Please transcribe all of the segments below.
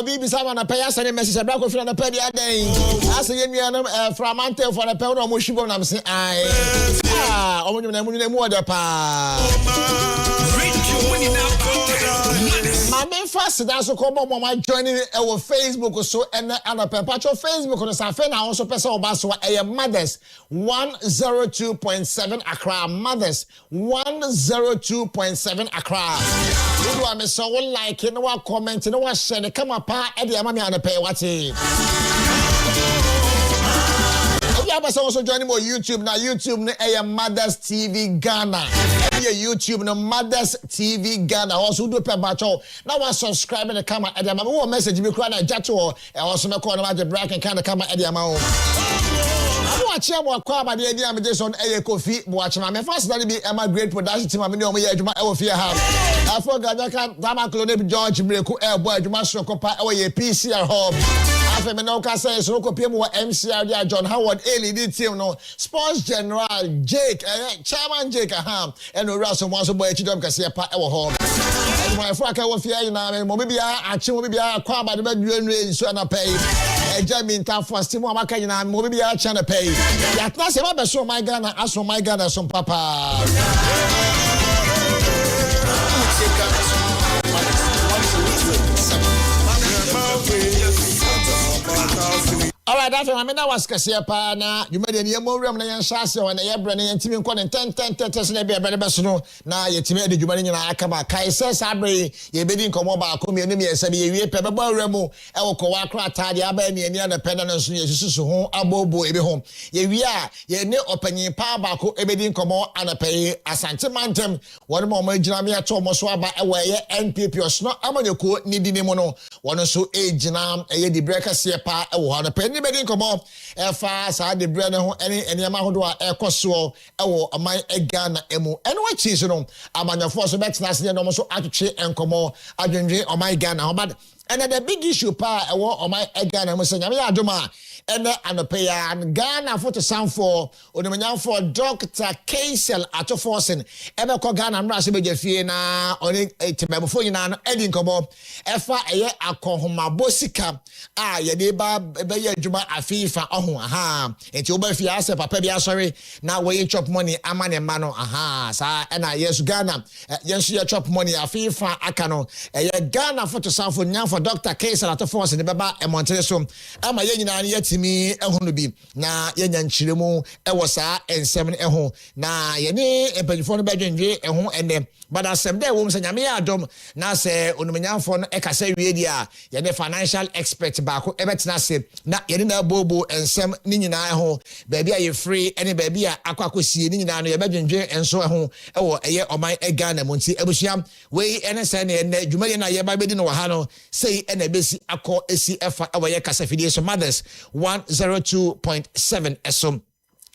obi bi sama na pay asane message bra ko fi na pay dia den ase ye nuanom framante for na pay no mo hwibo na mse ai omo nyum na mu oda pa Mame first that's so come mama joining our Facebook so and patch Facebook on Safe na also person oba so mothers 102.7 Accra mothers 102.7 Accra you am so like no one comment no one share come up e dey mama an pay what also joining me on YouTube now. YouTube no Mothers TV Ghana. YouTube no Mothers TV Ghana. Also do pay bacho. Now one subscribe and come at the mama message me cry na jato. Also me call na the break and kind of come at the mama. I watch am kwa ba the idea me dey on Kofi watch na me first that be Emma Great Production team me no me adwuma e wo fie ha. Afọ Ghana kan Dama Clone George Breku e boy adwuma so kopa e wo ye PCR hub. After me now can say so ko piem wo MCR John Howard LED team no Sports General Jake Chairman Jake Aham and no raso mo so boy chidom kase pa e wo home my friend ka wo fia na me mo bibia achi mo bibia kwa ba de ba duanue so na pay Jamin ta first mo amaka nyina mo bibia achi na pay ya tna se ba be so my Ghana aso my Ghana so papa all right, that's why I was Cassia Pana. You made a more room than Shasio and a brand and Timmy Con and 10 to be a better person. Now, you to me, the Jumani and Akaba, Kaisa Sabri, ye bidding come over, come in me and say, ye pepper remo, El Coacra, Tadi Abani, and the other penance, home, Abo boy, home. Ye we are, ye no opening power back, everything come on and a pay a sentimentum. One more Jamia Thomas Waba away, NPP or snot, Amanoko, needing mono, one so age now, a the breaker sepa, a one a penny. Anybody come up fast I the brand any amount do ekoso ewo aman Ghana emu and what cheese no amanya force bet na se no so atwe enkomo adwenwe aman Ghana but and the big issue pa ewo aman Ghana mo se nyame adoma and anopeya and Ghana for to sound for onimanya for Dr. Kaisel Atoforsen ebe ko Ghana mra se beje fie na oni tebefo nyina no edi nkomo efa eye akohomabo sika ye de ba be ye adwuma afifa oho aha enti oba fie ase papa bia sorry na we chop money amane ma no aha sa na yesu Ghana yensu ye chop money afifa aka no eye Ghana for to sound for nyam for Dr. Kaisel Atoforsen de beba emontere so ama ye nyina ye timi ehunu bi na yenya nchiremu ewo saa ensem eho na ye ne empanyfo no badwenwe eho ene but asem dey wo msanya me adom na se onumenyamfo no ekasa wie dia ye ne financial expert baako ebetina se na ye ne na bobo ensem ni nyina eho baabi a ye free ene baabi a akwakosie ni nyina no ye badwenwe enso eho ewo eye oman Ghana monti abusuam we ene se ne ene dwumali na ye ba bedi no ha no sei ene besi akọ esi efa ewo ye kasa fidie so mothers 102.7 esom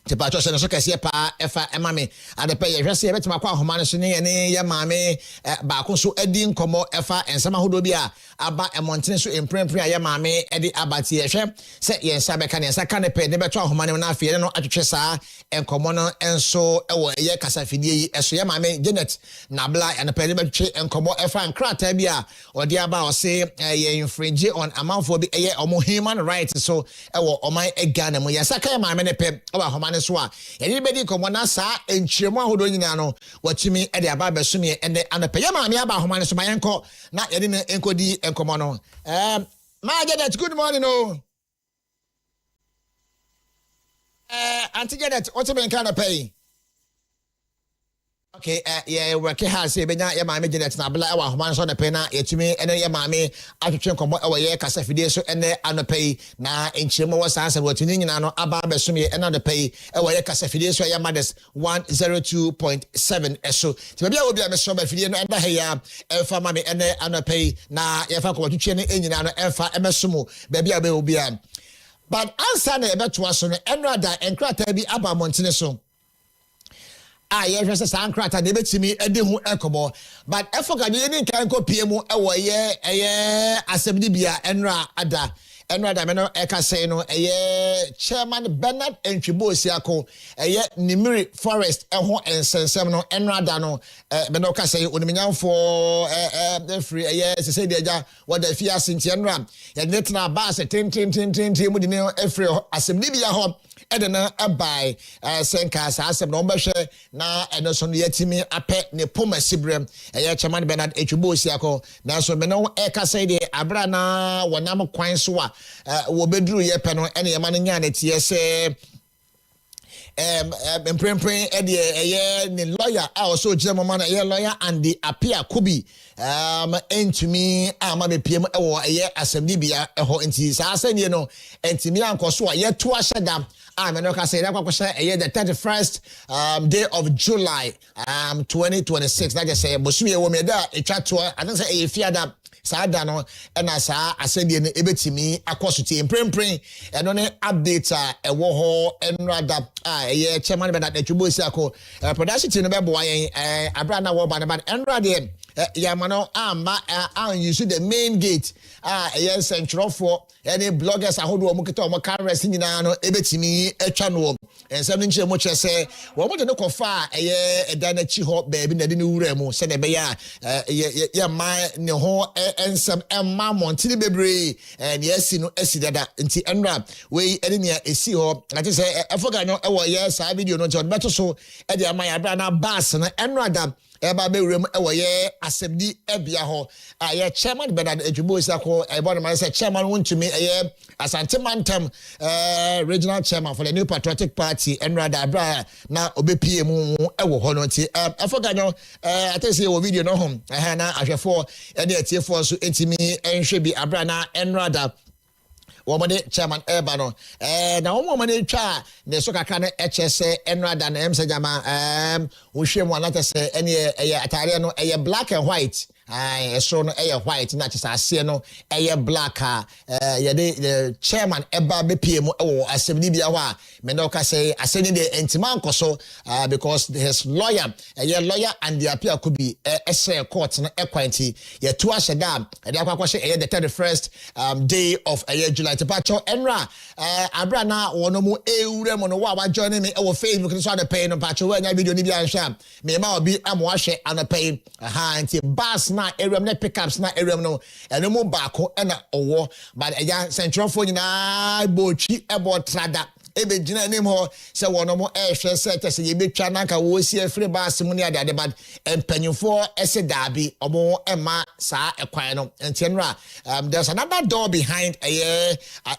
te pacho se no so kase pa efa emame ade pe ye hwese ye betima kwa homa no so ne ye maame ba ko so adi nkomo efa ensama hodo bi a aba emontene so emprempre a ye maame edi abati ye hwe se ye nsa beka ne nsa ka ne pe ne beto homa ne na afie no atwetwe saa enkomo no enso ewo ye kasa fidie yi eso ye maame Janet na bla ane pe ne betwe enkomo efa nkrata bi a odi aba o se ye infringe on amanfo bi ye omo human rights so ewo oman Ghana mu ye saka ye maame ne pe oba homa so a anybody come na sa enchiremu ahodo nyina no watimi e de aba besumi ene anape ya maame aba ahoma ne so mayenko na ye ne enkodi enkomo no my Janet good morning oh Auntie Janet what you been kind of pay okay yeah work hard say benya ya maame Janet na bla ewa homa so na pe na yetumi ene ya maame atwetwe nkomo ewa ye kasa fidie so ene anopai na enchiremu wo sansa watuni nyina no aba besumi ene anopai ewa ye kasa fidie so ya mothers 102.7 eso ti bia obi a meso ba fidie no enda he ya efa mame ene anopai na ye fa ko watwetwe ne enyina no efa emesomo ba bia ba obi a but answer na ebeto aso no enrada enkrata bi aba montene so ye hwese san krata de betimi ede hu ekobo but efoka de ni kan ko pie mu ewo ye asebdi bia enra ada enra da me no eka say no chairman Bernard Entwibo Osiako Nimiri Forest eho ensensem no enra da no me no ka say oniminyamfo free se say de aja what the fia sinti enra ye netna ba se tin mu de ne free asebdi bia ho edena abai senka sa asem no mbehwe na eno so no yatimi apɛ ne poma sibrem chairman Bernard Entwibo Osiako na so me no eka say de abra na wonam kwan so a wo bedru ye pɛ no ene ye ma no nya na tie se emprempren ne lawyer also jema man lawyer and the appear kubi entumi ama be piem ewo assembly bia eho enti sa asenie no entimi ankoso a ye to ahyeda me no ka say na kwakosha the 31st day of July 2026 na just say bosumi ewo me da etwa to I think say fiada saada no na saa asendie no ebetimi akosotie mprempren eno ne update ewo ho enrada chairman Bernard Entwibo Osiako production team no be boa yen abra na wo ba na enrade yamano ama use the main gate central for any bloggers ahodo mo keta mo cameras nyina no ebetimi atwa no ensem nche mo kire se wo mo de no kofa eda na chi ho baabi na de ne wura mu se ne be ya ma ne ho ensem emma montini bebre ne asi no asi dada nti enra we ene ne esi ho ati se efoga no ewo sa video no je beto so e de ama ya bra na bass na enra da eba be wurem ewo asebdi ebia ho chairman Bernard Entwibo Osiako ebo na say chairman wontumi Asante Mantam regional chairman for the New Patriotic Party enra da bra na obepie mu ewo ho no nti afoga no atese wo video no hom na ahwefo e de atiefo so entimi enhwe bi abra na enra da womade chairman eba no na womade twa ne so kaka na HSA enrada na emse jama wo hwem anata se ene atare no black and white so no white na chisa ase no black the chairman eba bepie mu wo assembly bia ho a me no ka say aseni de entiman koso because his lawyer lawyer and the appeal could be court na ekwanti ye to ahyeda e de akwakwa the 31st day of July Pacho enra abra na wono mu ewure mo no wa join me e wo Facebook so ade pay no pacho wa nya video ni bia hwa me ma obi amo ahwe anapay nti bus na ewrem na pickups na ewrem no eno mu baako na owo but eja central phone nyina bochi ebo trada ebe gina nim ho se wono mo ehwe se ye betwa na ka wo si afre bus mu ne ade but empanyufo ese dabi omo ema saa ekwan no entenra there's another door behind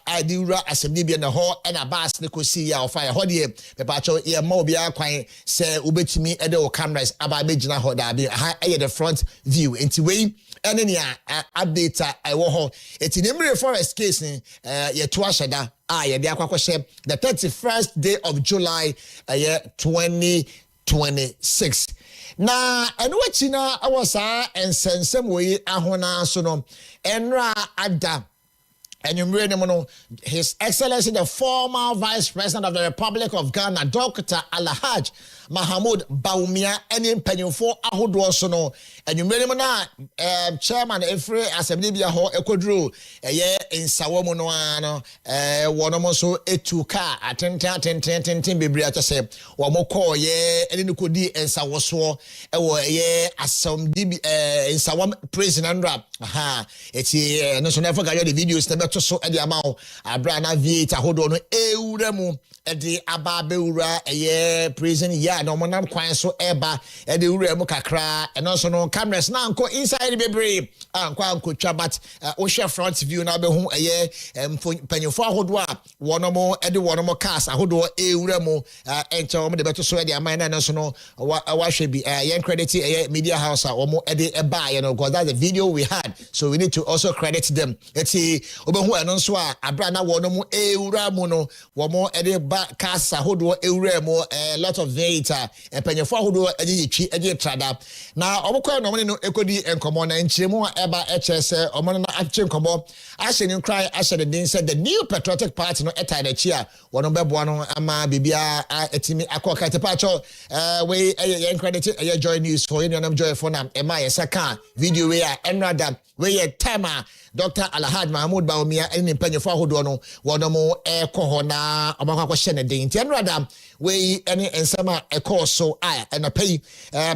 Adura assembly bi na ho na bus ne ko si ya ofire ho de pepacho ye ma obi akwan se obetimi ede o cameras aba be gina ho dabi the front view enti we ene ne update ewo ho eti Nimiri Forest case ni ye to ahyeda ye de akwakoshe the 31st day of July 2026 na eno wachi na awosa ensensem we ahona so no enra ada and His Excellency the former Vice President of the Republic of Ghana, Dr. Alhaj Mahamudu Bawumia, any penny for Ahodo Sono, and you made him na Chairman Efre Assembly Biaho Ekodru, a year in Sawamono, one so etuka, attend Bibriata say, or moko ye, and you could be and Sawaswo, ye Assembly in Sawam prison and rap. Aha, it's here, no, so never got the videos. So edi amao abrana vieta hodo no ewuremu edi ababeura prison ya no monam kwan so eba edi uremu kakra eno so no cameras na anko inside bebre anko twa but o share front view na be hu panyofo ahodo a wonomo edi wonomo cars ahodo ewuremu enche wo de beto so edi amana na so no wa hwe bi yen credit media house a wo edi eba you know because that's the video we had So we need to also credit them. Let's see, Obehu Anonswa, Abrana Wonomu, Euramuno, Wamo, Edeba, Casa, Hodo, Euremo, a lot of data, and Penyafo Hodo, Eddie Trada. Now, Oboko, no money, Ekodi, and Common, and Chimo, Eba, HS, Omona, Action Combo, Ashen Cry, Ashen, and then said the new Patriotic Party, no Eta, the Chia, one of Bebuano, Ama, Bibia, Etimi, Aqua Pacho, we credited a joy news for Indian Joy for Nam, Emma, Saka, video where, and rather, where Tama, Dr. Alahad Mahmoud Baumia, and in Penyafo Hodono, one more air cohona, among question a day. And rather, we any and summer a course so I and a pay,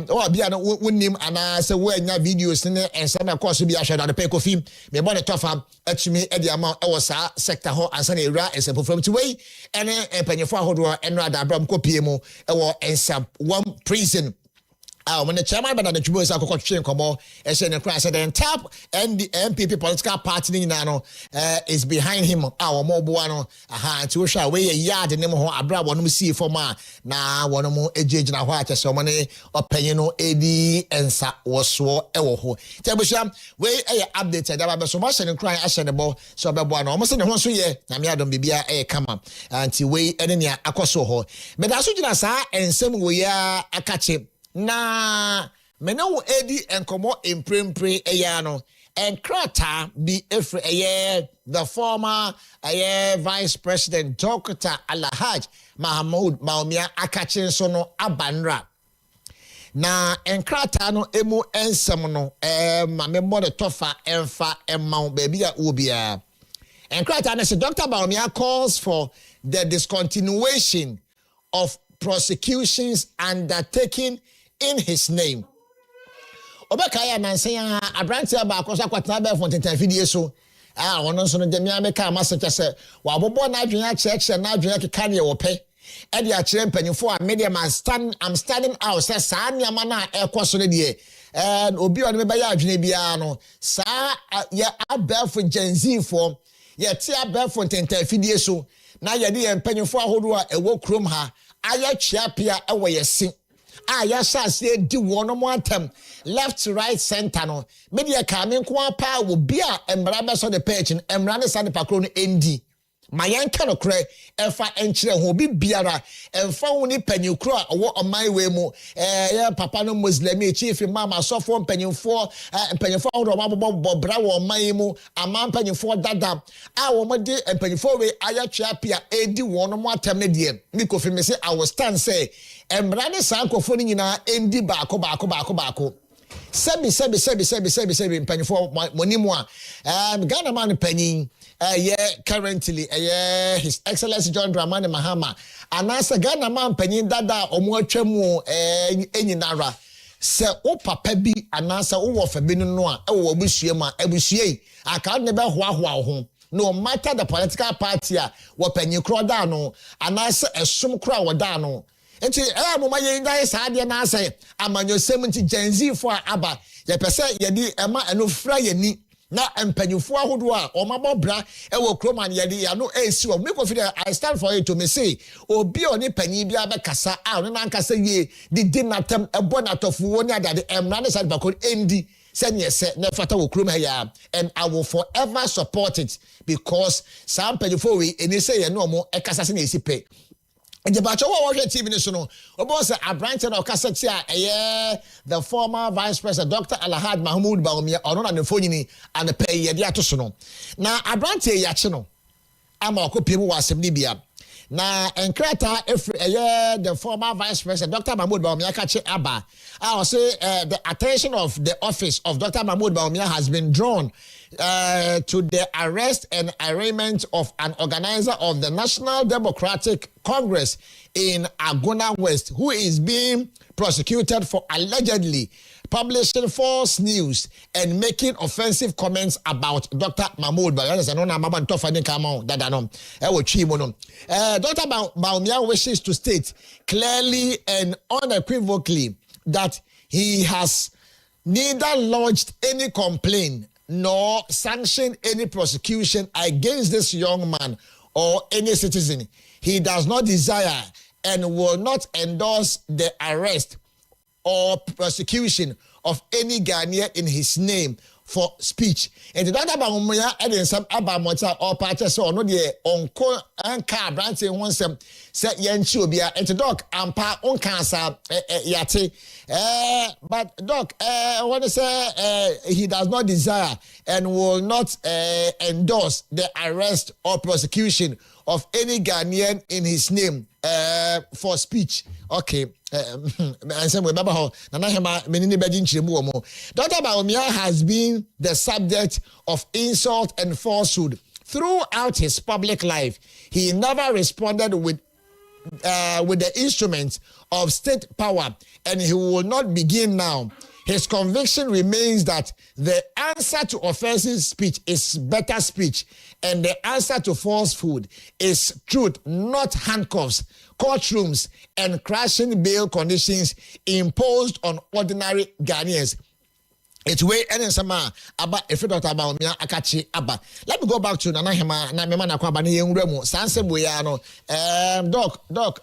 or be an winning and I say, when your videos in there and summer course will be ushered on the pay coffee, me bonnet tougher, at me at the amount of sector ho and sunny ra and simple from to way, and Penyafo Hodo, and rather Bram Copiemo, or and some one prison. When the chairman of the Tribunal Coach Komo, as in the crash, and tap and the MPP political party in Nano is behind him. Our Mobuano, to show away a yard in Nemo Abra, one see for ma now one more age in a white so many opinion AD and Sa was so ewo. Tabusha, way a updated about so much and crying ashenable, so Babuano almost in the one so ye, Namia don't be a come up until way and then Akosoho. But that's what I and some we are a catch him. Na meno edi enkomo imprempre eyano and krata be if the former vice president Dr. Alhaj Mahmoud Baumia akachin sono abanra na enkrata no emu ensem no mamembo de tofa emfa emma baby a ubia enkrata na say Dr. Baumia calls for the discontinuation of prosecutions undertaken in his name. Obekaya Nansaya, a branch about Cosaquataba for 10 videos so. One on the Jamaica Master said, while Bobo Nigeria Church and Nigeria Kanye will pay. Eddie Achempen for a medium I'm standing out, says Sanya Mana Air Quassolidie. And Obi on Mebaya Junibiano, Sa ya abel for Gen Z form, yet tia bell for 10 videos so. Now you're the penny for a walk room ha. I chapia away a sing. Yasha said, do one more time. Left to right center no. Media coming kwa pa will be a embrabas on the page and embranes on the pacron ND. My young cano cray, Efa enchre who be biara, and found ni penny craw or on my way mo. Papa no Muslim, chief mama, so for penny four, and penny four or Bob Brow or Maimo, a man penny four dada. Our mother and penny four way, I chapia, 81 more time, dear. Miko say, I was stand say. Embrane sanko phone nyina endi bako sebi mpanifo monimu a Ghana man panin currently his excellency John Dramani Mahama anasa Ghana man panin dada omo atwamu enyinara se o papa bi anasa wo wo fa bi no a wo busue ma abusue aka ne be hoahoa ho no matter the political party a wo panin kro da no anasa esom kro a wo da no enti mama ye ndai saade na asay amanyo 70 Gen Z for aba ye pese ye di ema eno fra ye ni na empanyufo ahodo a omabobra ewo kroman ye di ya no esi o me confident I stand for it to me say obi oni panyi bia be kasa a no na nkasa ye di natem ebo natofu woni adade emra ne side bakon endi senior se na fata wo krom ya and I will forever support it because some empanyufo we eni say ye no mo ekasa se na esi pe. And the batch of TV national, about a branch of Cassatia, the former vice president, Dr. Alhad Mahmoud Baumia, or on the phone and the pay Yatosono. Now, a branch of Yachino, I'm a copy was Libya. Now, and Krata, if the former vice president, Dr. Mahmoud Baumia, catch Abba, I will say the attention of the office of Dr. Mahmoud Baumia has been drawn to the arrest and arraignment of an organizer of the National Democratic Congress in Agona West, who is being prosecuted for allegedly publishing false news and making offensive comments about Dr. Mahmoud. Dr. Baumia wishes to state clearly and unequivocally that he has neither lodged any complaint nor sanctioned any prosecution against this young man or any citizen. He does not desire and will not endorse the arrest or prosecution of any Ghanaian in his name for speech. And the Dr. Bawumia and some Abamota or Patches or no dear on co and car branching one some set yen chubia and the dog and pa on cancer yate. But doc, I want to say he does not desire and will not endorse the arrest or prosecution of any Ghanaian in his name for speech. Okay. And some remember how Dr. Bawumia has been the subject of insult and falsehood throughout his public life. He never responded with the instrument of state power, and he will not begin now. His conviction remains that the answer to offensive speech is better speech, and the answer to falsehood is truth, not handcuffs, courtrooms, and crashing bail conditions imposed on ordinary Ghanaians. It's way and sama aba if Dr. Bawumia akachi aba. Let me go back to Nana Hema na mema na kwa ba ne yenwremu sanse boya no doc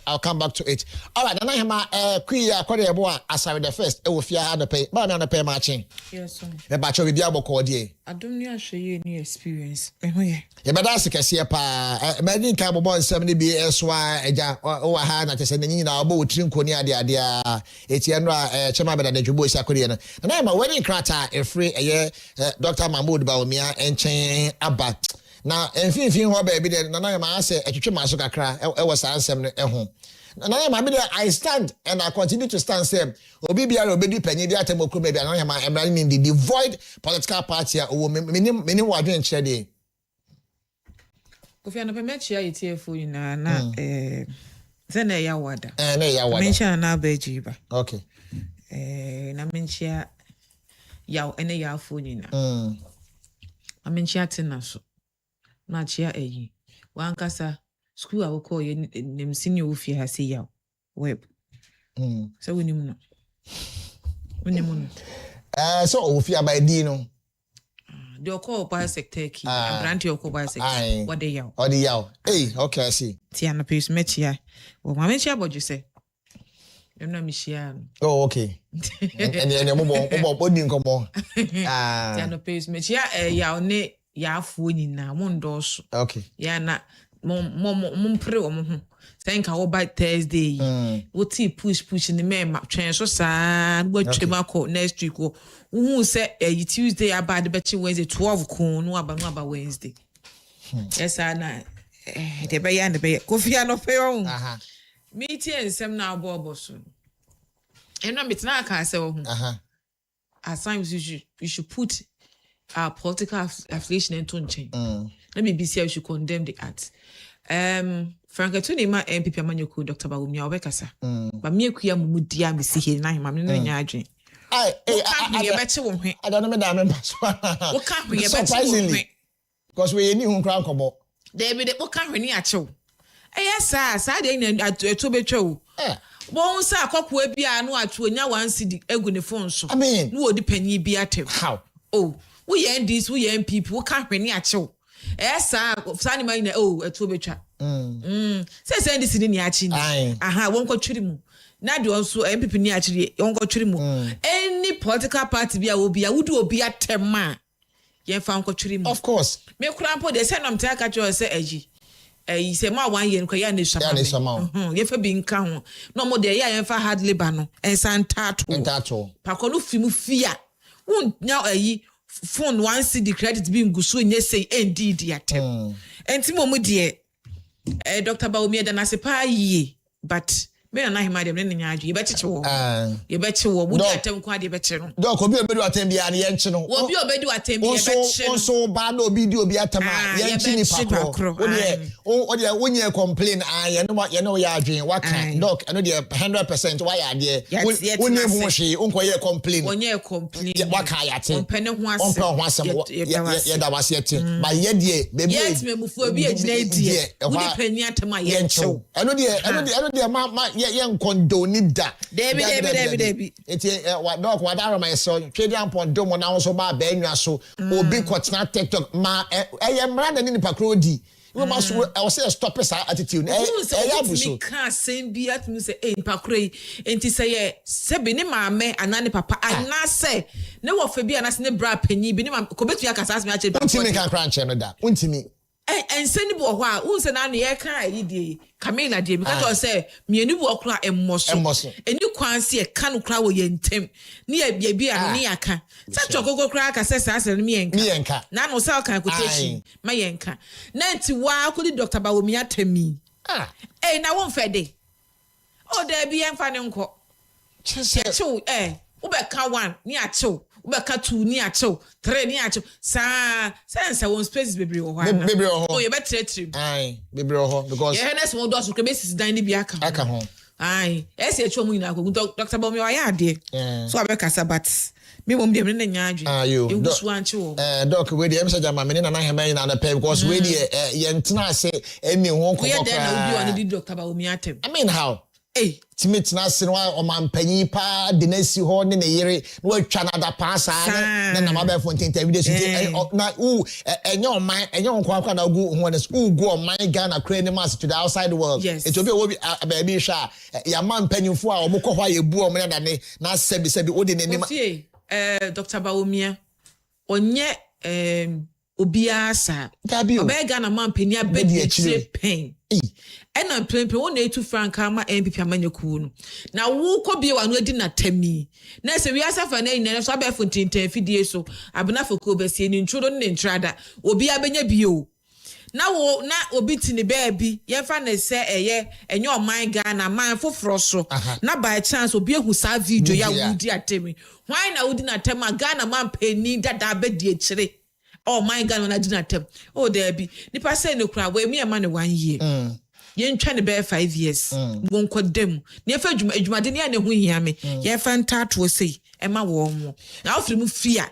I'll come back to it. All right, Nana Hema kuya kwade ebo asare the first e wo fia adope ba me adope ma chi. Yes so. E ba cho bibia boko die. Adom ni ahweye ni experience. Ehoye. Ye bada sekese pa imagine kan bobo nsem ne bi eswa eja o ha na tese ne nyina obo wotiri nkoni ade a etie no a chema beda na dwubo sia kwade no. Nana Hema wedding krata efree Dr. Mahmoud Bawumia enchen aba na enfin ho ba bi de Nana Hema ase etwetwe maso kakra e was ansem no ho. Nana Hema bi de I stand and I continue to stand same obi bia obedi panyi bi atemokro be bia Nana Hema emra ni the void political party o meni wadwen kire de Kofi Anopemechia yetiefo yina na zene ya wada na ya wada mention na bajiba okay na menchia ya ene ya afo nyina amenchia tena so na chia eyi wankasa school awoko ye nemsini ofi ha se ya web so wonimu no so ofi abadi no the oko by sector ki branch oko by sector what they yaw hey okay I see ti ana pes mechia wo ma mechia boju se na mishia oh okay and mo body nkomo ti ana pes mechia ya ne ya afuo nyina mo ndoso okay ya na mo pre wo mo ho thank you by Thursday wo ti push ni me ma twen so saa go twem akọ next week wo hu se Tuesday abade be chi Wednesday 12 ko no aba Wednesday yes na de be ya Kofi Anopemechia aha meeting ensem na abobo so eno metina aka se wo hu at times you should put political affiliation into nchen let me be say you should condemn the act Frank Tunima MPP Amanyoko Dr. Bawumia obekasa ba me akua mu dia me si he na hema me no nya adwen I beche wo hwe I don't know me da me pass wo ka hwe ye beche wo hwe because we ni hu kran kobo David wo ka hwe ni achew sa de na eto betwa wo bon sa akoko bia no atwo nya 1 cedi egu ne phone so I mean no odi panyi bi atem how we yan this we yan people wo ka hwe ni achew sa ni mai na eto betwa say this ni achi ni aha won ko twiri mu na de onso MPP ni achi won ko twiri mu any political party bia obi a wudu obi atema ye fa won ko twiri mu of course me kura mpo de say no mta ka cho say ayi say ma 1 year ko ya ne sama ye fa bi nka ho no mo de ya fa hard labor no entato pakọ no fi mu fia won nya ayi phone 1 cedi credit bi nguso nye say ndidi atem entimo mu de Dr. Bawumia da na sepa yie but me na hima dem ne nya adwe ye becheche wo mu atem kwa de beche no doc obi obedu atem bia ne ye nche no obi obedu atem bia beche no so ba na obi di obi atema ye nche ni pakro o de wonye complain ye no ya adwen waka doc eno de 100% why ya de wonye hu hwe onko ye complain waka ya te onpene ho asem ye da wase te ba ye de bebi yes me mufu obi agina edie woni pani atema ye nche eno de ma yen condone da David eti doc wadaro my son twedi ampon do mo na so ba ba enwa so obi kwotena TikTok ma eye mra na ni pakro di we must I was say stop esa attitude me can same be at me say mpakure enti say be ne maame anane papa ana say ne wo fa bi anase ne bra panyi bi ne ma ko betu akasa asme a che untimi kan crunch no da untimi enseni bu ho a unse na na ye kan ayidie Camilla die because I say mienu bu okra emmoso eni kwanse e kan kra wo ye ntem ne ya bia bia ne aka sa chogogo kra ka se sa asere me yenka na no sa kan quotation ma yenka na nti wa akudi Dr. Bawomi atami na won fede o da bia mfa ne nko chew wo be ka 1 ni achew ubeka 2 ni achew 3 ni achew sa won spaces bebre wo ha bebre ho o ye betretrim bebre ho because ye nes mo do so krebesis dan ni bi aka ho ese echu mu nyina akogu Dr. Bawomi wa ya ade so abeka sabat me mom dem ne nya adwe engusu anche wo doc we dey emsa jama me na na hema na na pay because we dey ye ntena ase emi ho ko ko ye dey na obi one di Dr. Bawomi atem I mean how timit na se no o mampanyi pa de na si ho ne yere no atwa na da pa sa na na mabe fo ntenta video so na enye onkwa na gu ho na gu o man Ghana kra ni mass to the outside world it will be obi baby sha ya mampanyifo a omukọ hwa ye bu o me na ne na sebi o de ne ni Dr. Bawomi onye obiasa obega na mampania bedi pain ena plempe won na 2 franc ama MPP amanyaku no na wo kobie wa no adi na tami na se wi asafa na nyina so abefo ntintan fidie so abenafo ko besie ni nturo ne ntrada obi abenya bio na wo na obi tini baabi ye fa na se enye oman Ghana man foforo so na by chance obi ehu sa video ya wudi atemi why na wudi na tema Ghana man pani dada abedi ekire oh my God na dina tem oh there be nipa say no kra we me e ma ne 1 year ye ntwa ne be 5 years won kodem ne fa adwumade ne ya ne ho hia me ye fa ntato sei e ma wo mo na ofiri mu fia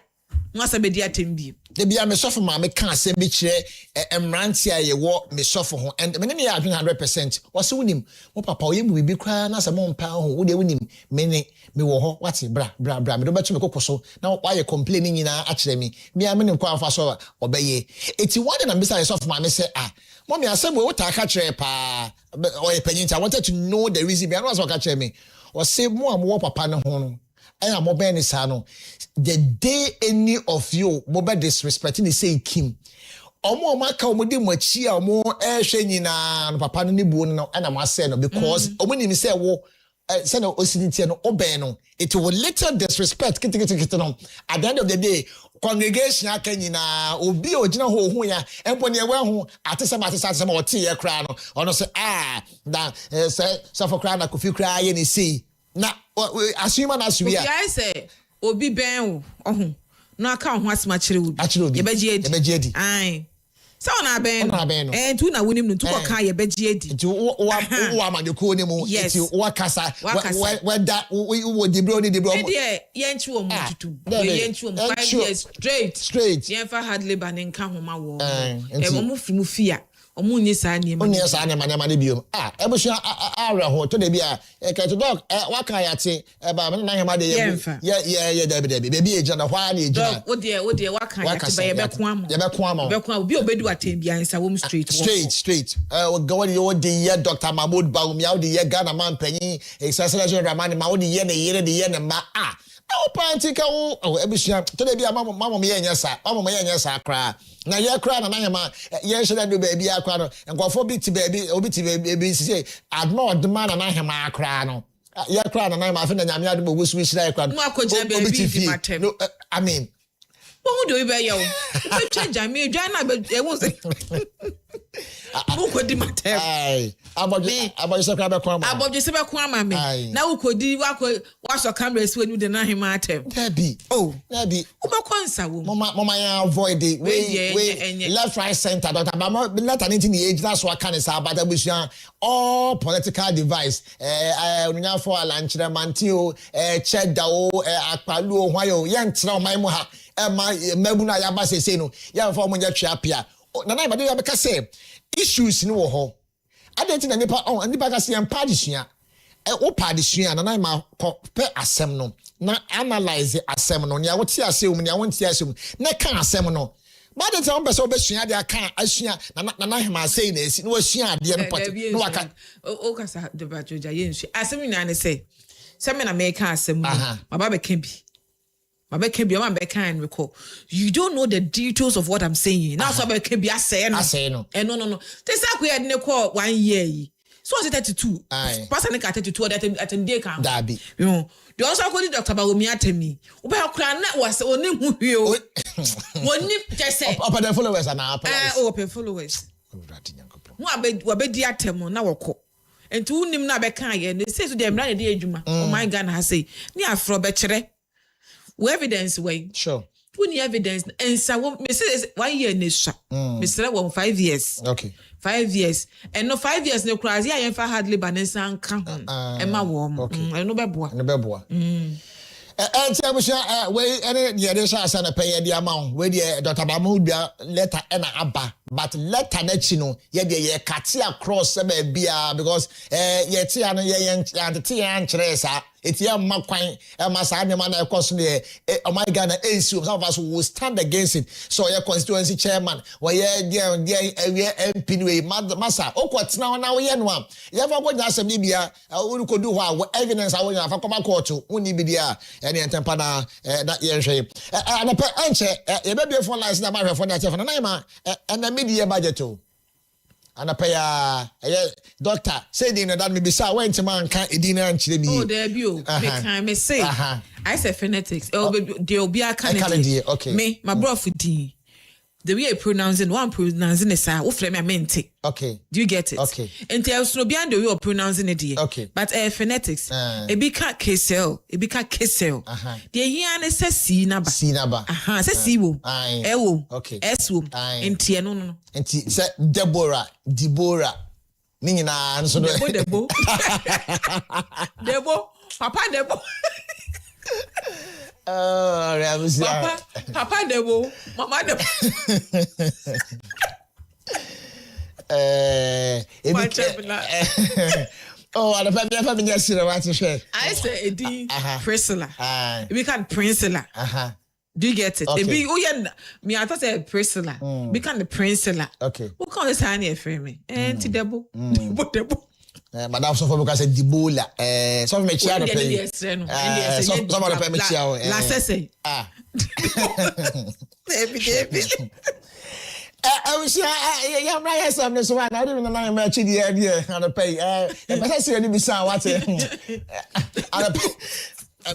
nwasa be dia tem bi de bia me sofo ma me kan asem bi kire emranti a ye wo me sofo ho and me ne ya 100% wose wunim wo papa wo ye mu bi kra na asem mpa ho wo de wunim me wo ho wati bra me do betu me kokoso na wa ye complain nyina a kire me bia me ne kwa afa so obeye eti one na me say sofo ma me say mommy asem wo ta ka kire pa o ye panyinta I wanted to know the reason me no so ka kire me o say mo am wo papa ne ho no I am mobile sano. The day any of you mobile disrespecting the say Kim. Omo maka omudi mwachi omo ehwe nyina papa no ne buo no na ma say no because omo ni say wo say no osiniti no oben no it will little disrespect kiti no at the end of the day congregation aka nyina obi ogina ho ya empo ne ewa ho atesema otie ye kra no ono say say so for kra na kofi kra ye ni see na assume na assume ya I say obi ben wo no aka ho asema kire obi ye beji edi ai so na ben tu na wonim no tu ko kan ye beji edi tu wo amadeko ni mu ti wo kasa we da wo dibro ni dibro ye nchi wo mu tutu ye nchi wo 5 years straight ye fa hard labor ne nka homa wo mo fi mu fia omu nyi sa ni ma ne biom ebusu awra ho to de bia ka to dog waka ya te ba me na hema de ye de be eja na hwa na eja wo de waka ya te ba ye be ko ama obi obedu atem bia nsa wo straight go wo de ye Dr. Mahmoud Bawomi wo de ye Ghana man panyin exercise Ramani ma wo de ye ne ma o panti ka wo ebusu to de bia mama me ye nya sa kra na ye kra na hema ye hye do ba bia kra no nkofo bi ti baby say admire the man na hema kra no ye kra na hema afi na nyame ade bo gusu hira kra no obi ti fi no I mean who do we be yo we change me dwan na be won say ukodi matem aboje se kra be ko ama me na ukodi waso camera si wenu de na hema atem dabi ubekonsa wo mama ya avoid the way left right center Dr. Bama let an into the age that's what can is about abusuan all political device onunya for alanchire mantio cheda o akpalu o hwayo ye ntra o man mu ha mabu na ya ba sese no ya fa mo nya twa pia na na ibade ya be ka say issues ni wo ho adenti na nipa ka say empa disua wo pa disua na ma pe asem no na analyze asem no nya wo ti asem nya wo ti asem na ka asem no Budget on person besua de aka asua na hema say na esi na wasua ade no pot no waka o kasa de bajoja yensu asem na ne say me na make asem baba be can be baba can be man be can recall you don't know the details of what I'm saying now so be can be asay no no this akwe de ne call 1 year yi so was it 32 person ka 32 at day kan dabi you know they also call Dr. Bawomi Atemi oba kura na was oni hu hwe o woni just say up the followers and our open followers mo abedi atemo na woko enti unim na be kan ye ne say so dem na dey adwuma oh my God na say ni afro be kire we evidence way sure put evidence and so me say 1 year ne sha me say 5 years okay 5 years and no 5 years ne kurazi ya yenfa hardly banensan kan e ma wo no beboa we any the sha asa na pay the amount we the Dr. Bamudua letter na aba but letter na chi no ye de ye cut across be bia because ye ti an ye ante an kire sa eti am kwan ma sa ne ma na ekoso ne oh my God na issue some of us will stand against it so your constituency chairman we there MP we masa okwotena na we ye no am ye fa go nya asem bia we ko do ho evidence a we nya fa koma court woni bi dia ene entempa na ye hwe na pe anche ye be be phone lines na ma hwe phone na chef na ma na media budget o ana pay doctor say the that me be say went man kan edina anchire mi oh there be o me kan me say I say phonetics there will be a candidate okay me my bro for D the way I pronouncing one pronouncing is wo frame me mente okay do you get it okay and else no be the way of pronouncing it okay but phonetics e be ka kesel the here na say C naba say C wo e wo okay S wo enti no enti say Deborah ni nyina nso no Debo papa Debo Papa Debo mama Debo oh and the family just see what to share I say Edi Priscilla we can Priscilla do you get it okay. Be me I thought say Priscilla we can the Priscilla okay who call this honey for me and Debo Debo madam so for because Dibola so me chia no pay so me pay me chia la sese baby I was yeah right some so I don't know na me chi dia na pay e be say ni bisa what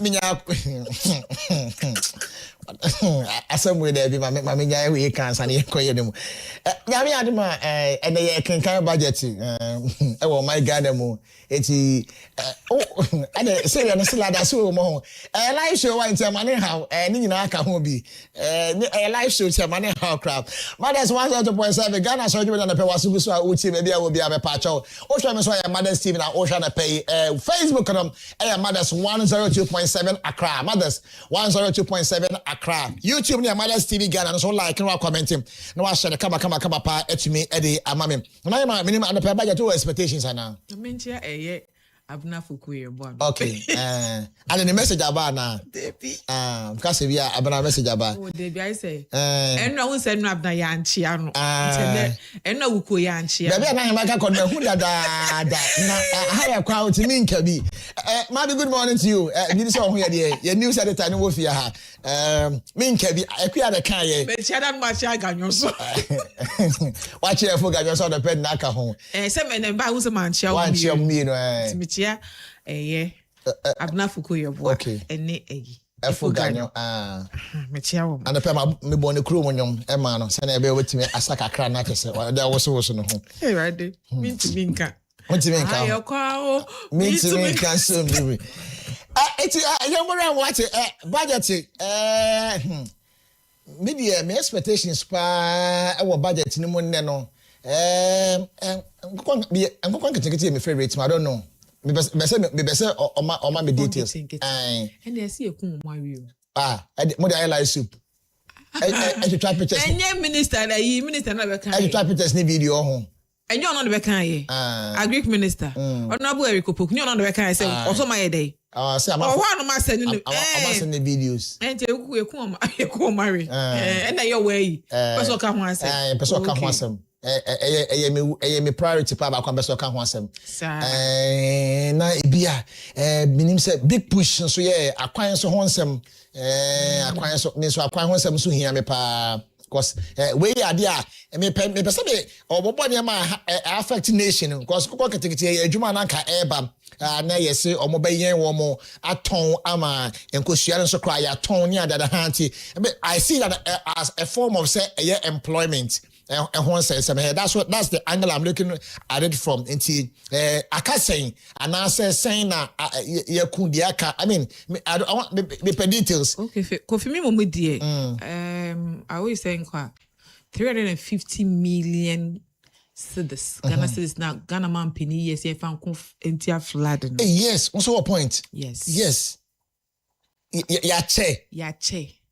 minya asem there be ma minya we cancer na yekoye dem nyame adema and ye kenkan budget e wo my God mu eti and say na sila da so mo live show one time na how ni nyina aka ho bi live show time na how crap mothers 102.7 Ghana so jwe na pe wasugu so a uti be bia wo bia be pa chaw o hwa me so ya mothers TV na o hwa na pay Facebook no mothers 102.7 Accra mothers 102.7 Accra YouTube ni mothers TV Ghana so like no commenting no wa share kama pa etumi e dey amame na ma minimum and pe budget to expectations ana mentia Abna Fukuye bon. Okay. And the message about na. Debi. Because we are Abna message about. Oh, Debi I say. Enna who said no Abna yanchia no. Enna wuko yanchia. Debi na himaka kon hu da na haya kwa utimi nkabi. Maybe good morning to you. You say who here your news editor no wo fia ha. Me nkabi akua da kan ye. Me chia da ma chia ganyo so. Watch here for ganyo so the pen na ka ho. Say me na ba hu se man chia wan chia mi no. Abna Fukuye bo ene Efo ganyo me chia wo and pe ma me bo ne kuro monyom e ma no se na ebe wetime asaka kra na kese da wo so no ho eh right minti minka ayo kwa o minti minka so bibi eti yomora what budget media me expectations pa e wo budget ni mo nne no nkon ketekete me favorite I don't know me be say oma me details and they see ekun mo awi mo dey live soup I try pictures enye minister na be kan I try pictures ni video ho And you're not the Bekan, Agric Minister. Honorable Eric Opoku, you're not the Bekan, I say, also my day. Say I'm one of my sending the videos. And you come marry. And then your way. Person come once. Person come once. Me priority pa ba kwa person come once. Na ebia minim say big push so ye akwan so honsem akwan so me so akwan honsem so hia me pa. Because we are there, me person be obobo ne ma affect nation because kokko ketekete adwuma na nka eba na yesi omobayen wo mo aton ama enkosua nso kra ya ton ne adada hanti. I see that as a form of say employment. That's the angle I'm looking at it from. Into saying and I say saying that I mean I want the details. Okay, Kofi me mo die. I always saying 350 million cedis. Ghana cedis now Ghana man penny yes if I'm entire flood. Yes, also a point. Yes. Yache.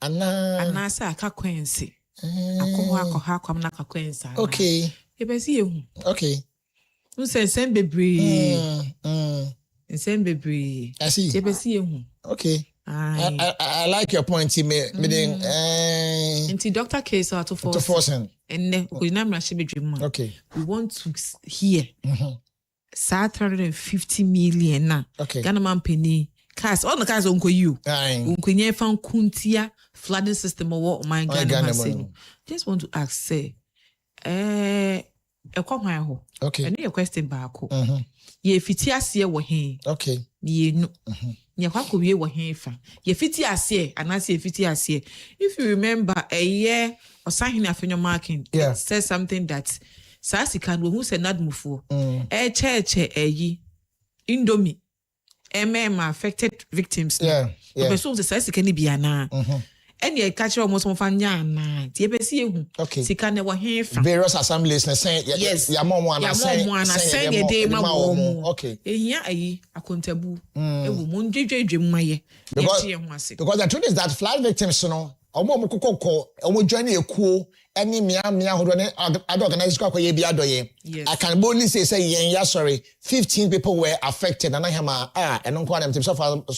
Ana sa aka kwensi. Okay. Okay. Send baby. I see. Okay. I like your point. Meaning, Dr. Case to force. And we okay. We want to hear 350 million na. Okay. Ghana man penny. Cars, all the cars unko you. Unko found kuntia flooding system or what my Ghana saying. Just want to ask, say, okay. And your question back. Ye fitiasie wo hen. Okay. Ye no. Ye kwako wie wo hen fa. Ye fitiasie anase fitiasie. If you remember a year or something afenyo marking, it says something that Sasi can who said not move for. Cheche Indomie. Affected victims. Yeah. The person says can be ana. And you catch almost one fan yana. Okay. Sika ne wa hen fa. Various assemblies saying yes. Ya mom wana saying a day ma wo. Okay. Ehia ayi akontabu. Ewu mo ndwedwedwe mmaye. Because the truth is that flood victims no omo kokoko omo join ekuo any mia hodo ne other organization kwa ye bi adoye. I can boldly say yen sorry 15 people were affected and I am and don't call them so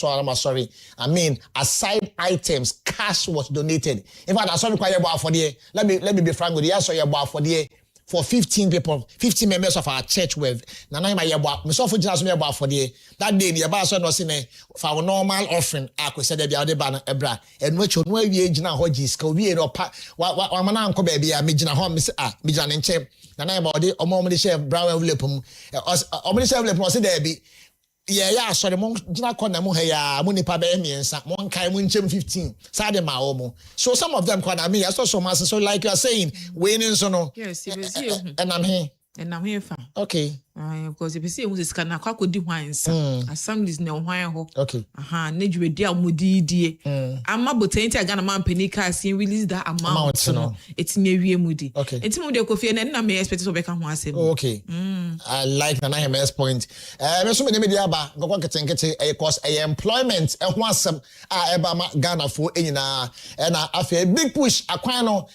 I'm sorry. I mean aside items cash was donated. In fact I saw quite about for the let me be frank with you. I saw about for the for 15 people, 15 members of our church with Nana my about myself just me about for the that day the about so no for our normal offering I could say there be other banner ebra and which no we gina hodges ko we no pa wa mana nko ba bia me gina ho me say me gina nche Nana about the omo me chef brown lepum omo chef lepum say there be yeah sorry mon gina corner mo ya mo nipa ba emiensa mon kai mo nchem 15 sade ma omo so some of them corner me I saw so much so like you are saying winning so no yes you see and I'm here fa okay because if you see who is can akodi hwansa assemblies na hwan ho okay na dwedi amodidie ama botenti Ghana man penika see release that amount no etime wie mudi etime de Kofi na me expect so be ka ho asem okay I like Nana Heme's point me so me media ba gokwa ketenkete cause employment ho asem eba ma Ghana fo enyina na afa big push akwan no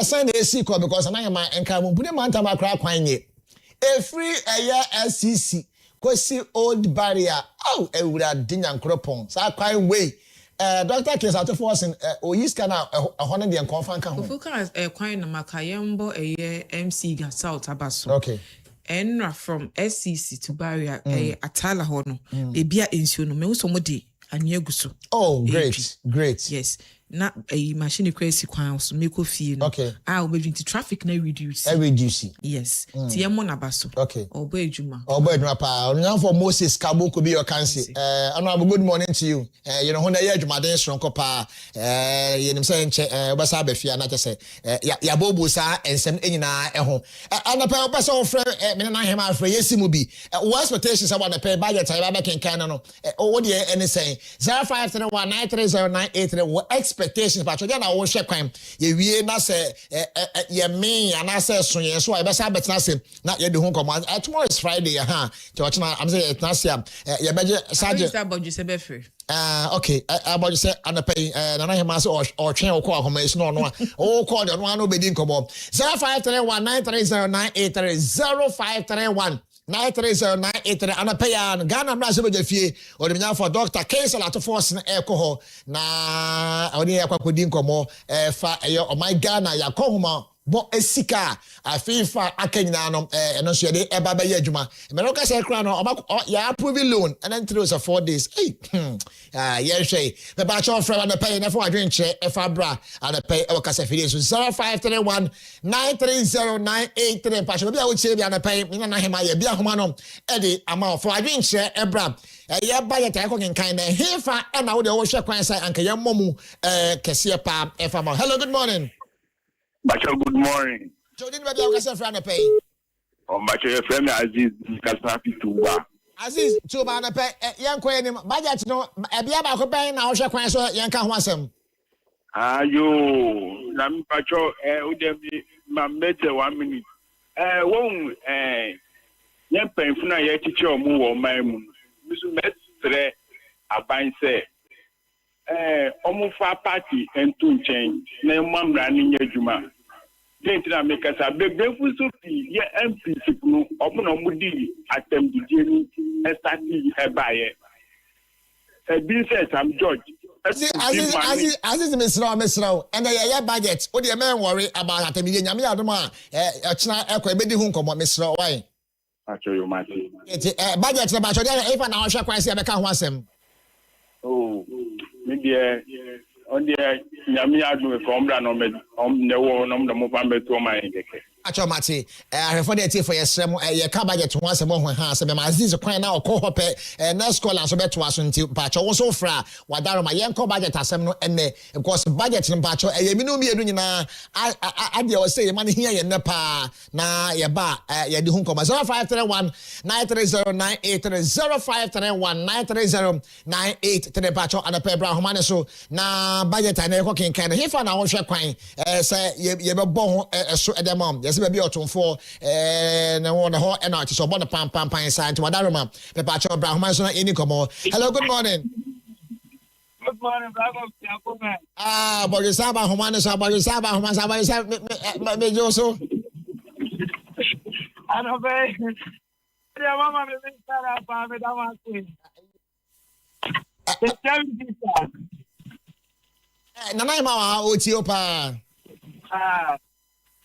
send the see because Nana Hema enka mu bude man tam akra akwan ye a free SCC kwesi old barrier ewura dinyankropon sa kwan way Dr. Case out of force oyis kana hono de nkonfa nka ho focus kwan na makayembo MC ga South Abaso okay enra from SCC to barrier atala ho no bebia ensuo no me so mo de anyeguso great yes na a machine crazy kwan so make ofie no okay we into traffic na reduce yes tie mo na baso okay obo adwuma pa onyan for Moses Kabo could be your counsel honorable good morning to you you know when ya adwumaden sonko pa you nim say nche obasa abafia na say ya bobu sa ensem enyina ho anapa obasa ofre me na hema afre yesimu bi what expectations about the pay budget I ba kenkan no what dey any say 0531930983 what expect expectations but then I will share kwan ye wie na say ye me and I say so ye so I be say betna say na ye de ho komo tomorrow is Friday ha I'm say it na say ye beje sergeant about you say be free okay about you say anapay na na hema say or twen o call homa is no no o call the no be din komo 0531930983 0531930983 anapay Ghana mra se be fie o de nya for Dr. Kensel Atofos na ekoho na oni yakwakodi nkomo fa eyo o my Ghana yakohoma bo esika afifa akanyina no eno so de eba be adwuma me no ka say kra no ya approve loan and then through 4 days hey yeah say the batch of friend and pay na for adwen che efa bra and pay e ka say fidie so 0531930983 patch be a wo che bia na pay me na hema ya bia homa no e de ama for adwen che ebra ya ba ya ta ko nkan na hefa e na wo de wo hwe kwan sai anka ya momu kese pa efa ma. Hello, good morning. Bacho, good morning. So didn't we have a friend pay? Oh, Bacho, your friend Aziz Kasnafi Tuba. Aziz Tuba na pay yan ko any budget no e bia ba ko pay na wo hwe kwan so yan ka ho asem. Ayo, na mi Bacho o dem ma mete 1 minute. Won yan pen funa ye teacher omu wo man mu. Misu metre aban se omu fa party entu nchen na mamra ni nyadwuma. Dentra make us a begrefu so ye MPC no omo no di atem didie ni estati ebaye. Bi say Sam George. Aziz Misra and the budget. O the men worry about atem didie nyame adoma achina ekwa ebedi hu nkomo Misra why. Acho you mati. Budget na bacho dey if na hwe kwan se be ka ho asem. Oh, me dey on the nyame adu from bra no me ne wo no mo pambe to my keke acho mate ahefo dey tie for yesrem ye ka budget ho asem ho ha se be ma Aziz kwan na okọ hope na scholar so beto aso nti pacho wo so fra wadaro ma ye nko budget asem no ene because budget no pacho ye mi no mi edu nyina ade o say ye ma ne hia ye ne pa na ye ba ye di hu nko 0531930983 0531930983 pacho ana pe bra homa ne so na budget na ye ko kenkan he fa na wo hwe kwan say ye be bo ho so edemom yes be otumfo na ho na ati so bo na pam sa nti wadaroma pe pacho bra homa so na eni komo. Hello, good morning. Good morning, brother. Borisaba homa ne so borisaba homa sa borisaba me joso ano be ya mama me sara pa me da ma nana ma o ti opa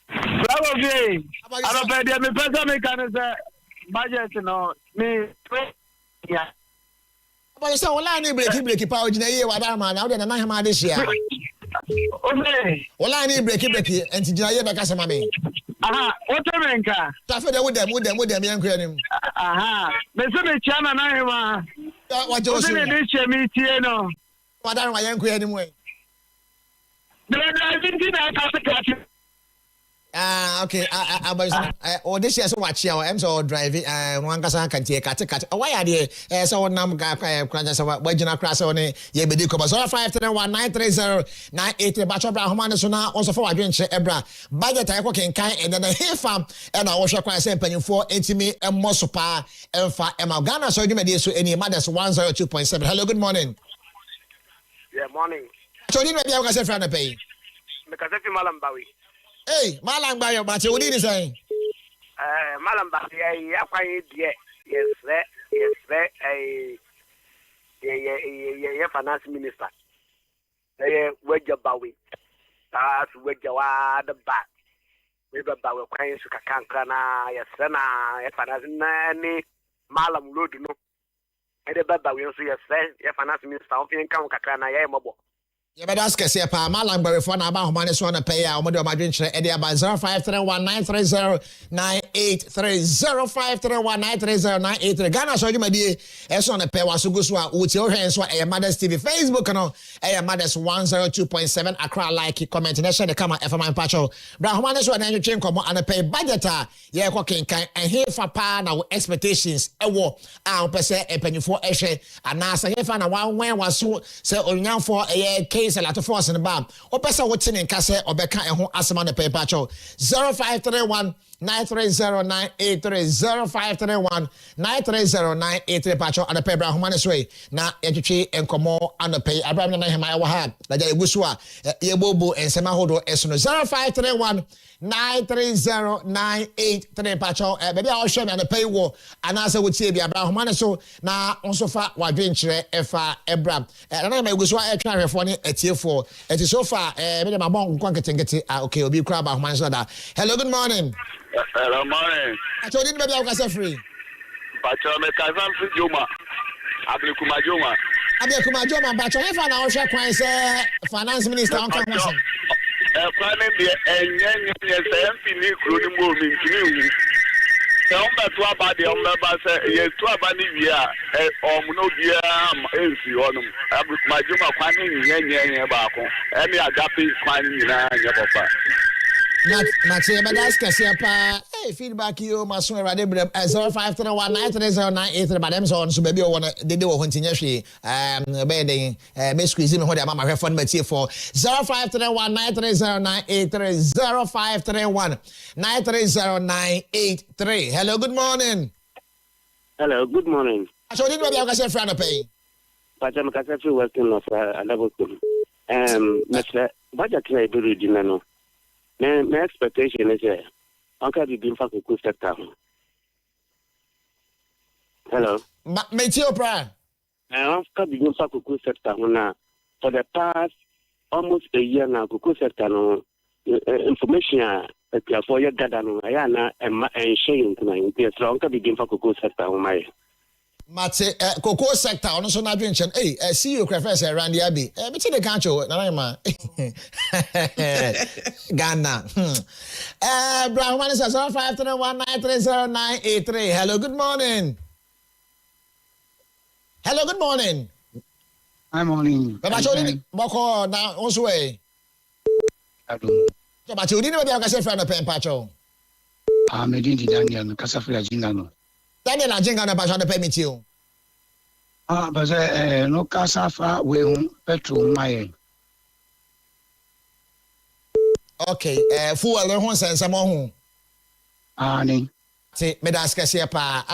bravo be ano be dia me pesa me kan say budget no me ya but so wala ni break pa o gina ye wada ma na o de nana ma de hia okay wala ni break enti gina ye be ka sama me what menka ta fe de wo dem yan kra nim me se me chia na hema wa jo so ne de che mi tie no wada ma yan kra nim we okay. This year so watch you. I'm so driving. One kasa kan tie kate. Why are there? So nam ga kwanja so wajina krasa one ye bedi ko 0531930983 bacho bra homa ne so na onso for wadwen che ebra budget ay ko kenkan and then he fam and I was kwa say mpanyfo entimi emmo so pa emfa ema Ghana so dwumade so eni mothers 102.7. Hello, good morning. Yeah, morning. So ni be ka say fra na pay. Me ka say Malam Bawi. Hey, Malam Bawi, but you need say Malam Bawi ya kwa ye yes finance minister. Weja Bawi. That's weja wa the back. We ba Bawi kwa su ka kankra na yes na finance na ni Malam road no. Ede ba Bawi so yes finance minister on fin kan kakra na ye mobo. You better ask us here, Malam Bawi for na ba ho mane so na pay a omo de ma dwen kire e de aba 0531930983 Ghana so dwumade e so na pay waso go so a wo tie o hwen so e Mothers TV Facebook no e Mothers 102.7 Accra like comment na share the kama FM Pacho bra ho mane so na ntwe nkomo ana pay budget a ye ko kenkan he fa pa na wo expectations e wo a wo pese e panyifo e hwe ana sa he fa na wan waso se onyamfo e is a lot of force in the bam. O pesa wotin in kase obeka eho asema ne pe pacho 0531 9309830 0531 pacho and pe bra homa ne so na yetwetwe enkomo anope Abraham na hema wa ha na ja egusu a yebobo ensema hodo esono 0531 93098 pacho baby a hwe me anope wo anase wotie bi Abraham homa ne so na onso fa wadwenkyere efa Abraham na na egusu a etwa hwefo ne etiefo eti so far me de mabon nkwa nketengete okay obi kura ba homa ne so da. Hello, good morning. Hello, morning. I told you maybe I was free. Pacho me kazan fi Juma. Ablikuma Juma. Pacho if I now share kwan say finance minister on come was. Kwani de enye se mfini kru ni mo mi ntini hu. Se on be to aba de on be ba se ye to aba ni wi a omuno bia ensi honum. Ablikuma Juma kwani nyenye ba ko. Emi agape kwani nyina nya papa. Mache badas kase pa feedback you maso erade brem 0531930983 badem so on so baby won dede wo hontinye hwe be den me squeeze me ho de mama hwefo no matie for 0531930983 0531930983. Hello, good morning. Hello, good morning. So did we have kase friend pay Pacha me kase fi working of Alabokum. Mr. Baja try do dinano. My expectation is Uncle the Bimfa Kuku sector. Hello. Meteo pra. Uncle the Bimfa Kuku sector for the past almost a year now, Kuku sector no information for your data no ayana and sharing tonight. Yes, Uncle the Bimfa Kuku sector my. Mate cocoa sector on so na dwenchen see you prefer around the abi me the kancho na ma Ghana Brahman is 0531930983. Hello, good morning. Hi, morning. Baba chodi boko na onso we Ado. Baba chodi ne be akase friend pen pacho Medin Daniel Kasafia Jingano. Daniel Ajinga na pacho na permit you. But no Kasafa we petrol my. Okay, fuel le ho sense mo ho. Ani. See, me da skase pa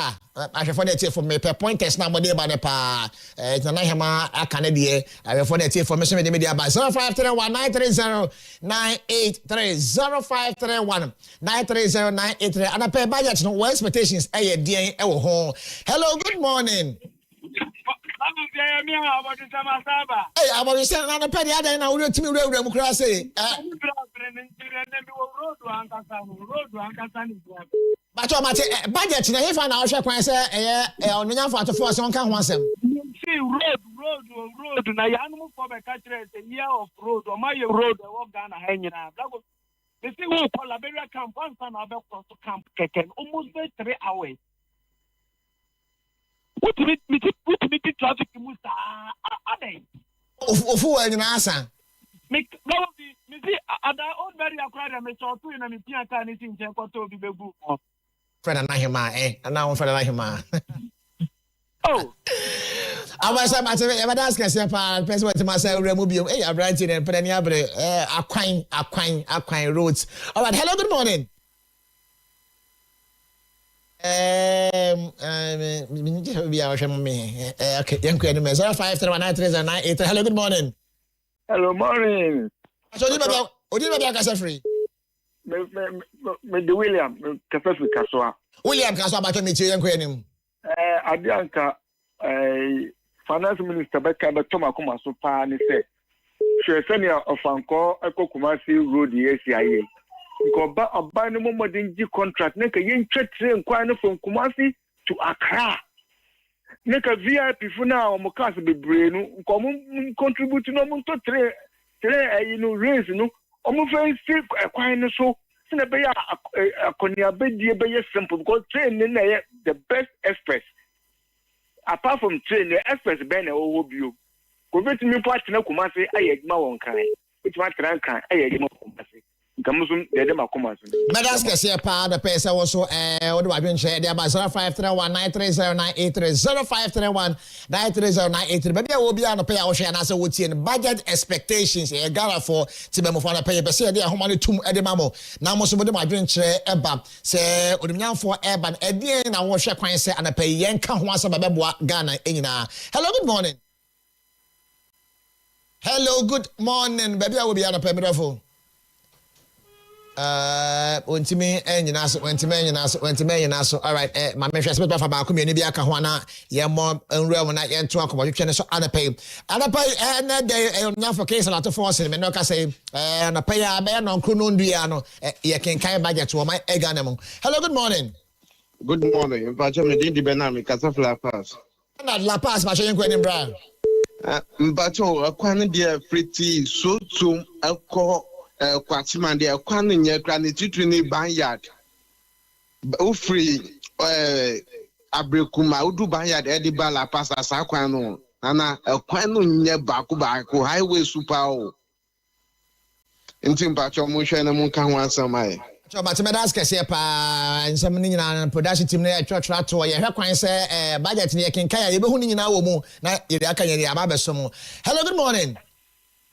I for the for me per pointers na mo dey ba ne pa na hema aka ne de I for the for me so me dey media ba 0531930983 0531930983 and per budget no what expectations e dey e wo ho. Hello, good morning. Hey, I'm going to say, I'm penny. I don't know to me. We're crazy. But your budget, if I now check, I say, on the for to force on can once. See, road. Now, you animal for the country, a year of road, or my road, I walk down a hanging out. They say, we call Liberia camp, one son of across to camp, almost 3 hours. What to meet traffic Musa Ade. Who are you answer? Make no me see ada old very acquired me so to na me pia ka ni tin je ko to bi bebu. Friend na hima and now friend na hima. Oh. I was a matter of ask us person to myself remove you. Hey, I'm writing and put any abre aquine roads. All right, hello, good morning. Okay, hello, good morning. Hello, morning. So you be free. Me William Kafefi Kaswa. William Kaswa ba to meet you yanko Adianka finance minister Beka Betoma kuma so pa ni say. She senior ofanko Kumasi road ACIA. Because oba no modern G contract neka yen train kwan from Kumasi to Accra. Neka VIP funa o mokase bebre no ko mo contribute no mo to train raise no o mo fa kwan no so na be ya akonia bedie be simple because train na the best express. Apart from train the express be na o bio. Ko betimi po atena Kumasi ayegma won kan. Betimi atena kan ayegma Kumasi. nkamusum de makoma so Medas kese pa the pesa wo so wo de wadwen che de about 0531930983 0531930983 baby a wo bia no pay a wo hwe na se wo tie budget expectations e gara for tibemo for na pay be se de ahoma ne tum e de mamo na mo so bo de wadwen che eba se odumnyamfo eba na edie na wo hwe kwan se ana pay yen ka ho asa babeboa Ghana enyina. Hello, good morning. Hello, good morning. Baby, I will be on a payment. Untimi enyinaso all right my measure spend for ba community bia ka ho na ye mo enwura na ye nto akobo twetwe ne so anapay na day nya for case na to force me no ka say anapay a be no nkro ndua no ye kenkan budget wo my egana mo. Hello, good morning. Good morning. Mpacho me di benami Kasafla Pass. Na La Pass ma hye nkwa ni bra. Mpacho akwan de pretty so to akọ kwatima de akwan nye kra ne titri ni banyard. O free abrekuma udu banyard e di ba La Pass asa akwan no. Ana akwan no nye baako highway super o. Nti mpacho mo hwe na mo ka ho asamae. So but me das kese pa nsam ni nyina production team na ya twatwa to ye hwe kwan se budget ne ye kenkan ya ye behu ni nyina wo mu na ye aka ye aba beso mu. Hello, good morning.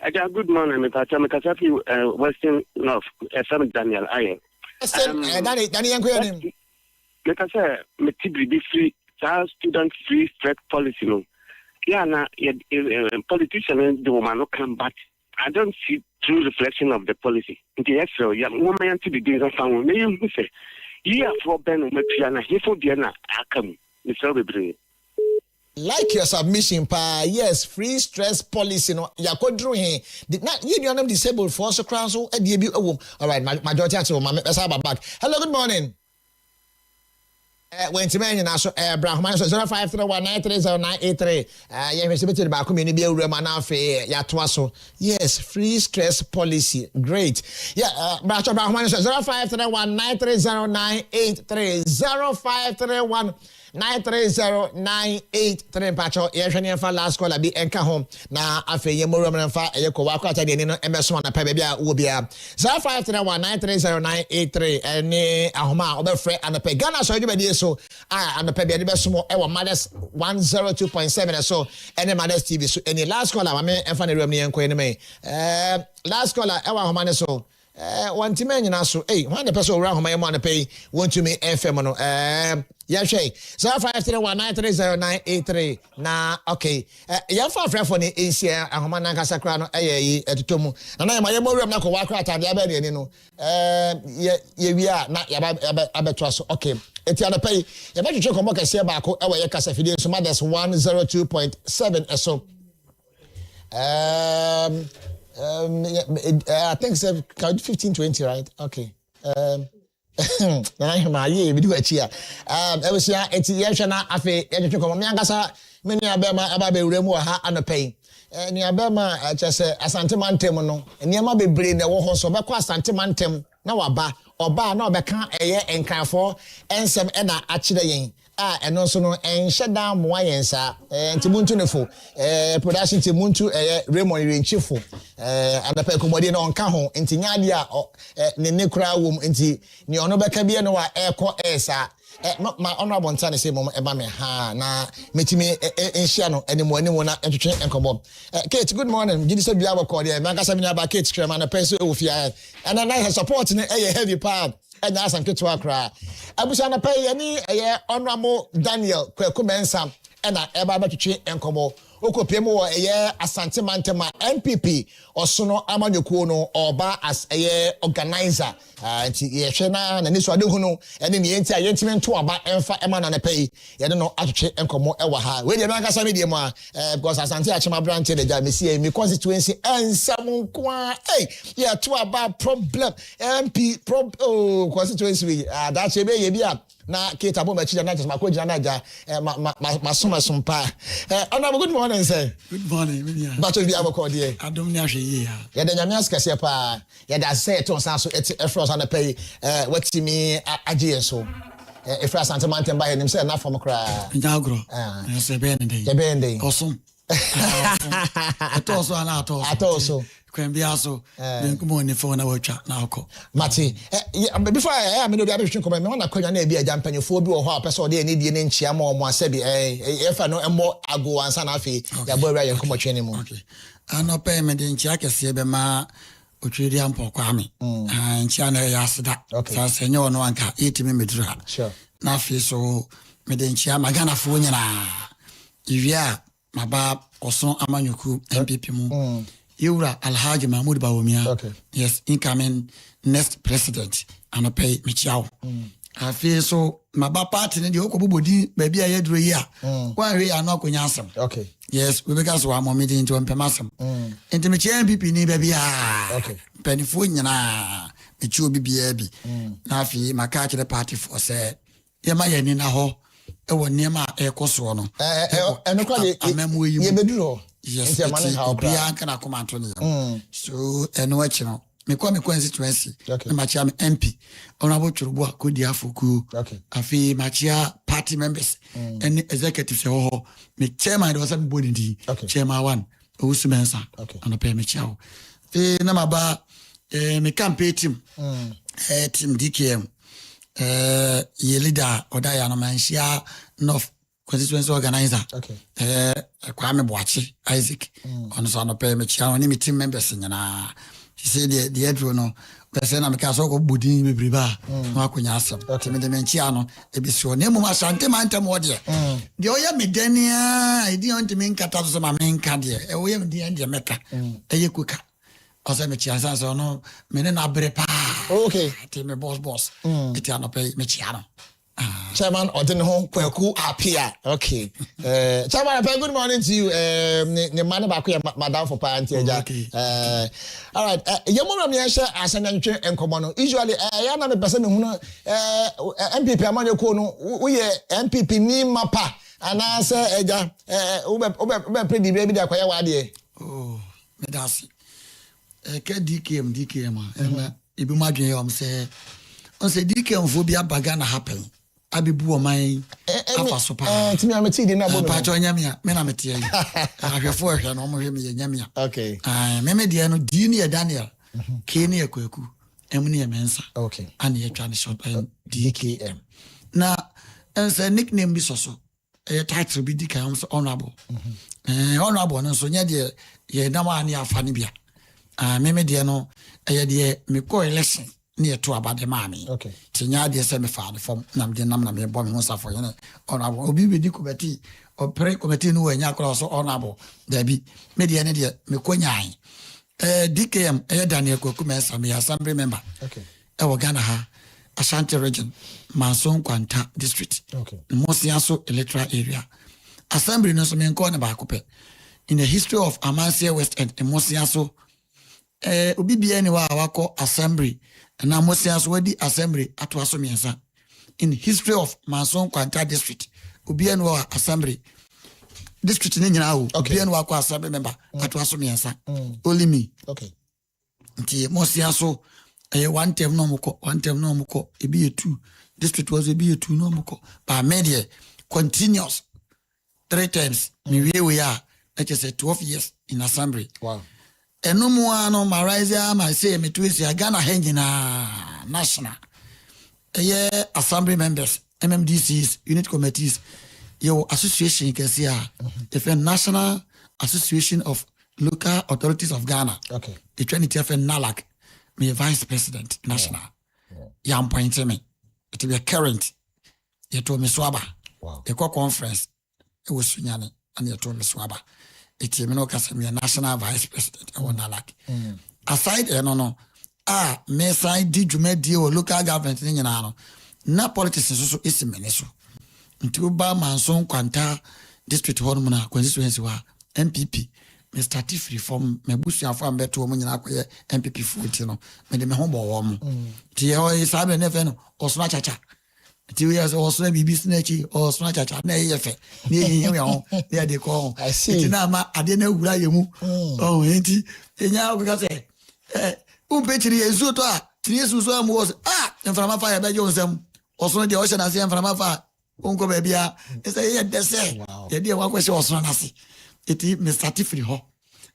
Good morning, Mr. Kasafi, Western North, FM Daniel Aye. Daniel yanko yanim. Like I said, me tibri be free, student free strike policy no. Yeah, na politicians the woman no come back. I don't see true reflection of the policy. The Excel, yeah, woman to the days of family. May you say, yeah, for Ben, Matriana, he for Diana, I come, Mr. Bibri. Like your submission, pa, yes, free stress policy, no, ya kodru he. Did not you know disabled for so crown so all right, majority of let's have back. Hello, good morning. When Timmy na so Brahman so 0531930983 yeah me sebeti ba ko me ni bia wura ma na afi ya to so yes free stress policy great yeah Brahman so 0531930983 0531930983 pacho ye hwene fa last call abi enka ho na afi ye morum na fa ye ko wa kwata de ni no emeso na pa bia wo bia 0531930983 ene ahoma obefre anapa Ghana so you so and the Pebby Besumo Ewa Mothers 102.7 so any Mothers TV so any last caller I mean Anthony Romney and Queen me last caller Ewa Homane so one team so hey one the person around my man pay want to me FM no yeah shay 0531930983 na okay ya fa frɛ for ne Asia ahoma na kasa kra no yi etotomu na my yemo na ko wa kra ta de ba ne no ye wi a na ya abeto so okay eti ana pay ya ba twetwe komo kase ba ko ye kasa fidie so Mothers 102.7 so I think it's 15-20, right? Okay. Na ye bidu achi a e was ya eti ye hwe na afi ye twetwe komo me angasa me ni abema aba be wura mu ha anapay ni abema chese asante mantem no niam bebre na wo ho so be kwa asante mantem na waba oba na obeka eye enkanfo ensem e na akire yen eno so no enhye da mo ayensa ntimuntu nefo production timuntu Raymond Renchifo anapa komodi na onka ho ntinyade a ne kura wom nti ni ono beka bia no wa eko esa ma ono abonta ne se mom eba me ha na metimi enhia no animu na entwetwe enkobo Kate, good morning. Gidi se bia bako de ma kasa me aba Kate krema na person e wo fia and na support ne heavy power and as I'm to akra abusa na pay ani honorable Daniel Kwekumensa and eba batwetwe enkobo okopiem wo Asante Mantema MPP osono amanyekuo no oba as organizer nti ye hwe na niso ade hu no ene ne yenti ayentime nto aba emfa ema na pay ye no atwetwe enkomo ewa ha we de na kasa me de mu because Asante Achema branch de ja mesi mi constituency ensam kwa ye to aba problem MP constituency we that che be ye bia na Kate abo ma chija na just makojina na ja masoma sompa good morning sir. Good morning minia but we abo call there adom ni ahwe ye ha ye da nyame askase pa ye da say to san so efros na pay watimi agye so efra Asante Mantem ba yenim say na fam kra njagro se be ndey ye be ndey kosum atoso ana atoso Can be also come on the phone our chat now. Mati, before I mean the other comment, I couldn't be a jump and you phobia or person they need an inch more sebi if I know a more I go and san afi ya boy and come anymore. Okay. I no payment in check a sebema Utridian Pokwami and China Yasda. Okay. So senor no one can eat me medra. Sure. Nafi so medenchia magana funyana. Ivia maba oson amanyuku MPP mu. Yura Alhaji Mahmoud Bawumia. Okay. Yes, incoming next president and pay Michao. I feel so my party in the Okobudi, baby I had here. One way are not going answer. Okay. Yes, we because one more meeting to Pemasam. Into Michian MPP ni baby. Okay. Penny Funyana, Michu BBAB. Nafi, my catch the party for say, Yama Yanina ho. Ewo niema ekoso no enokwa ye beduro yes obia kana come Anthony so eno achi no me constituency na machia MP honorable Churubu akodi afoku afi machia party members and executives ho me chairman was body di chairman one Usumensa and pay me chao fe na maba me campaign team team DKM ye leader Odaya no manshia North constituency organizer Kwame Boachi Isaac on so no pay me chia ni team members nyana he said the edro no be say na me ka so ko budin me briba no akonya asem me de menchia no e bi so na mu asante mantem wo de de oya me dania e di on te me nkata so ma me nka de e wo ye me de meka e ye kuka also me chia so no me na brepa okay te me boss it ya no pay me chia no Chairman Odinho Kweku appear. Okay. Chairman, good morning to you. The man back here, Madam for Party. All right. Your mom as an entry and common. Usually, I am not a person who MPP Amano Kono, we MPP ni mapa. And I say, Ube pretty baby that quite wadi. Oh, Medasi. DKM. Ibu Madriam say, on say DKM phobia bagana happen. Abibu my afasopa timi ameti di na bo pa cho nyamia me na meti ayi ahwefo ahwe no mo hwe me nyamia okay me dia no di ni Daniel Keni Ekweku emni emensa okay and ye twa ni short DKM na ense nickname bi soso title bi DKM so honorable honorable no so nya de ye na ma ani afa ni bia me dia no ye de me ko election near to about the mommy. Okay. Tinya de semi father from Namdinam Nam bombing was for you honorable Obi committee or pre committee no yakro so honorable there be media me konyai. DKM Daniel Kokumes and the assembly member. Okay. Ghana ha Ashanti region, Manson Kwanta district. Okay. Mosiaso electoral area. Assembly no so me nkona ba kope. In the history of Amasia West and Mosiaso Obi bia ni wa wako assembly na Mosiaso wadi assembly atwaso miensa. In history of Manson Kwanta district Obi ni wa assembly district ni nyina wo Obi ni wa ko assembly member atwaso miensa. Only me. Okay. Nti Mosiaso one term no muko ebi 2 district was ebi 2 no muko ba media continuous 3 times me we are let us say 12 years in assembly. Wow. Eno no Marizia ma say me twisi Ghana hengina national assembly members MMDCs unit committees your association you can see if a National Association of Local Authorities of Ghana. Okay. The Trinity of NALAC me vice president national. Yam point me it be a current you told me swaba. Wow. The conference it was Sunyani and you told me swaba. It's a national vice president or NALAC. Aside no me side did you make deal local government in na politics so is meniso. Until ba Manson Kwanta district hormona constituency wa MPP me start free from me busia for beto mo nyina akoye MPP futi no me de me ho bo wo mo. Ti o isabe ne fe no osuna chacha. Ti we as osuna BBC na chi osuna chacha na ye fe. Ni yin ho ya de ko. Ti na ma ade na wura ye mu. Oh enti enya ko ka se umpechiri yesu to a ti yesu so am was enframa fa ya be jo nsam osuna de o sha na se enframa fa onko ba bia e say ye de se ye de wa kwese osuna na se eti me start free ho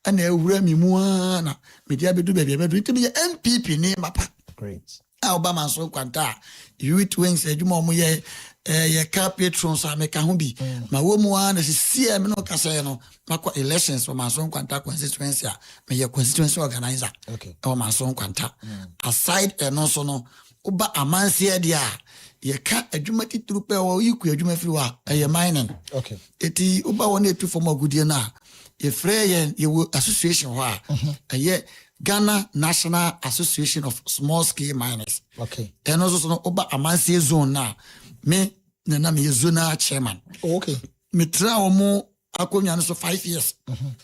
and a Remimuana, Media Bedu Baby, to be MPP name mapa. Great. Obama so kwanta, you eat wings, a jumo ye car patrons are make a humbi. My woman is CM no Casano, Mako elections for my son Quanta constituency, may your constituency organizer. Okay. Or my son Quanta. Aside and also no, Uba Amansia dia. Ye can't a jumati trooper or you could jumafua, a mining. Okay. Eti Uba wanted to form a good year now. Ye Frey you association wa a year. Ghana National Association of Small Scale Miners. Okay. And also no Oba Amansi zone now. Me na me zona chairman. Okay. Me tra omo akonya so 5 years.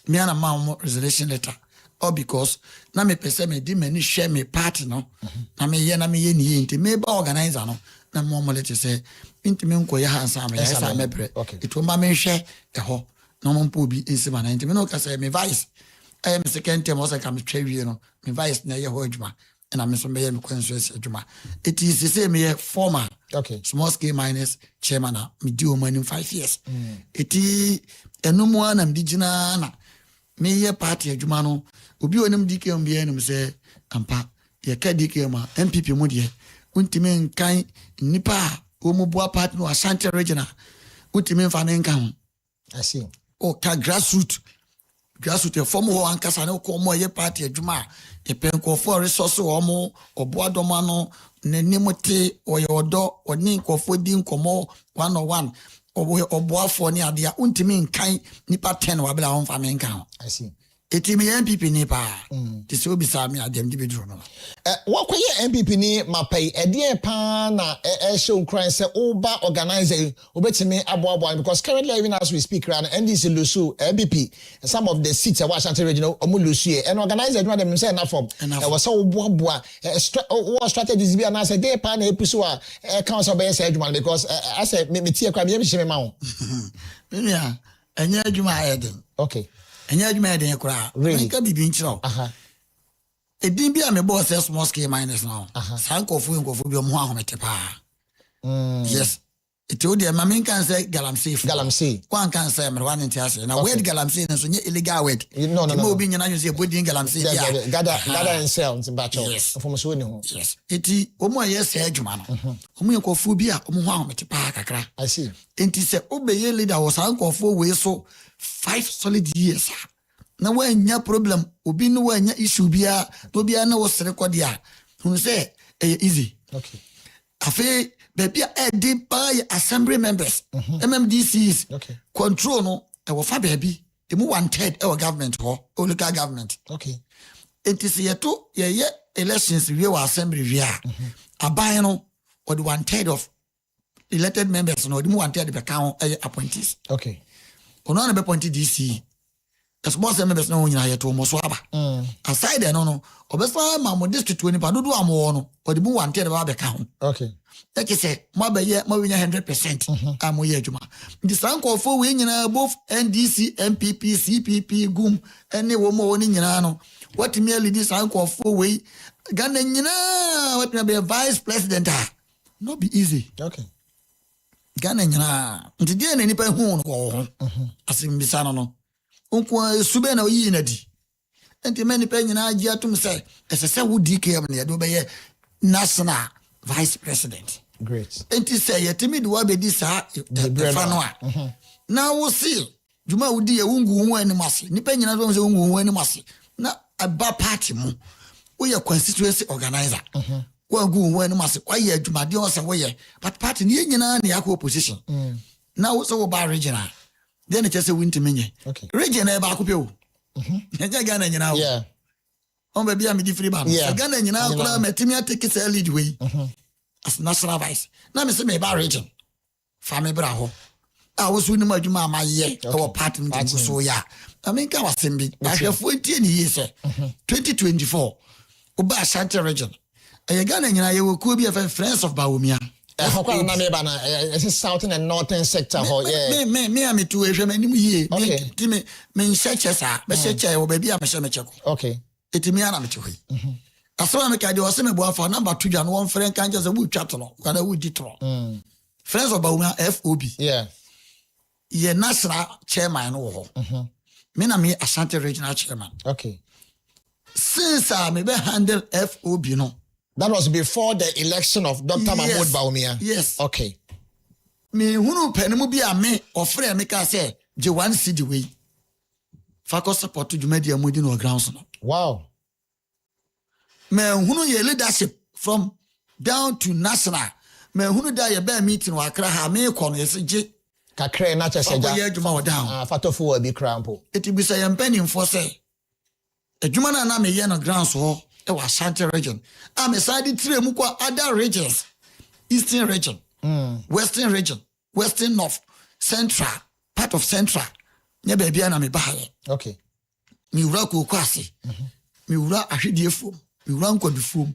Me ana ma resolution letter. Or because na me pese me di many share me party no. Na me ye ni nti me ba organizer no. Na mo letter say inti me nko ya hansa me ya sa me bre. It will ma me hwe ho. No mo mpo bi nsima na nti me no ka say me vice. I am second term also come to you know, my vice na ye hojuma, and I'm so me constituency juma. It is the same year former small scale miners chairman me do money in 5 years. It is a no one am digina na me ye party juma no obi onim dike mbia enum say ampa ye ka dike ma MPP mu de untime nkan nipa o mu boa party no Ashanti regional untime fa ne nkan. I see. O ka grassroots a form of Ankasano Como ye party Juma, a penco for resource or more, or Boadomano, Nenemote, or your door, or Nink or Fooding Como 101, or Boa for near the Untimin kind Nipa 10 or Abela on farming count. I see. It is MPP Nipa. This will be some of them individual. What could your MPP ni mapay a dear pan a show crying say Oba organizer obetime abo because currently even as we speak around NDC Lusu MPP and some of the seats at Washington regional Omulusu and organizer one them say enough from there was so boa strategies be announced a day pan episode council by say because I said me tia kwa me sheme ma wo. Yeah, anya adwuma ayeden. Okay. Anya adwuma ayeden kura. Really? Ka bibi nchiro. Edin bi a me boss small scale miners now. Sankofu bi omo ahomete pa. Yes. It would be a mamin can say galamsey. One can say me one intiase. Now word galamsey so nye illegal word. No. Mo bi nyana say bodin galamsey dia. Gather and sell in battle. Yes. From so ni ho. Yes. Eti omo ye say adwuma no. Omo yankofu bi a omo ho ahomete pa kakra. I see. Enti say obeye leader was sankofu we so 5 solid years. Na wanya problem obi no wanya issue bia no bia na wo sere kodia hu say easy. Okay. Afi baby edi by assembly members MMDCs control no e wo fa baby e mu 1/3 our government or local government. Okay. It is yeto ye elections we were assembly we are aban no or the 1/3 of elected members no the mu 1/3 be count appointees. Okay. Ono na be appointee DC. The small members no nyina yeto mo so aba. Aside there no obefa ma mo district 20 pa dodo amo no or the mu 1/3 ba be count. Okay. Like I say, mo be ye mo winya 100%. Amo ye adwuma. The sanko for we nyina both NDC, MPP, CPP, GUM, any wo mo ni nyina no. What me lead this sanko for we Ghana nyina what me be vice president no be easy. Okay. Ghana nyina nti die na nipa hu no. Asim bisano no. Unko sube na oyi na di. Enti many pe nyina agi atum say esese wo DKM na ye do be ye national vice president. Great. Enti say yetimi de wa be di sa fano a. Na wo see juma wo di ye wungu hu ani mase. Nipa nyina do say wungu hu ani mase. Na aba party mu. Wo ye constituency organizer. Wo ngu hu ani mase. Kwa ye juma de on say wo ye. But party ni nyina na yakọ opposition. Na wo so wo ba regional. Then it just a winter menye. Okay. Region e ba ko pe o. Ghana nyina wo. Yeah. On be bia me di free ba. Ghana nyina ko na metimi atake say lead way. As national vice. Na me say me ba region. Fa me bra ho. A wo so ni ma adwuma ma ye. Our party ndi so ya. I mean ka wasembi. Ahwefo ntie ni yi say 2024. Oba Ashanti region. Ghana nyina ye wo ku bi friends of Bawumia. How na me ba na southern and northern sector ho yeah me am to ehwe manim yie me ncheche sa me cheche wo ba bia me cheko okay etimi ana me cheho asema me ka de wose me bo afa number 2 dwa no won friend kan just wo twa to no kana wo di tro friends of Bawumia FOB yeah ye national chairman no ho Me na me Ashanti regional chairman. Okay. Since I may handle FOB no. That was before the election of Dr. Mahmoud Bawumia. Yes. Okay. Me hunu penimu bi a me ofre me ka say je one city way. Fako support to media mudi no grounds no. Wow. Me hunu ye leadership from down to national. Me hunu da ye be meeting wa Accra ha me ko no ye kakra na cheseja. Ye adwuma wa down. Fatofo wa bi krampo. Eti bi say yempani for say adwuma na me ye no grounds ho e wa Ashanti region. I'm side three mu kwa other regions. Eastern region, Western region, Western North, Central, part of Central. Nye baby na me bahaye. Okay. Mi wura ko kwase. Mi wura ahwedie fom. Mi wura nkodi fom.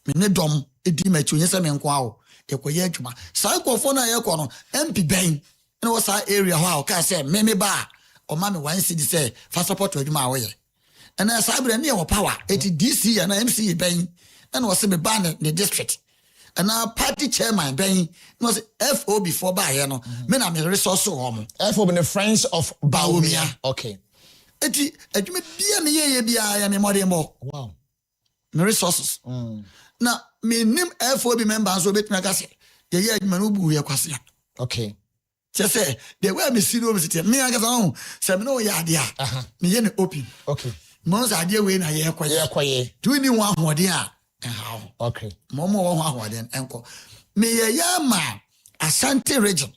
Me ne dom edi machi onye se me nko awo. Ekoye adwuma. Sa nkofo na ye ko no MP ben. Na wo sa area ho a o ka say me ba. O ma me one city say fa support adwuma awo ye. Na sa bre ne ye wo power. Eti DC na MC ben. Na wo se me ba ne district. And our party chairman ben was FO before by no me na me resource home FO be the Friends of Bawumia. Okay. Eti adwuma bia me ye bia ya me modern mo. Wow. Me resources. Na me nim FO be member so betime ka se ye adwuma no bu ye kwase. Okay. Say the way me see no me sit me aka so se me no ye ade a me ye ne open. Okay. Mo sa ade we na ye kwaye. Do ni one hode a how? Okay. Momo wa den enko. Me ye ma Ashanti region.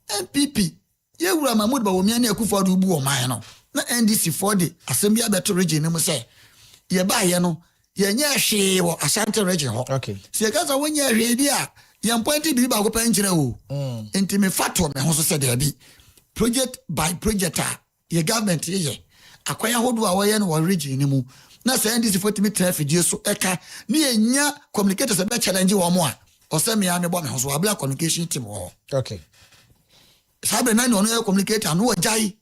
NPP. Ye wura Mahmoud Bawumia na Akufo-Addo bu o man no. Na NDC for the Assembly Abeto region ni mo say. Ye ba ye no. Ye nya hwe wo Ashanti region ho. Okay. Se ka sa wonya hwe bi a ye mpointi bi ba go pa nkyere o. Enti me fato me ho so se there bi. Project by project a ye government ye. Akwaya hodo a wo ye no region ni mu. Na say NDC for me traffic so eka ni enya communicators be challenge wo mo a o say me ya me bo me so abla communication team wo. Okay. Sabe na no no communicator no jai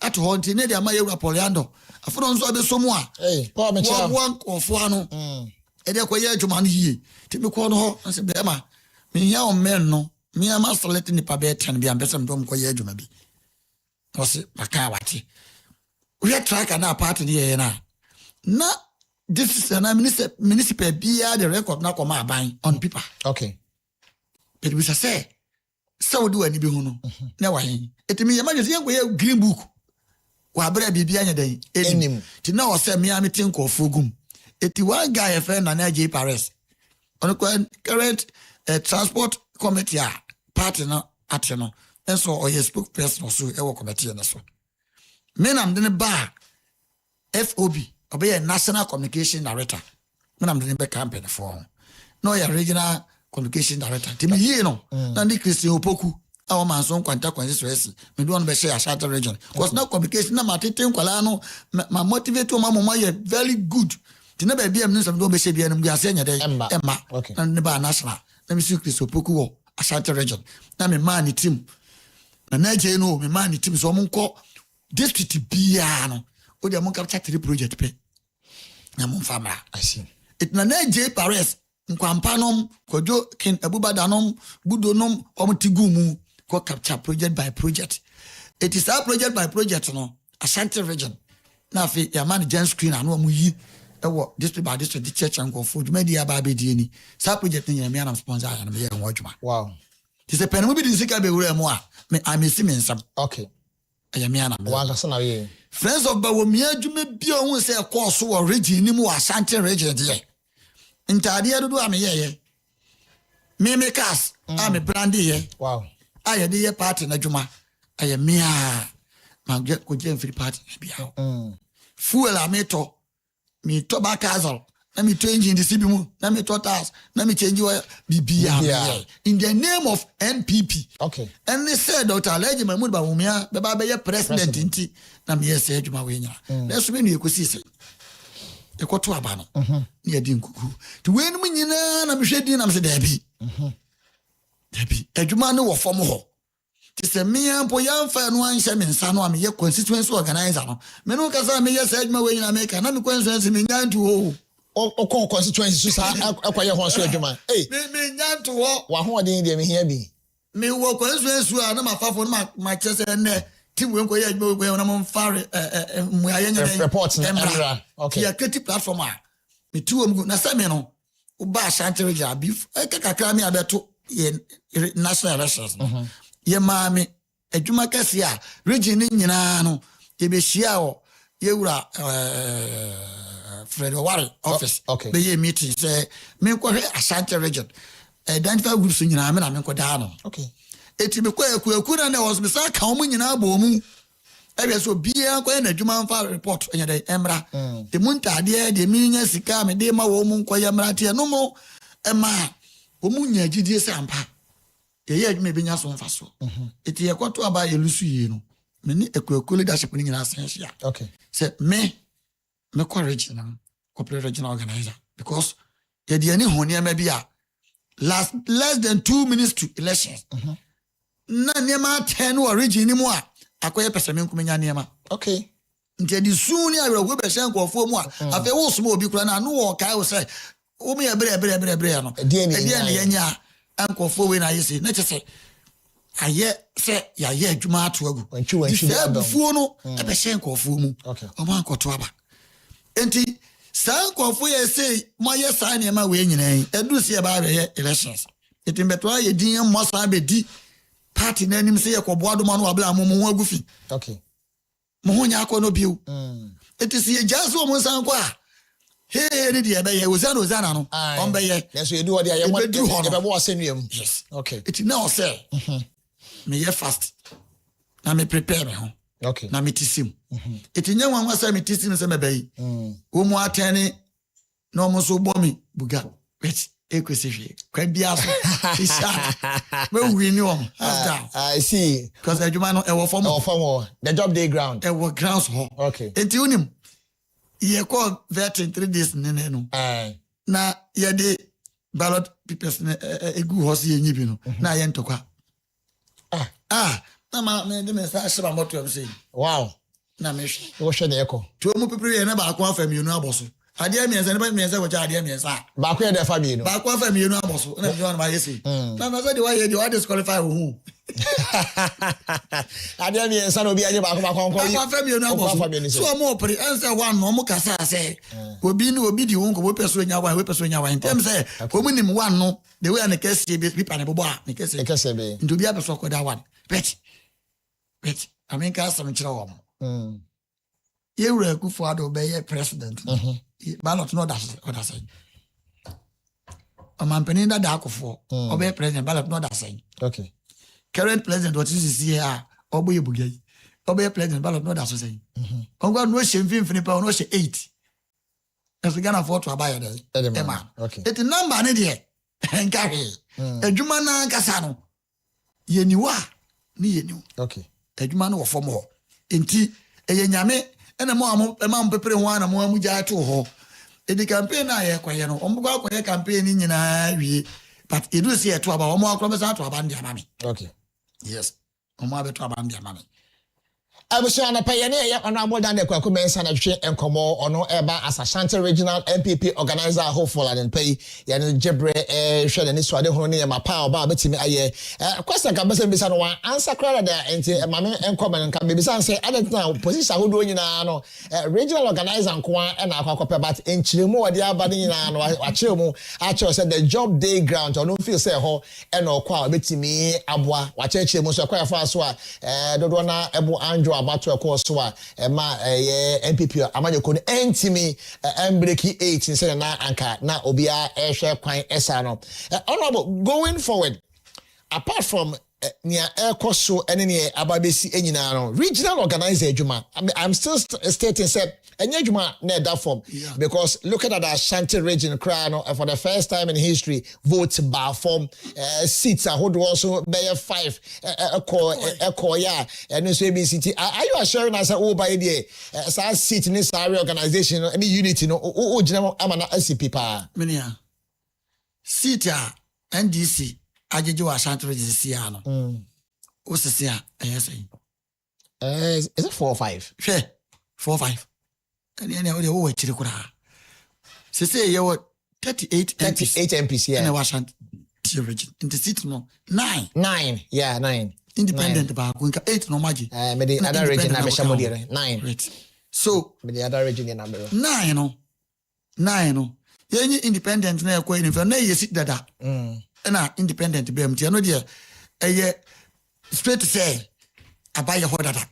at ho nti ne dia ma ye Poliando afono nso be so mo a Paul me cha one of ano e de ko ye adwuma no hie ti me ko no ho say be ma me ya o men no me ma select ni pa be 10 bi ambesam dom ko ye adwuma bi o se maka wati we track na part ni ye na this is an municipal beer the record na come aban on paper. Okay. But we say so do any be hunu na wa hin etimi yema je ye green book wa bra bibia nya den enim ti na o say me am tin ko fogum eti one guy friend na J Paris on current transport committee party na ateno and so o ye spokesperson so e wo committee na so me na mde ne ba FOB obey national communication director when I'm doing back campaign for no ya regional communication director timi here no na ndi Christian Opoku our man so kwanta constituency me do on be share Ashanti region because now communication na matete nkwala no ma motivate o ma mo ye very good tina ba bia me so do be share bia no ase nya dey emma na ne ba national na me see Christian Opoku wo Ashanti region na me man team na je no me man team so mo nko district bia no o de mon capture 3 project pe na mon famra. I see it na J Paris nkwampanom kojo kin abubadanom budonom omtigumu ko capture project by project. It is a project by project no Ashanti region na fi ya man gen screen anu amu yi ewo district by district the church and go food media ba be die ni sa project ni me am sponsor ya na me ye ho adwuma. Wow. Ti se penemu bi di sika be wura mu a me amesi me nsam. Okay. Ayamia na me. Wa kasa na ye. Friends of Bawumia adwuma bi ohun say course wo region ni mu Ashanti region de. Intade do am ye. Me cars am brandy ye. Wow. Aye de ye party na adwuma. Ayamia ma go je free party na bia. Fuel ameto. Me to ba castle. Na me to engine the CB mu. Na me to tires. Na me change bibia. In the name of NPP. Okay. And they said Dr. Alhaji Mahmoud Bawumia be ba be president inti na me yes adwuma we nya. Let's me no ekosi se. Ekoto aba no. Ne adi nkuku. Ti we no nyina na me hwedi na me se dabi. Dabi. Adwuma no wo fom ho. Ti se me ampo yamfa no anhye me nsa no am ye constituency organizer no. Me no kasa me yes adwuma we nyina me ka na me constituency me nyantu ho. O constituency so sa akwaye ho so adwuma. Me nyantu ho. Wa ho odin de me hia bi. Me wo constituency a na mafafo no ma chese ne team we go here we on fare report Emra. Okay. Yeah, creative platform me two na say me no uba Ashanti region abi kakra me abeto national elections. Ye ma me adwuma kase a region ni nyina no ye be hia o ye wura Fred Owari office. Okay. Be ye meeting say me ko Ashanti region identify groups nyina me na me ko da no. Okay. Eti me kwa na was me sa ka omu nyina bo mu. Ebe so bia kwa na adwuma mfa report enya dey emra. De muntade de minya sika me de ma wo mu kwa yamra tie no mo ema wo mu nya gidie se ampa. Ye adwuma be nya so mfa so. Eti ye kwato aba ye lusu yi no. Me ni ekwaku leadership ni nyina asenhia. Okay. Say me kwa regional corporate regional organizer because ye de ani honia ma bia less than 2 minutes to elections. Na niema 10 wa region ni mu a akoye pesame nkumenya niema. Okay. Nti di suni awere wo be hyen kofo mu a afa wo so obi kura na no wo kai wo say wo me bre no. Edi ne yenya ankofo we na yesi na chese aye se ya ye adwuma ato agu. Wanchi da fuo no e be hyen kofo mu. Okay. O man koto aba. Enti san kofo ye say mo ye sa niema we nyina edu se ba be elections. Etimbeto aye din mo sa be di party na nim say yakobo adoma no abla mo ho agufi. Okay. Mo ho nya akọ no biu. Etisi ye jaso mo san kwa. Hey ni de be ye ozana no. On be ye. Yes you do what you want to do. Be bo asenuam. Yes. Okay. It now say. Me ye fast. Na me prepare me ho. Okay. Na me tisim. It nya wan wasa me tisim se me be yi. Wo mu atene no mo so bo me buga. Wait. Ekwesifi kwabia so isha we win you I see because adwuma no e wo form the job day ground e wo grounds ho. Okay. Enti unim ye call veteran 3 days nene no na ye de ballot papers egu ho se yenyi bi no na ye ntokwa na ma me de me sa sheba moto am say wow na me wo hwe na eko to mu pepere ye na ba akwa fami no aboso Adia mienza ne ba mienza wo cha adia mienza ba ko ye de family no ba ko family no aboso na bi wan ma yesi na na so de wa ye de wa disqualify wo adia mienza no bi anye ba ko ko family no aboso so mo opere answer one no mo kasa say obi di won ko wo peso nya wa ntem say ko mu nim one no the way na kese bi pa ne bobo a ne kese be ndo bi abeso ko da one bet I mean ka sam kire wo mo ye wura Akufo Addo be ye president ballot no that say amampeni da Akufo obe president ballot no that say okay current president what is here obo ye bugai obe president ballot no that say ongo no shemfimfini pa no she 8 as Ghana for to abaya there ema okay it number ne de enkahe adwuma na kasa no ye niwa ni ye niwa okay adwuma no wo form ho enti eye nyame ena mo pepere ho ana mo amuja to ho edi campaign na ye kwaye no ombo kwaye campaign ni nyina wie but edu se eto aba omo akro be sa to aba ndia mami okay yes omo abeto aba ndia mami Abusia na payene ya ono aboda na kwaku mensa na hwe enkomo ono eba as Ashanti regional MPP organizer hopeful and pay ya no jebre hwe na ni so ade hono ne ya mapa oba betimi aye question ka bese bisa no wan answer credit there enti mame enkomo nka be bisa say adentina position hodo nyina no regional organizer nko an na akwakope but enchiremu wode aba ne nyina no achiremu acho say the job day ground ono feel say ho e na okwa betimi aboa wachechiremu so akwa fa so a dodo na ebo anjo about course so ma MPP amanyoko no entimi embreki 8 say na anka na obia ehwe kwan esa no honorable going forward apart from near so any ababesi enyina no regional organizer adwuma I'm still stating say enya adwuma na that form because looking at the Ashanti region cry no for the first time in history vote by form seats hold also be 5 echo ya and so ABCT are you assuring us oh by the seat in this organization any unity no o general amana SCP pa menia seat NDC ajeje wa Ashanti region sia no osisi a yes is it 4 or 5 sure 4 or 5 any o de wo chiri kura say you 38 MPs yeah and Ashanti region in the seat no 9 yeah 9 independent ba ko nka 8 no magi me the other region na be shamodire 9 right so me the other region na be 9 no yenyi independent na ekwa ni fa na yesi dada na independent be mti no de eye straight say abaye ho dada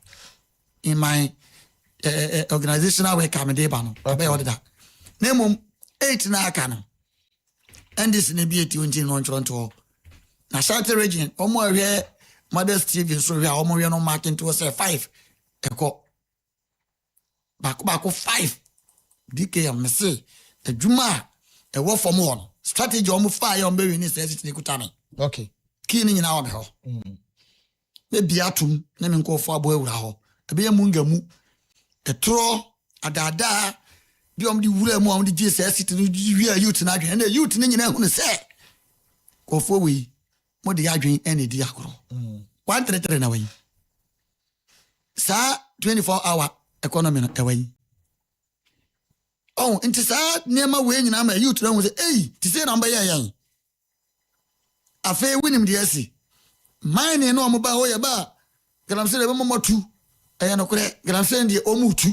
in my organizational work amede ba no abaye ho dada na mum 8 na aka no and this na be eti onti no nchronto na Ashanti region omo ahwe Mother Steven so we omo we no marking to say 5 eko bako 5 DK am say adwuma e wo form one strategy omo fa ya omo be ni say sit ni kutane okay ki ni nyina wa me ho me bia tum na me nko fo abo awura ho e be mu ngamu etro adada bi omo di wura mu omo di Jesus sit ni wi youth na adwen na youth ni nyina hu ne say ko fo we mo di adwen ene di akoro 133 na we sa 24 hour economy no ewe oh nti sa niema we nyina ma youth na hu say eh ti say number yan afa winim de asi mine no omo ba ho ye ba galamse de mo tu eya no kure galamse de omu tu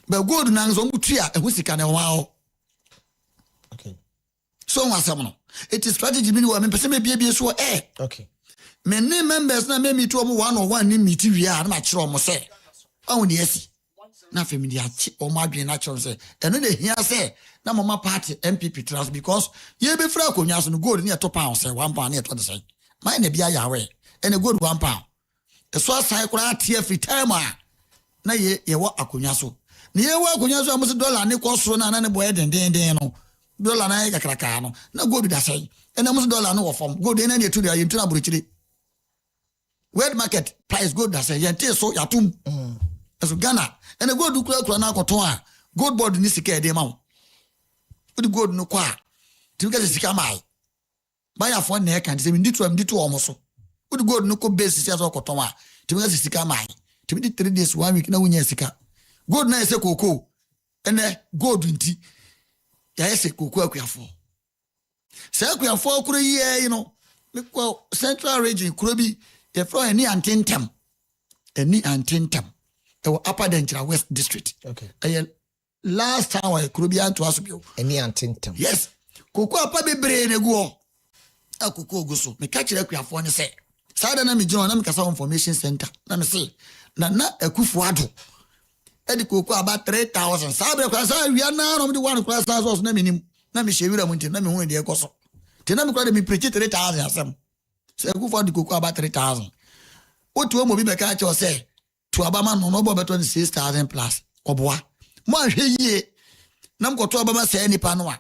ba gold na nzo mu tu a ehu sika na wa ho okay so wasam no it is strategy bi ni wa me pese me bie so okay me ne members na me meet omo 101 ni meet wi a na ma kire omo say oh de asi na family achi omo adwen na kire say eno de hia say na mama party MPP trust because ye be fra akonya so no gold ni eto pound say 1 pound ni eto de say mine na bia yawe ene gold 1 pound eso asai kura tie free time a na ye wo akonya so ni ye wo akonya so amusi dollar ni ko so na ne boy den no dollar na ye kakraka no na gold da say ene amusi dollar no wo form gold ene ne etu de ye ntuna buruchire world market price gold da say ye nte so yatum eso Ghana ene gold kura na akoton a gold board ni sika e de ma wo odi gold no kwa ti ga sika mai baya fo na e kan se mi nditu omo so odi gold no ko base sia so koton a ti ga sika mai ti di 3 days 1 week na wunya sika gold na ese koko ene gold nti ya ese koko akuafo se akuafo kuro ye you know me ko central region kuro bi e fro eni antentem e wo upper denchira west district okay last time I kuro bi anto aso eni antentem yes koko apa bebre ne go akoko oguso me ka kire akuafo ne se sada na me gino na me kasa information center na me se na akufu ado edi koko aba 3000 sabre kwa sa wi na no me di one kwa sa so na me nim na me shewira mu nti na me hu de ekoso ti na me kwa de me preach 3000 asem se akufu adi koko aba 3000 otu omo bi be ka che o se to aba ma no bo beto 6000 plus oboa mo ahwe yie na me koto aba ma se nipa no a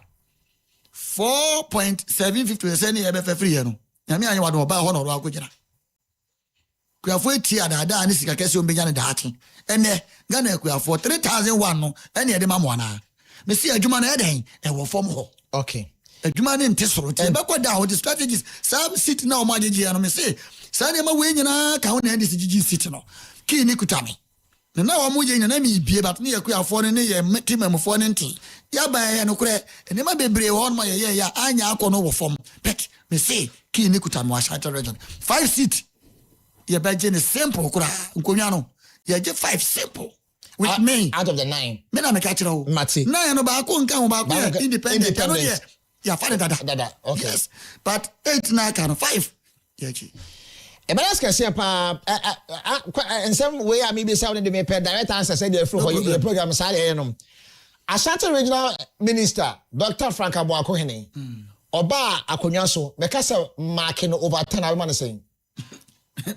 4.750 se ni e be fe free no na me anya wado oba ho no ro akogina kuafo eti adada ni sika kese ombenya ne daachi ene Ghana kuafo 3001 no ene e de mamo na me si adwuma na eden e wo fom ho okay adwuma ne ntesoro ti be kwa da ho the strategies some city na o ma jeje no me si sa ne ma we nyina ka ho na ende si city no ki ni kutame na wa mu je nyina mi bie bat ne kuafo ne ye timamfo ne nti ya ba ya no kure ene ma bebre ho no ma ye ya anya akono wo fom pet me si ki ni kutame wa Ashanti region 5 seat ye beje ne simple kura nkonwa no ye je 5 simple with me out of the 9 me na me ka kire o Mati 9 no ba ko nka ho ba ko independent no ye ya fa dada okay yes but 8 na ka no 5 ye chi e ba ask say pa in some way I maybe sound the me direct answer say the for program say no Ashanti regional minister Dr. Frank Aboako Hene oba akonwa so me ka say mark no over 10 I want to say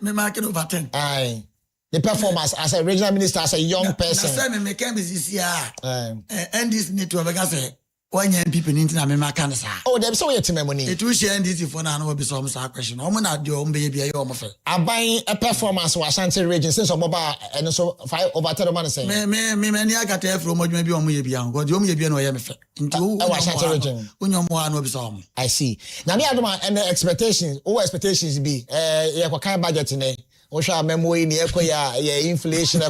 me marking over 10. Aye. The performance as a regional minister, as a young person. Na say me can be this year. And this need to have say one young people in na me marking sa. Oh, them so yet money. It will share this for now no be some question. Omo na de omo be bia omo fe. Aban a performance was Ashanti region since omoba and so 5 over 10 man say. Me ni akata from omo bi omo ye bia ngo de omo ye bia no ye me fe. Nti o Ashanti region. Onyomo ano be some. I see. Now me adoma and expectations, expectations be ye kwa kan budget ne. O sha memory ni ekoya inflation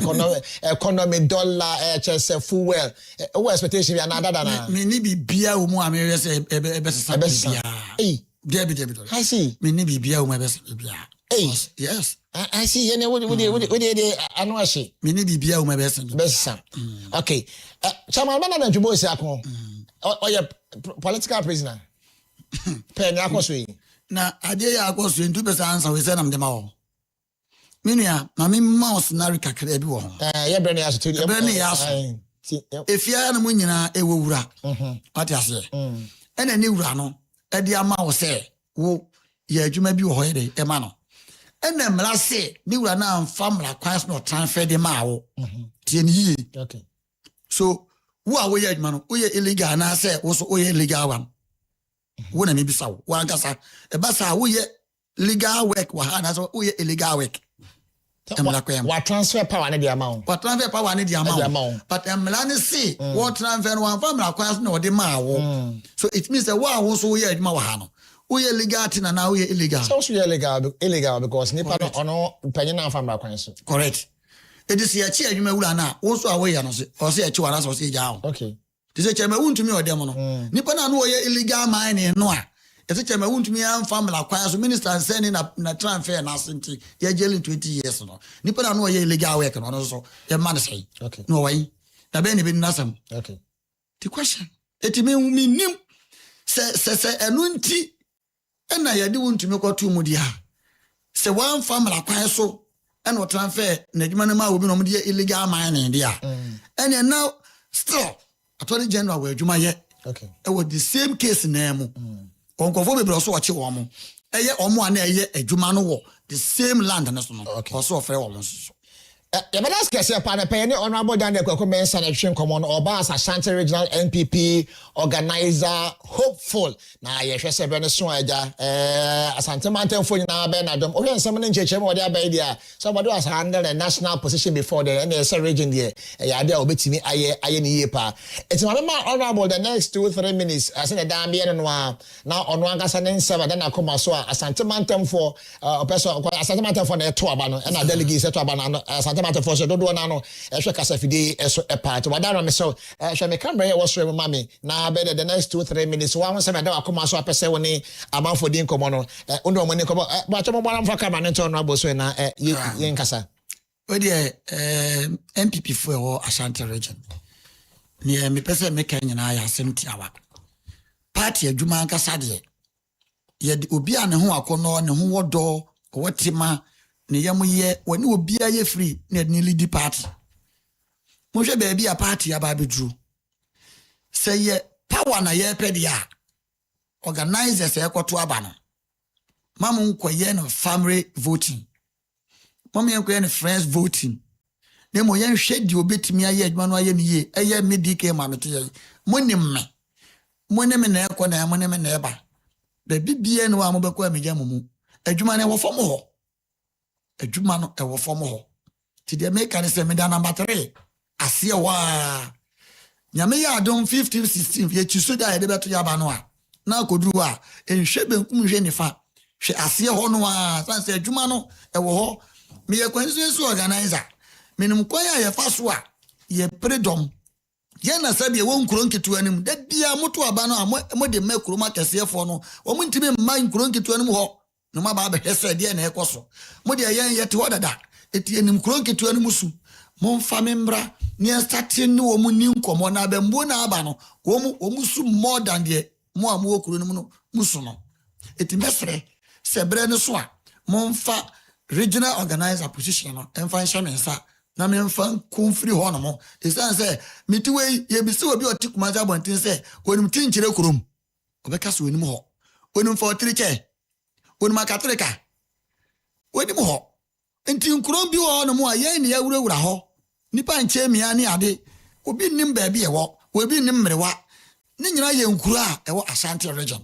economy dollar chese full well. O expectation be another than me ni bibia o mu amere se ebe sesa bibia. Eh, Debi. I see. Me ni bibia o mu ebe se bibia. Hey. Yes. I see. You know what the annual. Mini bibia uma best. Okay. Chairman Bernard Jubo is akon. Or your political prisoner. Pen yakoswe. Na ade ya akoswe 2% answer we say nam dem all. Minia, na me mouse na rika kra bi wo ho. Ye brane aso to. Brane aso. Efia na mo nyina ewowura. What you say? Ena ni wura no, e de ama wo say wo ye adwuma bi wo ho ye de e ma no. Ena mra say ni wura na amfa mra kwan no transfer de ma wo. Tie ni yi. Okay. So wo a wo ye adwuma no, wo ye illegal na say wo so wo ye illegal one. Wo na me bi sa wo. Wa nkasa e ba sa wo ye legal work wa ha na so wo ye illegal work. What transfer power ne the amount? What transfer power ne the amount? But Melanie see what transfer one family acquires no the ma. So it means that wow also we are Mawahano. We are legal and now we are illegal. So we are illegal because Nipa no penny family acquires. Correct. It is a chair you may na also away or say a chuaras or say down. Okay. This is a chairman to me or demono. Nipa no illegal mining no. If it's a wound to me, I'm family acquires minister and sending a transfer and asking you're jailing 20 years. No, Nippon know ye legal work and also your man say. Okay. No way. The Benny been nothing. Okay. The question. It mean nim say a nunti and I do want to make 2 mudia. Say one family acquires so and what transfer Nedmanama will be no media illegal mining there. And now still Attorney General where Juma yet. Okay. It was the same case name. Onkofo be bro so wachi wo mo eye omo ana eye adwuma no wo the same land na so no also ofre wo mo so ya bada skese pa na pe ne honorable Daniel Kwaku mention na hwe nkomo no oba as Ashanti Regional NPP organizer hopeful na ye hwe se be ne so aja Asante Mantemfo nyina be na dom o hwe nsem ne ncheche mo de abai dia somebody was handle a national position before the NSA region there ya de obetimi aye ni ye pa etima be ma honorable the next 2-3 minutes as in da be no na ono angasa ne nsema da na koma so Asante Mantemfo person Asante Mantemfo na eto aba no na delegate eto aba na Asante for so do na no ehwe kasafide eso e part wadaro me so ehwe me camera here was rem mami na be the next 2-3 minutes wa won se me da akoma so apese woni amanfo din komo no ondo mo ni komo ba chomo bora mfa camera ne to no aboso na ye nkasa we dey MPP for Ashanti region ni me pese me kan nyina ya asem awa party adwuma nkasa de ye obi a ne ho akono ne ho wodo wotima ne yam ye woni obi a ye free ne lead party mo hwe ba bia party aba bedru say ye power na ye pedia organizers e kwoto aba no mamu nkoye no family voting mamu nkoye no friends voting ne mo ye hwe di obetimi aye adwuma no aye niye eye medike ma mete ye monim me na ekọ na monim na eba da bibie no amobekọ amegya mumu adwuma ne wo fom ho adwuma no ewo fom ho ti de make an say me da number 3 ase wa nyame ya adom 15-16 ye chiso da ye de beto ya ba no a na koduru a enhwe benkum hwe nifa hwe ase ho no a san say adwuma no ewo ho me ye kwansu organizer menim kwaya ye fa so a ye predom ye na sabe won nkronketu anim da bia moto aba no a mo de makroma kesefo no wo ntime mma nkronketu anim ho no ma ba be hese de na ekoso mo de yen yete hodada eti anim nkronketu anim su mo mfa membra ni starting ni wo mu ni nkomo na be mbo na aba no wo mu su more than de mo am wo kuro no musu no eti mesre sebre ne so a mo mfa regional organizer position no emfa nsha na me mfa kumfiri ho no mo esan say mitiwe ye bi se obi otikuma za bontin say onim tinchire kurom obeka so onim ho onim fa otirike onim akatrika onim ho enti nkurom bi ho no mo aye ne ya wurawura ho nipa nche mia ne ade obi nim ba bi ewo obi nim mrewa ne nyina ye nkuru a ewo Ashanti region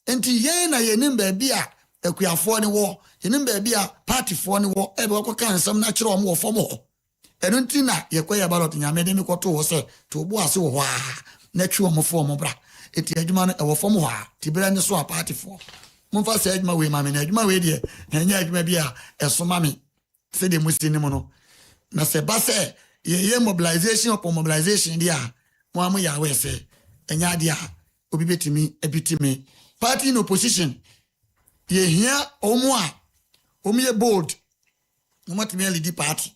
enti ye na ye nim ba bi a akuafo ne wo ye nim ba bi a party fo ne wo ebe ko kan sam na kire o mo fo mo enunti na ye kwa ya ballot nyame de mi kwoto wo se to obu ase wo ha na twi o mo fo mo bra eti adwuma no ewo fo mo ha ti bra ne so a party fo mo fa se adwuma we ma me na adwuma we de enya adwuma bi a eso ma me se de musini mo no na se ba se ye mobilization upon mobilization dia mo am ya we se enya dia obi betimi ebitimi party in opposition ye hia omo a omiye bold umotimi lead party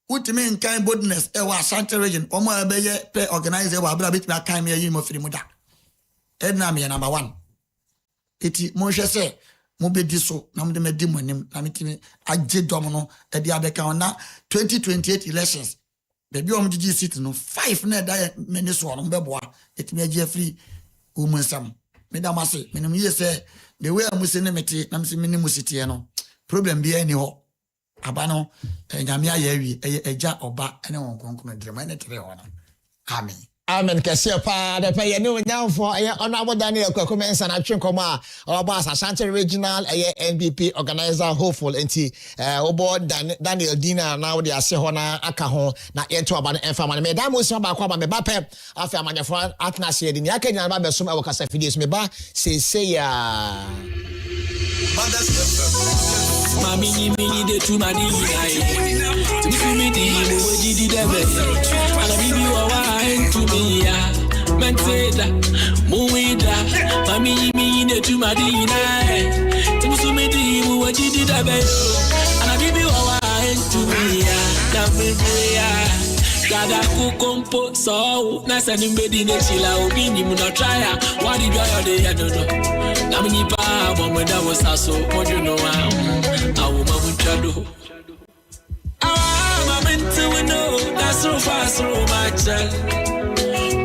utimi nkan boldness e wa Ashanti region omo ebeye pe organize wa abra bitimi akan me yi mo firi muda edna me number 1 eti mo hwe se mo bedi so na mo de medi monim na mitimi agye dom no e dia beka ona 2028 elections baby om gigi seat no 5 na da meni so no beboa etimi agye free umunsam me da mase menim ye se the way am se ne meti na mse meni musiti no problem bi ani ho aba no nyame aye awie eja oba ene won konkon drema ne tere ho no amen amen kese pa de pa ye no nyamfo ye honorable Daniel Kwakumensa na twenkomo a boss Ashanti regional NBP organizer hopeful enti obo Daniel Dina na wo de ase ho na aka ho na yento aba no emfa ma me da mo so ba kwa ba me ba pe afi amanyefo atnas ye de ni aka nyana ba besom e wo kasa fidies me ba se ya Mami ni de tu madi nai. Tu mi di mo weji di debe. Ala bibi wa to me ya. Menteda, muida. Mami ni de tu madi nai. Tu mi di mo weji di debe. Ala bibi wa to me ya. Na me ya. Dada kukompo so na sani mbedi ne chila obini muna trya wadi bia de ya dodo na mni pa bo mwenda wo saso modu no awu mabuchado mamentu we know that's so fast so much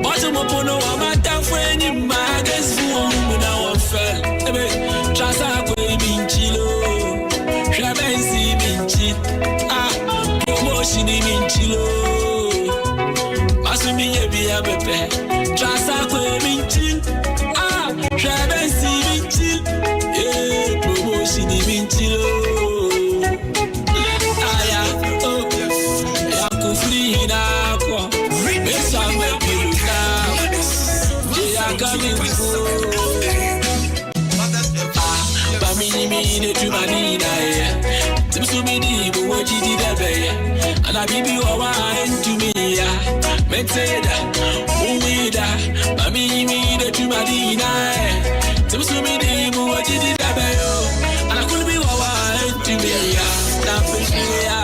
but mo pono wa mata fweni magas fu muna wa fel ebe trasa ko minchilo shabensi minchi promotion minchilo Asumi be a bepe, trasa kwe minchi, shaben si minchi, promotion minchi lo. Aya, ya kufri na kwa, besa me piluka, ya kamifu. Bamini mine tu manina ye, timsumi di bo wajidi debe, ana bibi wa to me ya. Menteda, uwida, mami mi de tu madina, timsumi di mu wajidi dabeyo, anakulbi wawa to me ya, na fishia.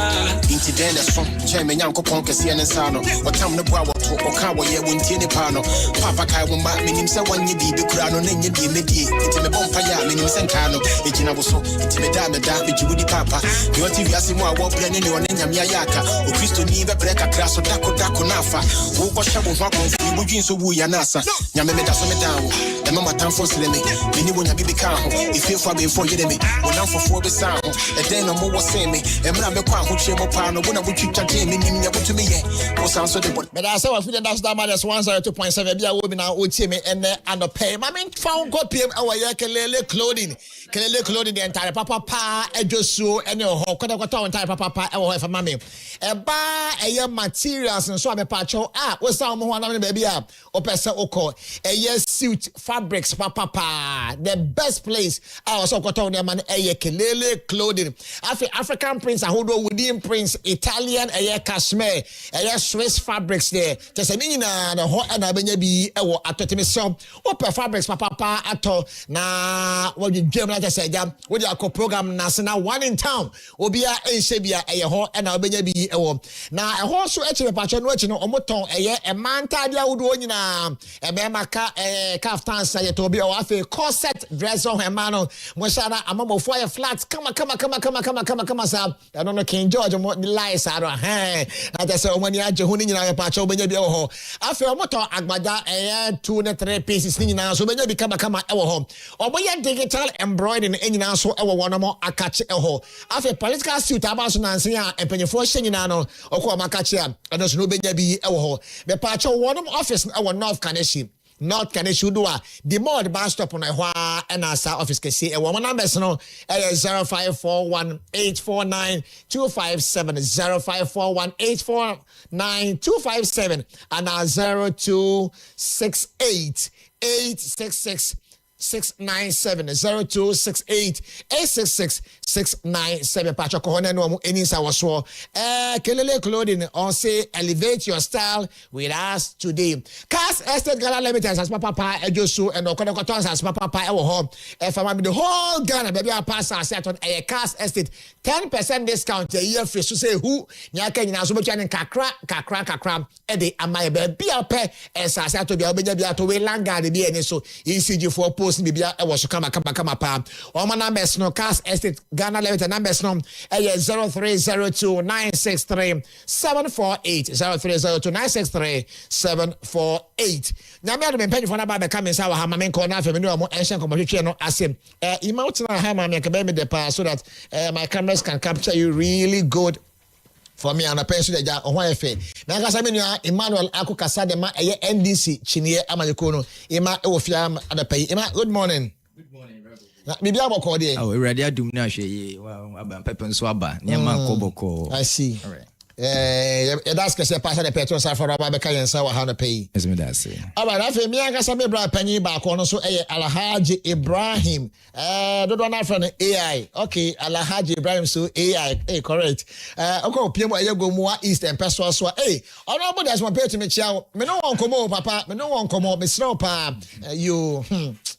Incident from Chairman Yanko Ponka Sienasano, or Tam the Bow to Okawa, ye win Tini Pano, Papa Kai will mark me himself when you be the crown on any midi, it's a bompaya, minim Sankano, Ejinaboso, Timidama, Judi Papa, you want to be asking more about planning your name Yaka, or Christo Niva Breka Crass or Dako Nafa, who was Shabu Wako, you begin so woo Yanasa, Yamameda Somedao, the Mama Tam for Slimy, Mini when I be become, if you for before you me, when I'm for 4 sound, and then no more was saying me, and Mamma Kwan, which Pano, when I would keep chatting, meaning you to me, was answer the book. But I saw a few that's that minus 102.7 be a woman now with me and pay. My main found copy of our Kelele clothing. Kelele clothing the entire papa, a josu, and your whole entire papa, or for mammy. A bar, a year materials and so I'm a pacho. What's some one baby up? Or Pesa Oko, a year suit fabrics, papa. The best place. I also got on them and a year Kelele clothing. African prince, I hold within prince, Italian, a year cashmere, a year Swiss fabrics there. Just a minute na ho na benya bi e wo atotimi so open fabrics papa ato na what you dream like I said jam wo dia ko program na se na one in town obia enhye bia e ho na benya bi e wo na e ho so echi pacho no echi no omoton e manta dia wodo nyina e be maka kaftan say to bi o afi corset dress on him man mo sha na amamofo ya flat kama sa I don't know King George mo lies are na just say omani age ho ni nyina pacho benya bi e ho afi omoto agbada 2 na 3 pieces ni nyina so benya bi kama e wo ho oboye digital embroidery ni nyina so e wo wono mo akache e ho afi political suit aba so nanse a empanyefo hye nyina no okọ makache a eno so no benya bi e wo ho me pacho wono office e wo North Kaneshi North Kaneshi do the more the bus stop on hwa and asa office kesi e wo numbers no 0541849257 0541849257 and 0268 866 697 0268 866 697 Pacho Kohone no Enisa Waswo. Kelele Clothing on say elevate your style with us today. Cast Estate Gala Limited as Papa Ejosu and Okonokoton as Papa Ewo home. If I'm the whole Ghana, baby, I pass and set on a Cast Estate 10% discount a year free. So say who Nyaka in Azumocha and Kakra, Eddie, and my baby, I'll pay as I said to be Obia to Langa, the BN so ECG4 post Bibia, I was come pa. All my numbers no Cast Estate Ghana Limited numbers no 0302 963 748 0302 963 748. Now, me adum penny for na ba be come inside ha mama nko na fa me no mo ancient computer no asem. Emote na ha mama ke be me the power so that my cameras can capture you really good for me and a pension de ja ohwan efe. Na ka sa me nua Emmanuel Akukasa de ma eye NDC chinie amanyekono. Ema e wo fia adapai. Ema good morning. Good morning, Rebel. Na me bia boko de. Oh, ready adum na hwe yi. Wa aba pepe so aba. Niam akoboko. I see. All right. That's because pass the petrol side for Rabba Kayan wa how pay. Yes, me that say. All right, I feel me I got some bra penny back on so Alhaji Ibrahim. Don't want from AI. Okay, Alhaji Ibrahim so AI. Correct. Okay, PM I go more east and peso so honorable that's one pay to me chow. Me no one come papa, me no one come me slow pa. You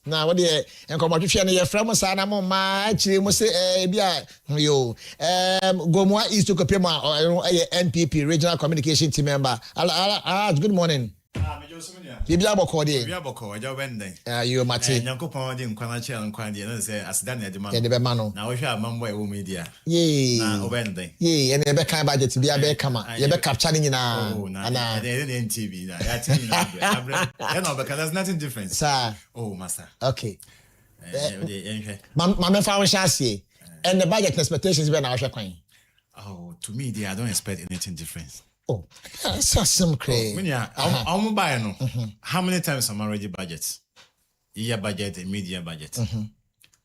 now what the and come to share your friend sana mo ma actually mo say bia yo go more east to PM NPP Regional Communication Team member. Good morning. Bibia boko de. Bibia boko aja wende. You mate. Nyankopon de nkwana che nkwan de no say asida na de ma. De be ma no. Na wo hwa amambo e wo media. Ye. Na wende. Ye, ene be kan budget bia be kama. Ye be capture ni nyina. Na de NTV na. Ya TV na. Ya no because there's nothing different. Sir. Oh, master. Okay. Ma me fa wo shase. And the budget expectations be na wo hwe kwan. Oh, to me, I don't expect anything different. Oh, that's some crazy. I'm buying no. How many times am I already budget? Year budget and mid-year budget.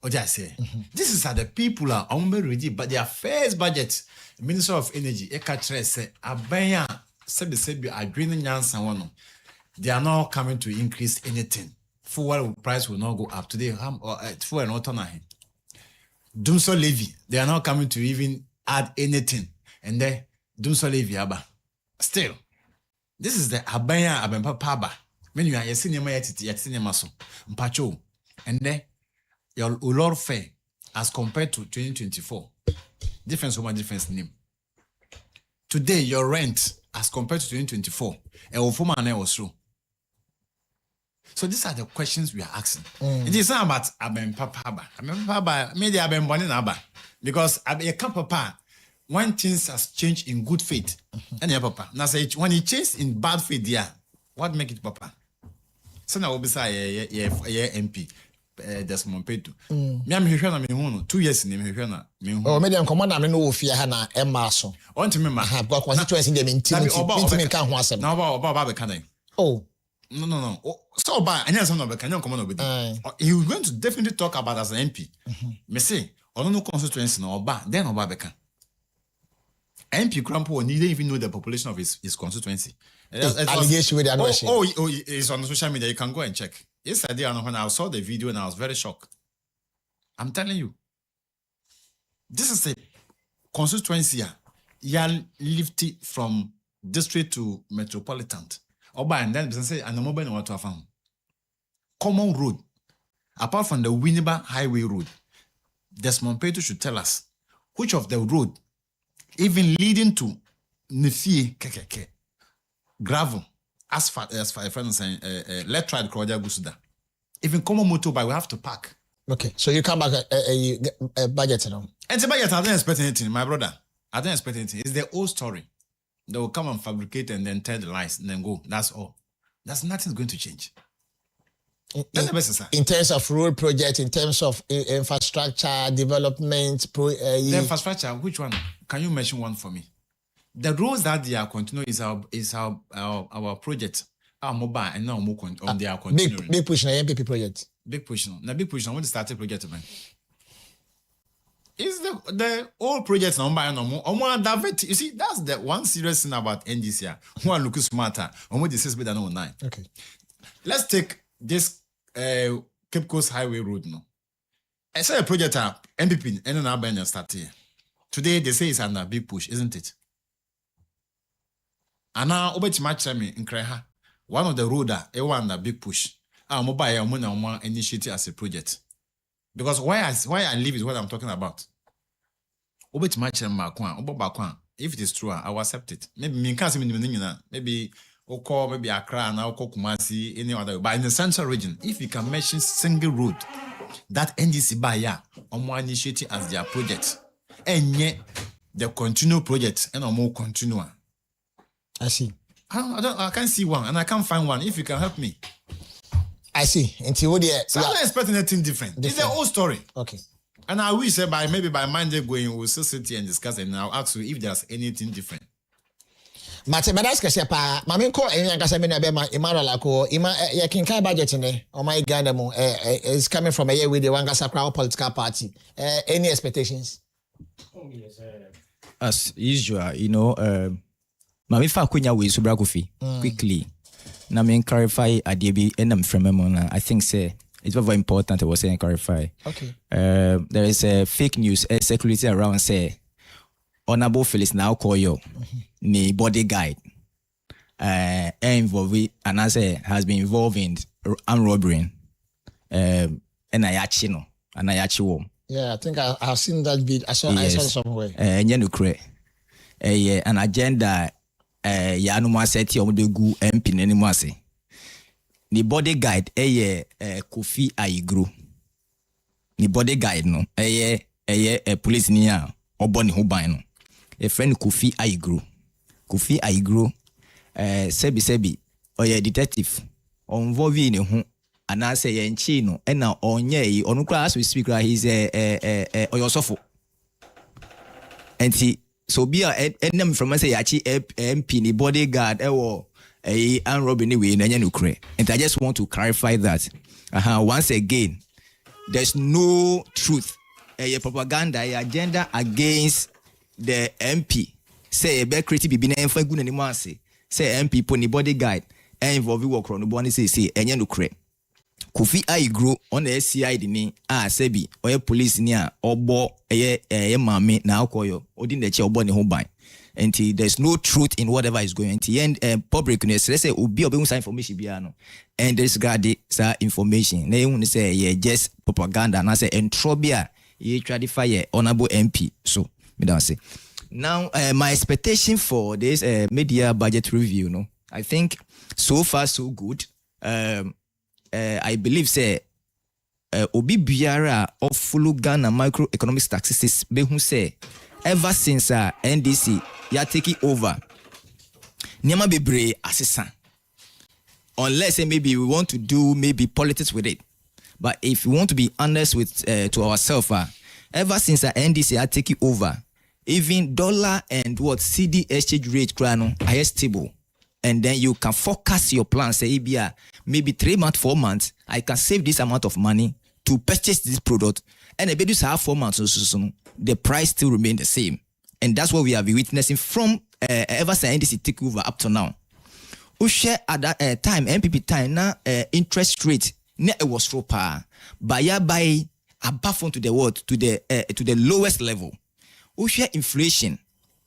Or just say, this is how the people are already, but their first budget, Minister of Energy, Eka say, Abaya, Sebi, Adrian Yansan one. They are not coming to increase anything. Fuel price will not go up today. Fuel not on him. Dumso levy, they are not coming to even add anything, and then do so leave yaba. Still, this is the abaya abempa paba. When you are a cinema yet cinema so mpacho, and then your ulor fare as compared to 2024. Difference over difference name. Today your rent as compared to 2024, and was true. So these are the questions we are asking. It is not about abempa paba. Abempa paba maybe abemboni naba. Because a papa, when things has changed in good faith, and yeah, papa. Now say when it changed in bad faith, yeah, what make it papa? So now we say yeah MP, Desmond Petu. Me am here na me hunu 2 years ni me here na me hunu. Oh, me dem command na me no ofia ha na Emma so. Want to me ma. Have got constituency dem intimi kan ho asem. Na ba be kan. Oh. No. So ba anya some no be kan come no be. He was going to definitely talk about as an MP. Me say no constituency no oba then oba beka MP Krampo won't even know the population of his constituency. Allegation with the admission. Oh, it's on social media. You can go and check. Yesterday, when I saw the video and I was very shocked. I'm telling you, this is a constituency. You lifted from district to metropolitan. Oba and then say and the mobile no to found common road apart from the Winneba Highway Road. Desmond Petu should tell us which of the road, even leading to Nefie Kekeke, gravel, asphalt, for instance, electric Kroja Gusuda. Even common motorbike, we have to park. Okay, so you come back a budget, you know? And the budget, I don't expect anything, my brother. I don't expect anything. It's the old story. They will come and fabricate and then tell the lies and then go. That's all. Nothing's going to change. In terms of road project, in terms of infrastructure development, the infrastructure, which one? Can you mention one for me? The roads that they are continuing is our project, our mobile, and now more on they are continuing. Big push na MPP project. Big push no. Now big push no. When they started project man, is the old project number no more. Divert. You see, that's the one serious thing about NDC. One look smarter. Almost the 6 better than 9. Okay. Let's take this Cape Coast Highway Road no. I saw a project MPP and an Albania start here. Today they say it's under big push, isn't it? And now over to match me in Kreha. One of the road under big push. Mobile one initiative as a project. Because why I live is what I'm talking about. Over to match if it is true, I will accept it. Maybe Oko, maybe Accra, now Oko Kumasi, any other. But in the central region, if you can mention single road, that NDC Baya on one initiative as their project, and yet the continual project and a more continue. I see. I can't see one, and I can't find one. If you can help me, I see. Until what so I'm not expecting anything different. It's their own story. Okay. And I wish that by Monday going, we'll still sit here and discuss, and I'll ask you if there's anything different. Mathematics pa mame ko enyan kasa me na be ma Emmanuel ako ya kinkai budget ne o my Ghana mu is coming from a year with the Wangasa Crown political party. Any expectations? As usual, you know, mame fa kunya we so brakofi quickly. Na me clarify adebi enam from me I think say it's very important I was saying clarify. Okay. There is a fake news circulating around say Honorable Felix now call you ni body guide involved and as has been involved in armed robbery and Ayachi wom. Yeah, I think I've seen that video. I saw it somewhere. An agenda ya no set gu MP n'animu ase. Ni body guide Kofi Aigro. Ni body guide no police ni a oboni ho ban no. A friend Kofi Aigro. Kofi Aigro sebi oye detective involved in ho anase ye nchi no na onye yi onu kra as we speak right he's oyosofo enti so be enem from say yachi MP ni bodyguard ewo an robin we na nya nukre and I just want to clarify that once again there's no truth propaganda agenda against the MP say be creative be na enfa gu na ni ase say MP po ni bodyguard involve work no boni say enya nukre Kofi Aigro on the SCI ni sebi oye police ni a obo mame na akoyo odin the che obo ni ho ban and there's no truth in whatever is going to end public let's say obi obi some information bia no and this guy sa information na you say yeah just propaganda na say entrobia you try to fire honorable MP so me don't say now my expectation for this media budget review no I think so far so good. I believe say obi biara of full Ghana microeconomic statistics be who say ever since NDC ya take it over niama bebre assistant unless maybe we want to do maybe politics with it, but if we want to be honest with to ourselves ever since NDC ya take it over even dollar and what CD exchange rate krano are stable. And then you can forecast your plan. Say, maybe 3 months, 4 months, I can save this amount of money to purchase this product. And maybe this 4 months, the price still remain the same. And that's what we have been witnessing from ever since NDC take over up to now. We share at that time, MPP time, now interest rate, it was so par. By above to the world to the lowest level. We share inflation.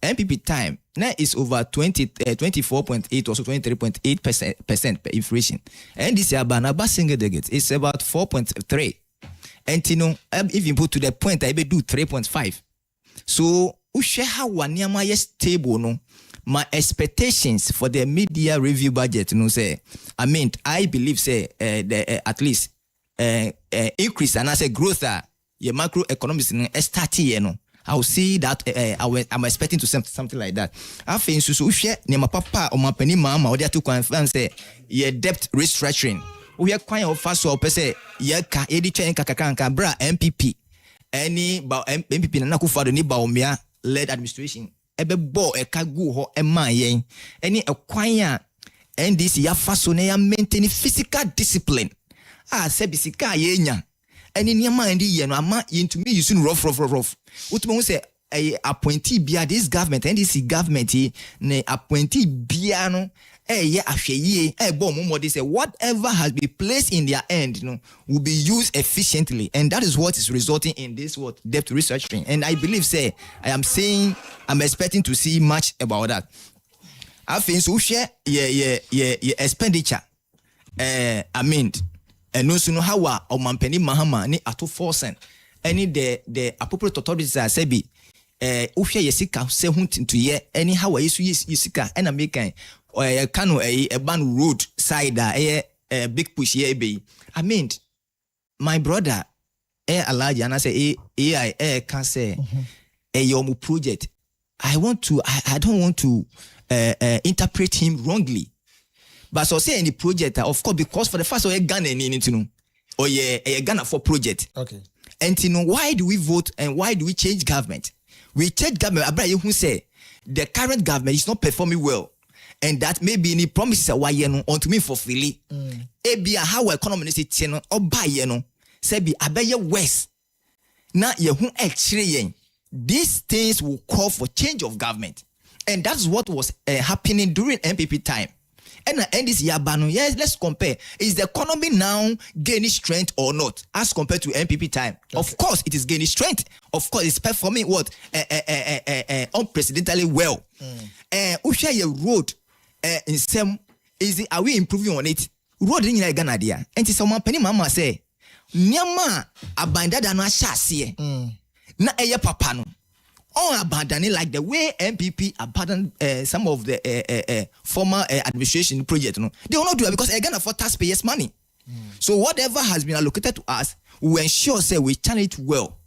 MPP time now is over 24.8 or so 23.8% per inflation. And this year Banaba single digit is about 4.3. And you know, even put to the point I be do 3.5. So we share how one year my stable no. My expectations for the media review budget, you know, say I mean I believe say at least increase and I say growth your macroeconomics in start you know. I'll see that I'm expecting to something like that. I think so share my papa or my penny mama or to confirm say your debt restructuring. We are quite of fast so say ye ka edi chen kakakanka bra MPP. Any ba MPP na nakufado ni baomia led administration. Ebe bo e kagu ho e man yen. Any acquire NDC ya faso na ya maintain physical discipline. Sebi sika ye nya. And in your mind, you know, I'm into me using rough. What you say, appointee bia this government NDC government ne appointee bia no ahweye bomb more say whatever has been placed in their end will be used efficiently, and that is what is resulting in this debt restructuring. And I believe I'm expecting to see much about that. I think so share expenditure amend and no sooner how Omampeni Mahama ni ato forcen any the appropriate authorities are sebi uhye yesika se huntinto ye any how yesu yesika and American kanu a ban road side a big push ye be. I mean, my brother Alaji and I say AI can say a yomu project. I don't want to interpret him wrongly. But so say any project, of course, because for the first of Ghana need to know or a Ghana for project. Okay. And to know why do we vote and why do we change government? We change government. Abraham who say the current government is not performing well. And that maybe any promises are why on to me for Philly. Ebia how economy is it or buy say be abeye west. Now ye who actually these things will call for change of government. And that's what was happening during MPP time. And this Yabano, yes, let's compare. Is the economy now gaining strength or not as compared to MPP time? Okay. Of course, it is gaining strength. Of course, it's performing unprecedentedly well. Usha ye road in some are we improving on it? Road in Ghana dia. And someone penny mama say, Nyama abanda da no ashase. Na eye papa no. All abandoning like the way MPP abandoned some of the former administration project. They will not do it because they're going to afford taxpayers' money. So whatever has been allocated to us, we will ensure say we channel it well.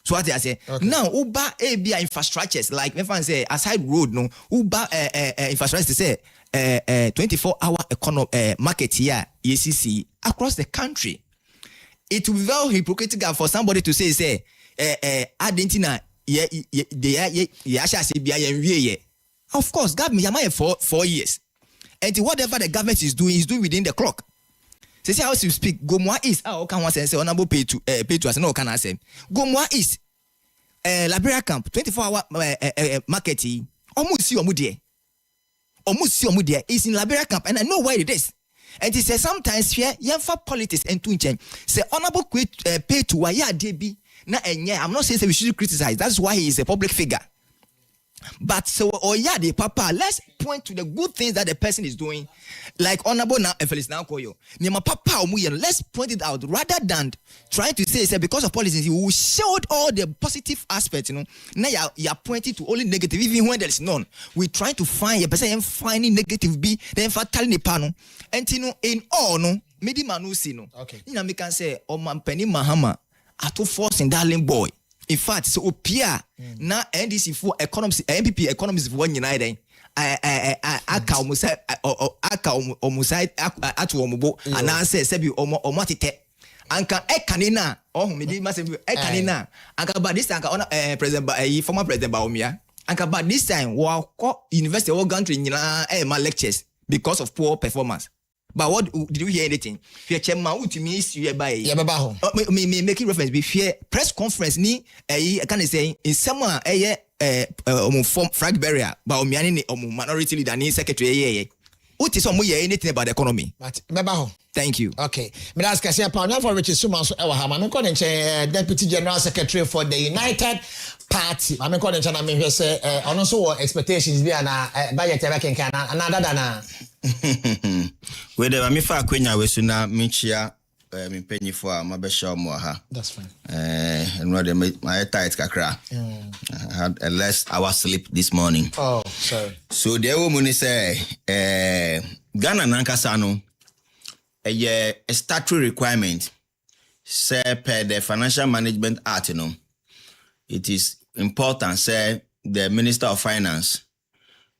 So what I say now, Uber ABI infrastructures like if I say aside road, no Uber infrastructure say 24-hour economic market here ECC across the country. It will be very hypocritical for somebody to say Argentina. Of course, government yama for 4 years, and whatever the government is doing within the clock. Say how you speak. Gomwa is can one say honorable pay to us. No can I say Gomwa is Liberia camp 24-hour market. Almost see omu is in Liberia camp, and I know why it is. And he says sometimes here for politics and to say honorable pay to waya debi. I'm not saying we should criticize. That's why he is a public figure. But so papa, let's point to the good things that the person is doing. Like honorable now, Felix now call you. Papa, let's point it out rather than trying to say because of politics, you showed all the positive aspects. Now you're pointing to only negative, even when there is none. We try to find a person finding negative be then fatally pano. And in all no, medi manu no. Okay. We can say Omampeni Mahama. Ato force in darling boy. In fact, so Opia na NDC for economics, MPP economics for one united. Aka omusai atu omubo ananse sebi omotite. Anka ekanina medi masebi ekanina. Anka but this anka president former president Baumia. Anka but this time wa university or country nyina ma lectures because of poor performance. But what did you hear anything? Fear chairman to me is you by me making reference be fear press conference ni can say in someone form flag barrier but minority leader ni secretary what is anything about the economy? Thank you. Okay. Me ask Kasia Pound for Richard Suman so ewa ha ma me calling Deputy General Secretary for the United Party. Ma me calling na me say ono so expectations bi na budget e can another than we dey me fa akwenya we so na me chia me panyifo a ma be sha mo ha. That's fine. And what my tight kakra. I had a less hour sleep this morning. Oh, sorry. So the woman say Ghana nankasa no a statutory requirement say per the Financial Management Act, it is important say the Minister of Finance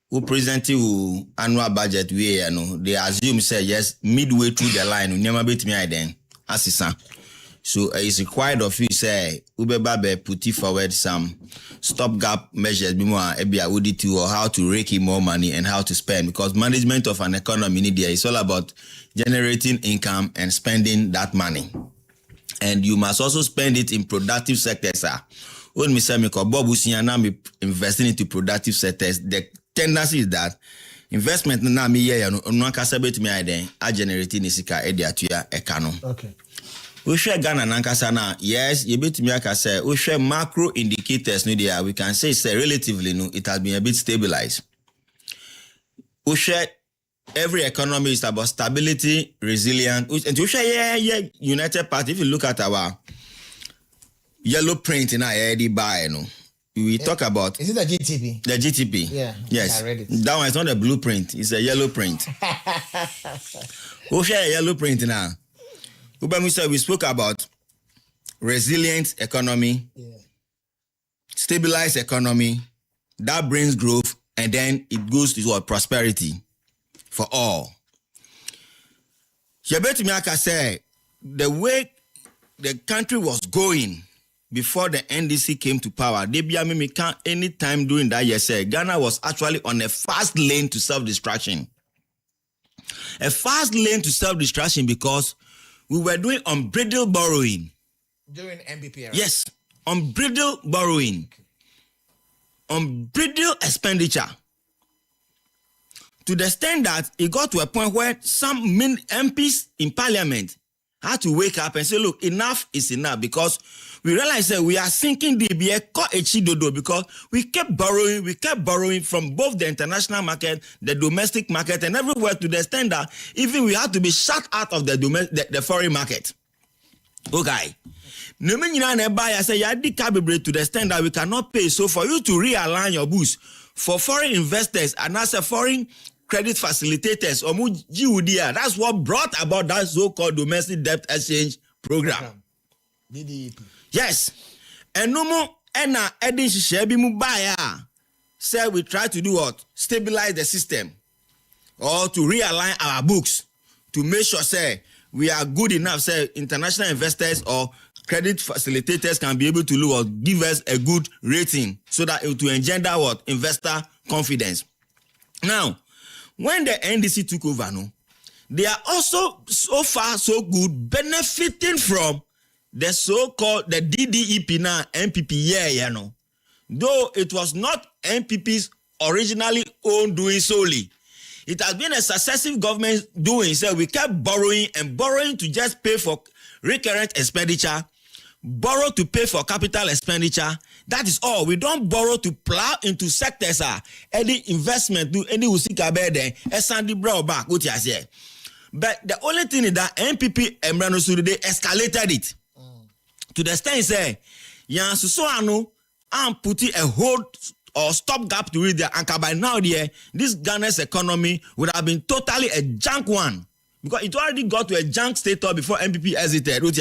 who present you annual budget they assume say yes midway through the line never beat me then assistant. So it's required of you say Ubebabe put forward some stopgap measures or how to rake in more money and how to spend, because management of an economy in India is all about generating income and spending that money. And you must also spend it in productive sectors when me say me call Bob Usiana now me investing into productive sectors, the tendency is that investment na me here no ankasa betumi aden a generate ni sika e de atua eka no. Okay. We share Ghana nankasa na yes, you betumi akasa we share macro indicators no there we can say relatively no it has been a bit stabilized. We share every economy is about stability, resilience. And we share United Party if you look at our yellow print in our ID buy no. We talk about... Is it the GTP? The GTP. Yeah. Yes. I read it. That one is not a blueprint. It's a yellow print. We share a yellow print now. We spoke about resilient economy, stabilized economy, that brings growth, and then it goes to what? Prosperity for all. Yabeti Miaka said, the way the country was going before the NDC came to power, any time during that year, said Ghana was actually on a fast lane to self-destruction. A fast lane to self-destruction because we were doing unbridled borrowing. During MPP era? Yes, unbridled borrowing. Unbridled expenditure. To the extent that it got to a point where some MPs in parliament had to wake up and say, look, enough is enough, because we realized that we are sinking the because we kept borrowing from both the international market, the domestic market, and everywhere, to the extent that even we had to be shut out of the foreign market. Okay. To the extent that we cannot pay. So for you to realign your books for foreign investors and as a foreign credit facilitators, that's what brought about that so-called domestic debt exchange program. DDEP. Yes. And no more say we try to do what? Stabilize the system or to realign our books to make sure say we are good enough, say international investors or credit facilitators can be able to give us a good rating so that it will engender what? Investor confidence. Now, when the NDC took over, they are also so far so good benefiting from the so-called the DDEP now MPP though it was not MPP's originally own doing solely. It has been a successive government doing, so we kept borrowing to just pay for recurrent expenditure, borrow to pay for capital expenditure. That is all. We don't borrow to plow into sectors. Any investment, do any usika bede, esandi brow back, what you say. But the only thing is that MPP Emrano they escalated it. To the extent say, yan so putting a hold or stop gap to read there, and by now this Ghana's economy would have been totally a junk one. Because it already got to a junk status before MPP exited. It would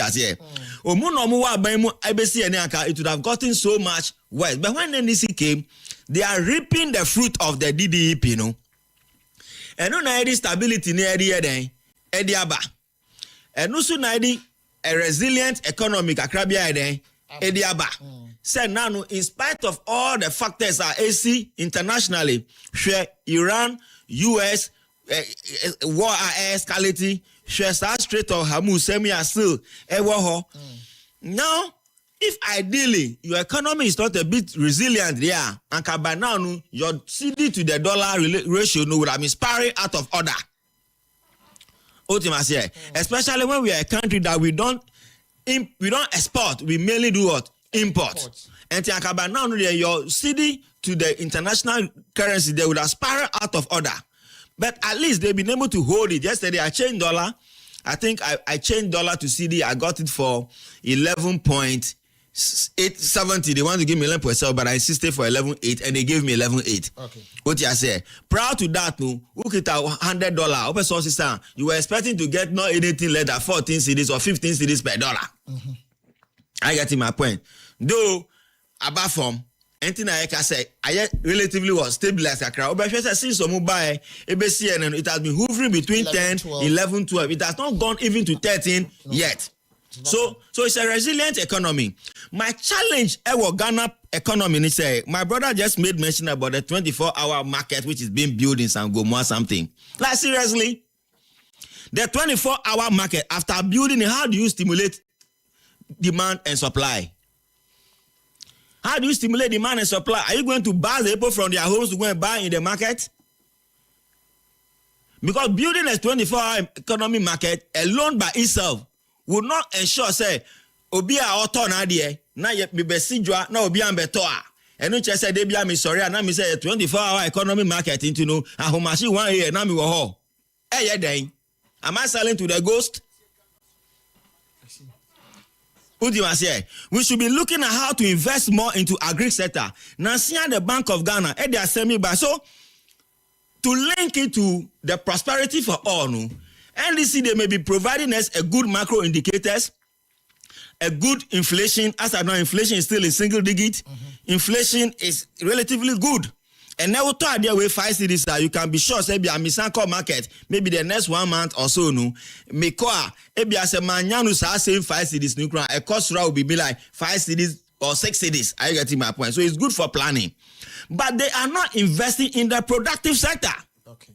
have gotten so much worse. But when NDC came, they are reaping the fruit of the DDEP, And no any stability near the Ediaba. And also a resilient economic Akrabia Ediaba. Said now, in spite of all the factors are AC internationally, share Iran, US, war escalating, share Strait of Hormuz, still Now, if ideally your economy is not a bit resilient there, and by now your CD to the dollar ratio would have been spiraling out of order. Especially when we are a country that we don't export, we mainly do what? Import. And by now your CD to the international currency, they would have spiraled out of order. But at least they've been able to hold it. Yesterday I changed dollar. I think I changed dollar to CD. I got it for 11.870. They want to give me 11.7, but I insisted for 11.8 and they gave me 11.8. Okay. What you say? Prior to that, look at $100. Open sources, you were expecting to get not anything less than 14 CDs or 15 CDs per dollar. Mm-hmm. I get my point. Though, apart from anything I can say, I relatively was stabilized. Since some buy ABCN, it has been hovering between 10, 11, 12. It has not gone even to 13 yet. So it's a resilient economy. My challenge our Ghana economy is my brother just made mention about the 24-hour market which is being built in Sangoma or something. Like seriously, the 24-hour market, after building it, how do you stimulate demand and supply? How do you stimulate demand and supply? Are you going to buy the people from their homes to go and buy in the market? Because building a 24-hour economy market alone by itself will not ensure, say, obi a auto na de na ye besidwa na obi am beto a enu che say de bia me sorry na me say 24-hour economy market into no ahomashi 1 year na me wo ho ye den am I selling to the ghost? We should be looking at how to invest more into agri sector. Now see the Bank of Ghana they are semi by so to link it to the prosperity for all no NDC they may be providing us a good macro indicators, a good inflation. As I know, inflation is still in single digit. Inflation is relatively good. And now to idea way 5 cities you can be sure say be a misanko market maybe the next 1 month or so no me ko e be as a manyanu sa same 5 cities no kran a cost will be like 5 cities or 6 cities. Are you getting my point? So it's good for planning. But they are not investing in the productive sector. Okay.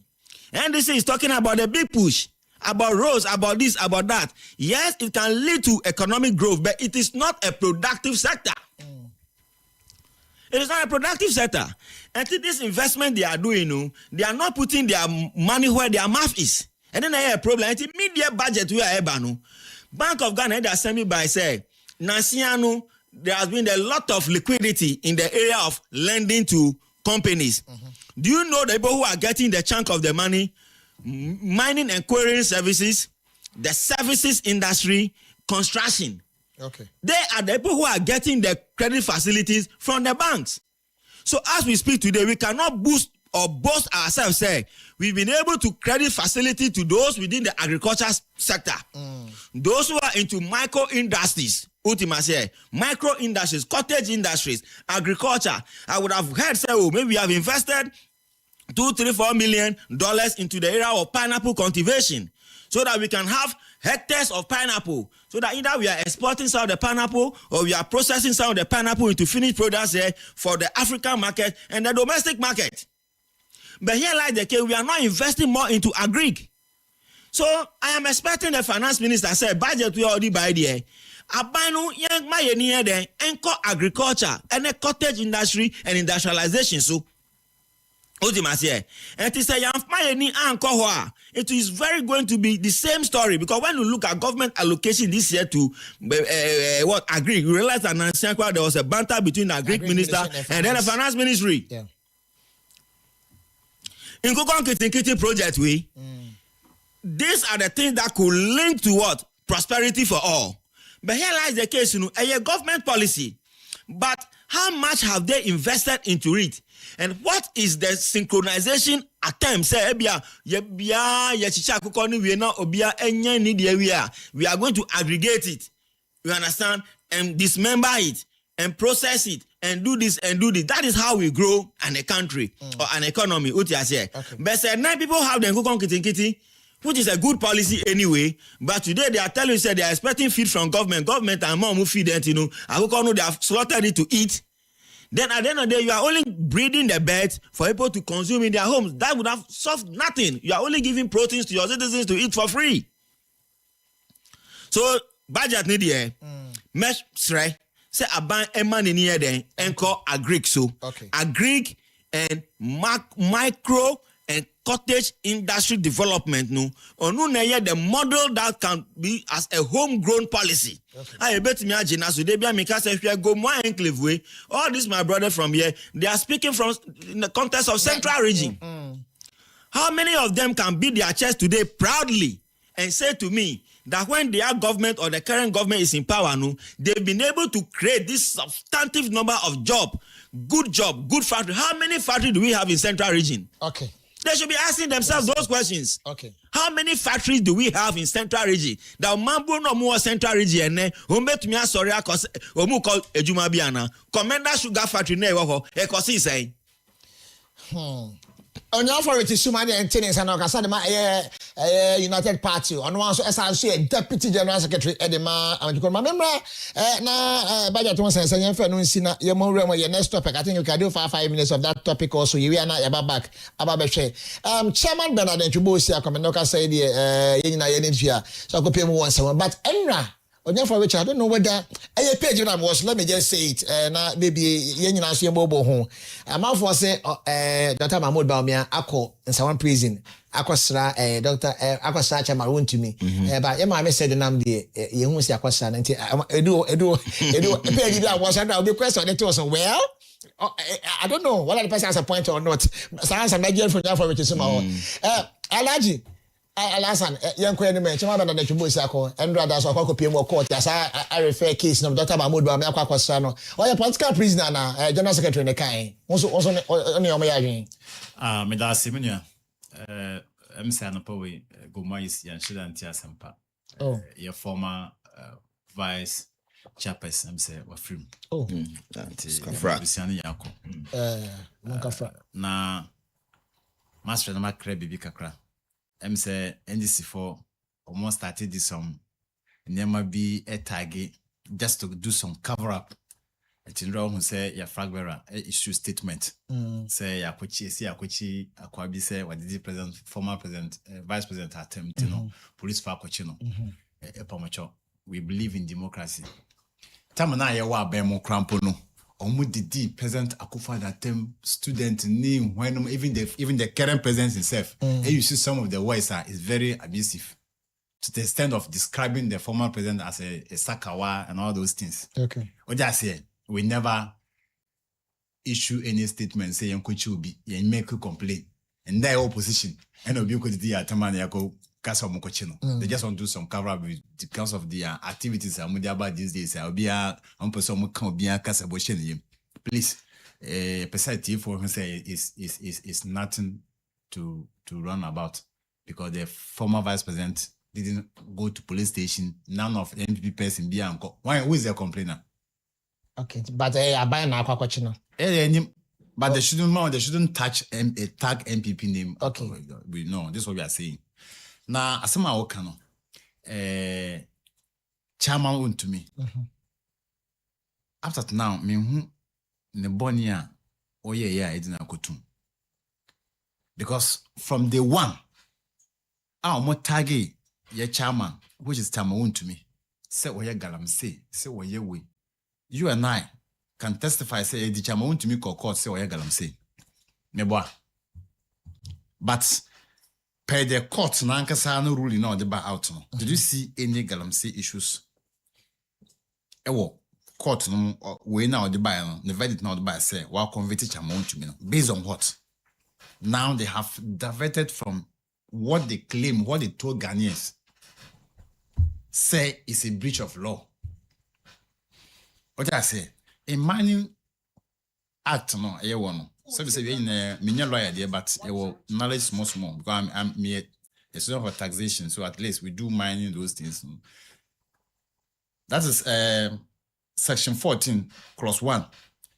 And this is talking about the big push, about roads, about this, about that. Yes, it can lead to economic growth, but it is not a productive sector. It is not a productive sector. And this investment they are doing, they are not putting their money where their mouth is. And then I have a problem. It's media budget we are able. Bank of Ghana they are sending by say, Nasiano, there has been a lot of liquidity in the area of lending to companies. Do you know the people who are getting the chunk of the money? Mining and quarrying services, the services industry, construction. Okay. They are the people who are getting the credit facilities from the banks. So as we speak today, we cannot boost or boast ourselves, say, we've been able to credit facility to those within the agriculture sector. Those who are into micro industries, micro industries, cottage industries, agriculture. I would have heard say, oh, maybe we have invested $2-4 million into the area of pineapple cultivation so that we can have hectares of pineapple, so that either we are exporting some of the pineapple or we are processing some of the pineapple into finished products here for the African market and the domestic market. But here like the case, we are not investing more into agri. So I am expecting the finance minister say budget we already by there. Abanu yang mayeni then enco agriculture and the cottage industry and industrialization. So and it is very going to be the same story, because when you look at government allocation this year to what agri, you realize that there was a banter between the agri minister and then the finance ministry. Yeah. In Kokon Kitinkiti project, these are the things that could link to what? Prosperity for all. But here lies the case, a government policy. But how much have they invested into it? And what is the synchronization attempt? Say, we are going to aggregate it. You understand? And dismember it and process it and do this and do this. That is how we grow a country or an economy. Okay. But say 9 people have the Nkukon Kitinkiti, which is a good policy anyway. But today they are telling you, say they are expecting feed from government. Government and mom who feed it, they have slaughtered it to eat. Then at the end of the day, you are only breeding the birds for people to consume in their homes. That would have solved nothing. You are only giving proteins to your citizens to eat for free. So, budget need here. Mesh say aban eman in here then and call agric. So, agric and micro and cottage industry development the model that can be as a homegrown policy. I bet me all this my brother from here, they are speaking from in the context of central region. How many of them can beat their chest today proudly and say to me that when their government or the current government is in power, they've been able to create this substantive number of job, good factory. How many factories do we have in central region? Okay. They should be asking themselves those questions. Okay. How many factories do we have in central region? That mambo no more central region ne to me sorry cause omu call ejuma biana. Commander sugar factory ne wo e kosi say. On your for it is Sumani and tenants and Okasadema United Party. On one so as I say Deputy General Secretary Edema and you remember budget once and saying for no sina your more your next topic. I think you can do for 5 minutes of that topic also. You are not back about Chairman Bernard Chubosia Commander said the energy so I could pay more once but Enra Onya for which I don't know whether a page when I was, let me just say it, na maybe yen na so mobile home. I'm out for say Dr. Mahmoud Baumia ako in some prison. Akosra Dr. Akosra Chama won to me. But your mama said the name the you who say Akosra and edu page that was I be question it was well. I don't know whether the person has a point or not. Science and Nigerian for that for which is Alaji. Alasan, young queen man, Chama na chubu sako, and rather so ko pie mo court as I refer case of Dr. Mahmoud Bami Akosra no. Or a political prisoner na general secretary in the kind. Also only on my agent. Me da simenya. MSA no powe Goma is yan shida antia sampa. Your former vice chairperson MSA wa film. Kafra. Bisiani yako. Kafra. Na master na makre bibi kakra. MSA NDC for almost started this nema be a tag just to do some cover up. Tinro who say ya fragbera issue statement. Say ya kochi akwabi say what did the president former president vice president attempt police for kochino epomacho. We believe in democracy. Tamana ya wa bemo crampo no. Omu didi president Akufo that term student ni when even the current president himself. And you see some of the words is very abusive to the extent of describing the former president as a sakawa and all those things. Okay. What I say, we never issue any statement saying Kochi will be make a complaint and their opposition and obi ko didi atamani yako kasa mo kochino. They just want to do some cover up because of the activities about these days. I'll be a person who can be a kasa bosheni. Please, perspective for him say is nothing to run about because the former vice president didn't go to police station. None of MPP person be anko. Why? Who is the complainer? Okay, but I buy now kochino. But they shouldn't touch a tag MPP name. Okay, we know this is what we are saying. Na asema oka no chairman won to me. After now me hu ne boni a oye ya edina kotum. Because from day one our mo tagi ye chairman which is chairman won to me. Say oye galamsey, say oye we. You and I can testify say the chairman won to me court say oye galamsey. Ne boa. But per the court, Nankasa no ruling on the bar out. Did you see any galamsey issues? Court no way now the buyer, the verdict now the buyer say, while convicted amount to me. Based on what? Now they have diverted from what they claim, what they told Ghanaians, say is a breach of law. What I say, a mining act no, one. So we say we in a lawyer there, but it will knowledge small because I'm a student of taxation, so at least we do mining those things. That is section 14, clause 1.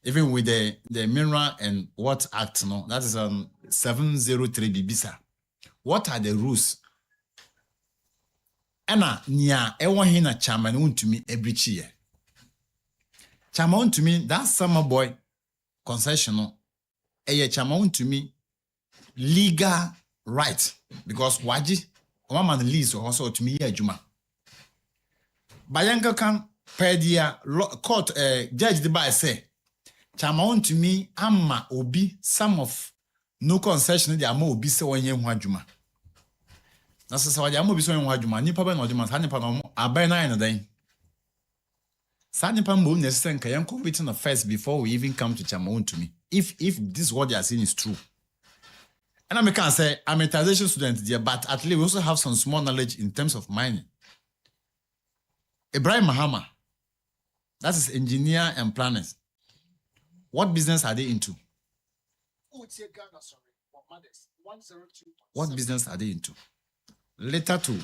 Even with the Mineral and Water Act, no, that is 703 BBSA. What are the rules? Anna nia ewa hina chairman won to me every year. Chairman to me that summer boy concessional. Chairman to me legal right because waji one man lease or also to me juma. Bayanka can per dia court judge the by say chairman to me amma obi some of no concession the ama obi se wonye ho adwuma. Na se waji ama obi se wonye ho adwuma nipa ba na odwuma sa nipa no abai na yin dan. Sa nipa mbo necessary nka yan convict first before we even come to chairman to me. If this is what they are saying is true. And I can say I'm a taxation student there, but at least we also have some small knowledge in terms of mining. Ibrahim Mahama, that is engineer and planners. What business are they into? What business are they into? Later to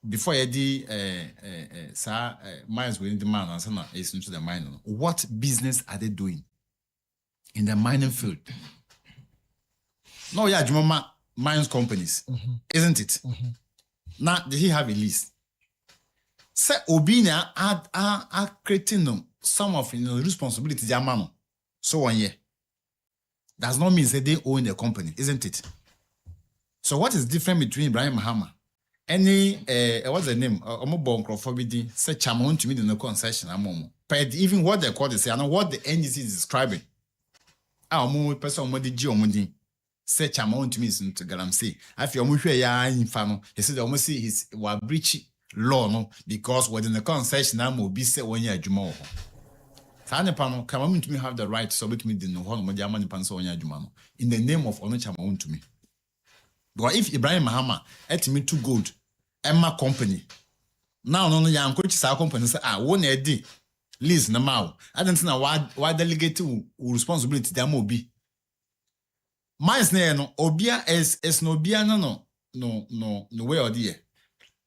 before Eddie mines within the mine and is into the mine. What business are they doing in the mining field? No, yeah, Jumama mines companies, isn't it? Now, did he have a list? Say Obina are creating some of responsibility Jamano. So 1 year. Does not mean that they own the company, isn't it? So what is different between Ibrahim Mahama any what's the name? Born Crawford say Chamon to me in the concession. But even what they call it, say, I know what the NGC is describing. Our more person with the geomodi say Chamon to me to Galamsey. I feel almost ya in fano. He said almost see his breach law no because within the concession I will be said 1 year Jumo. Sane pano come to me have the right to submit me the no one with German panso on Jumano in the name of honor Chamon to me. But if Ibrahim Mahama at me too good, Emma company. Now no young coach our company say won't edit lease na mau. I don't know why delegate to responsibility there will be. Mine's no obia is no bia no way or dear.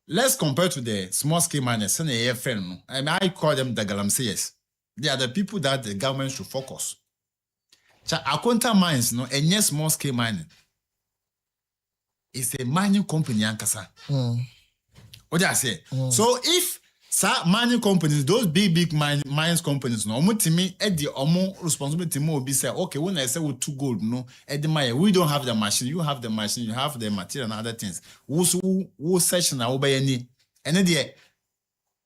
Let's compare to the small scale miners and a friend. And I call them the Galamseyers. They are the people that the government should focus. Akonta mines no and yes small scale mining. It's a mining company, Ankasa. What do I say? So if mining companies, those big mines companies, no, to me, at the responsibility more be say, okay, when I say we too gold, no, at the mine, we don't have the machine, you have the machine, you have the material and other things. Who session I obey any, and then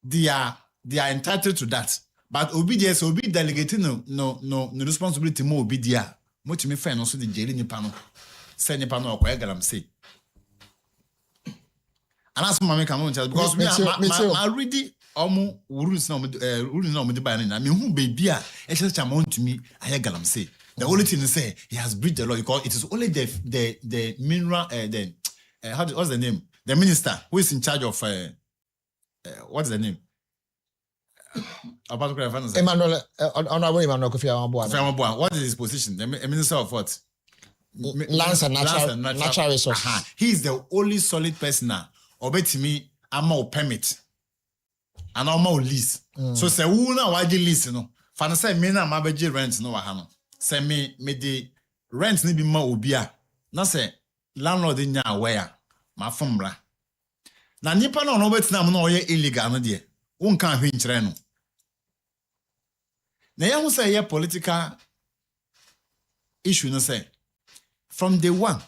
they are entitled to that. But obedience will be delegating no responsibility more be there. More to me, friend, also the jail in the panel. Send the panel or Galam say. And that's my make tell because I already rules no me buy na me who baby a just amount to me I Galam say. The only thing is say he has breached the law because it is only the mineral what's the name? The minister who is in charge of what's the name? Emmanuel Honorable Emmanuel Kofi Amabua. What is his position? The minister of what? Lands and natural resources. He is the only solid person now. Obey me, I'm a permit. And I'm a lease. So say who na why lease no. Fana say me na mabeji rent no wahano. Say me the rent ni bi ma obia. Na say landlord nya aware ma fomra. Na nipa na no betina mo na oye illegal no de. Won kan hwe nkyere no. Na ya hu say political issue no say from day one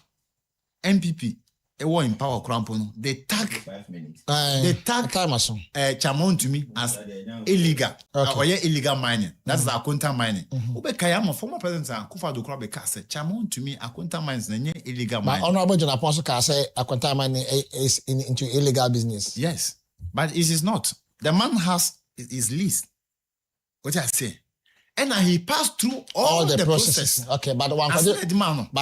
MPP in power crampono they tag Chamon to me as illegal or illegal mining. That's the Akonta mining. Ubekayama former president Akufo-Addo Krabeka said Chamon to me Akonta mines na illegal mining. Honorable John Apostle can say Akonta mining is into illegal business. Yes, but it is not. The man has his lease. What I say? And he passed through all the processes. Okay, but one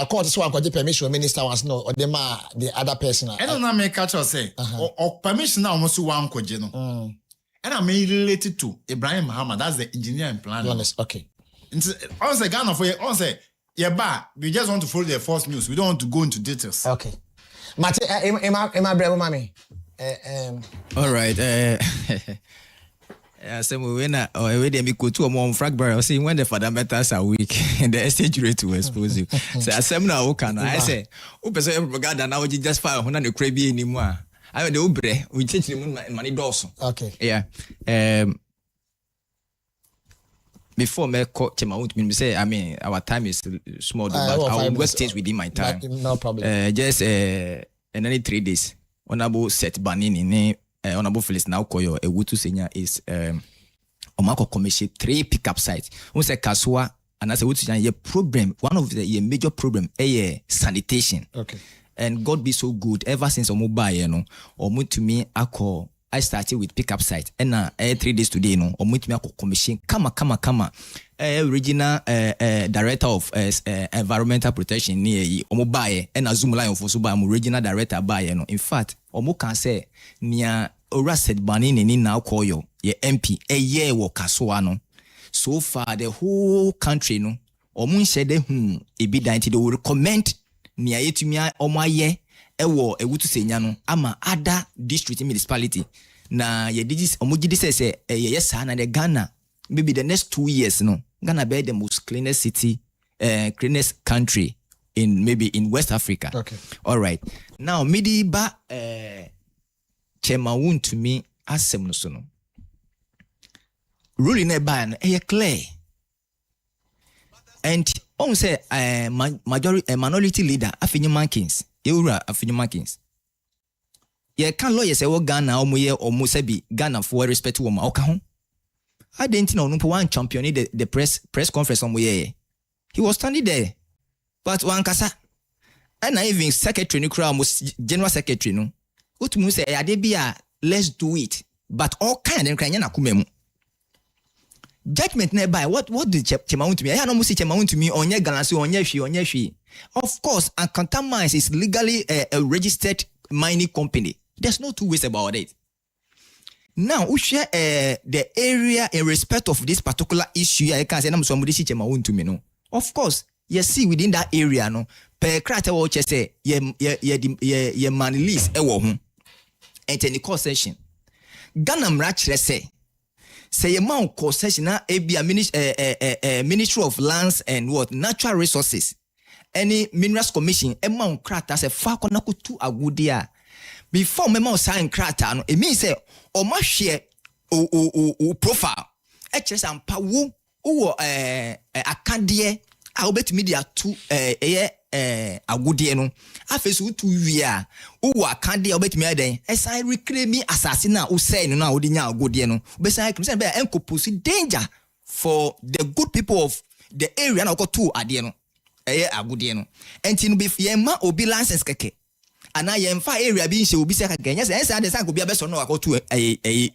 court is one permission minister wants no or the other person. I don't know make catch or say or permission now almost one kojeno. And I may related to Ibrahim Muhammad, that's the engineer and planner. Okay. On the Ghana for you, on say we just want to follow the first news. We don't want to go into details. Okay. Mate, Emma bravo mommy. All right. So when we go to a more fragment, saying when the fundamentals are weak and the exchange rate will expose you. So I say now, I say, propaganda now just 500 crabby anymore. I mean the ubre we change the money also. Okay. Yeah. Before me coach my own say I mean our time is small, but I will stay within my time. No problem. Just another 3 days. Honorable set banning Honorable Phyllis now Koyo Ewutu Senior is Omako Commission 3 pickup sites. Who say Kaswa and as a Wutu problem, one of the major problem sanitation. Okay. And God be so good ever since Omuba, you know, Omu to me I started with pickup site and 3 days today, you know, Omu to me commission kama regional director of environmental protection near Omuba and Azumula of Osuba regional director by, you know. In fact, Omu can say near Ora said Banini ni now call you ye MP a year wo Kaswano. So far the whole country no Omu said it be 90 they will recommend near Etumia Omaye ewo Ewutu Senior no ama other district municipality na ye digis Omu gidi say yes na the Ghana maybe the next 2 years no Ghana be the most cleanest city cleanest country in West Africa. Okay. All right. Now midi ba Chema to me asem no so no. Ruling e ba no clear. And on say minority leader Afenyo Mankins. Eura Afenyo Mankins. ye can lawyers say Ghana omuye omusebi Ghana for respect woman okaho. I didn't know one champion the press conference omuye. He was standing there. But one kasa and I even secretary no almost general secretary no. What mu say adebia let's do it. But all kind of cranya na kumemu. Judgment nearby. What did Chema to me? I no musi Chema to me onye galansi onye hwi. Of course, Ankanta Mines is legally a registered mining company. There's no two ways about it. Now, we share the area in respect of this particular issue. I can say I'm somebody Chema to me no. Of course, you see within that area no. Per krata wo che say ye man lease e wo ho. Enter the court session. Ghana mra kire say a man concession na ebia Ministry of Lands and what Natural Resources any Minerals Commission a man krata say fa kona kutu agudia before me man sign krata no it means say o ma hwe o profile e kire say ampa wo akade a obetumi dia tu agudie no afesu tu wia wo akade obetumi aden esan reclaim assassin na wo say no na wo de nya agudie no besan claim say be enkoposi danger for the good people of the area na go to ade no agudie no enti no be ye ma obi license keke ana ye mfa area bi nche obi se keke nya say ade san ko bia be so no akoto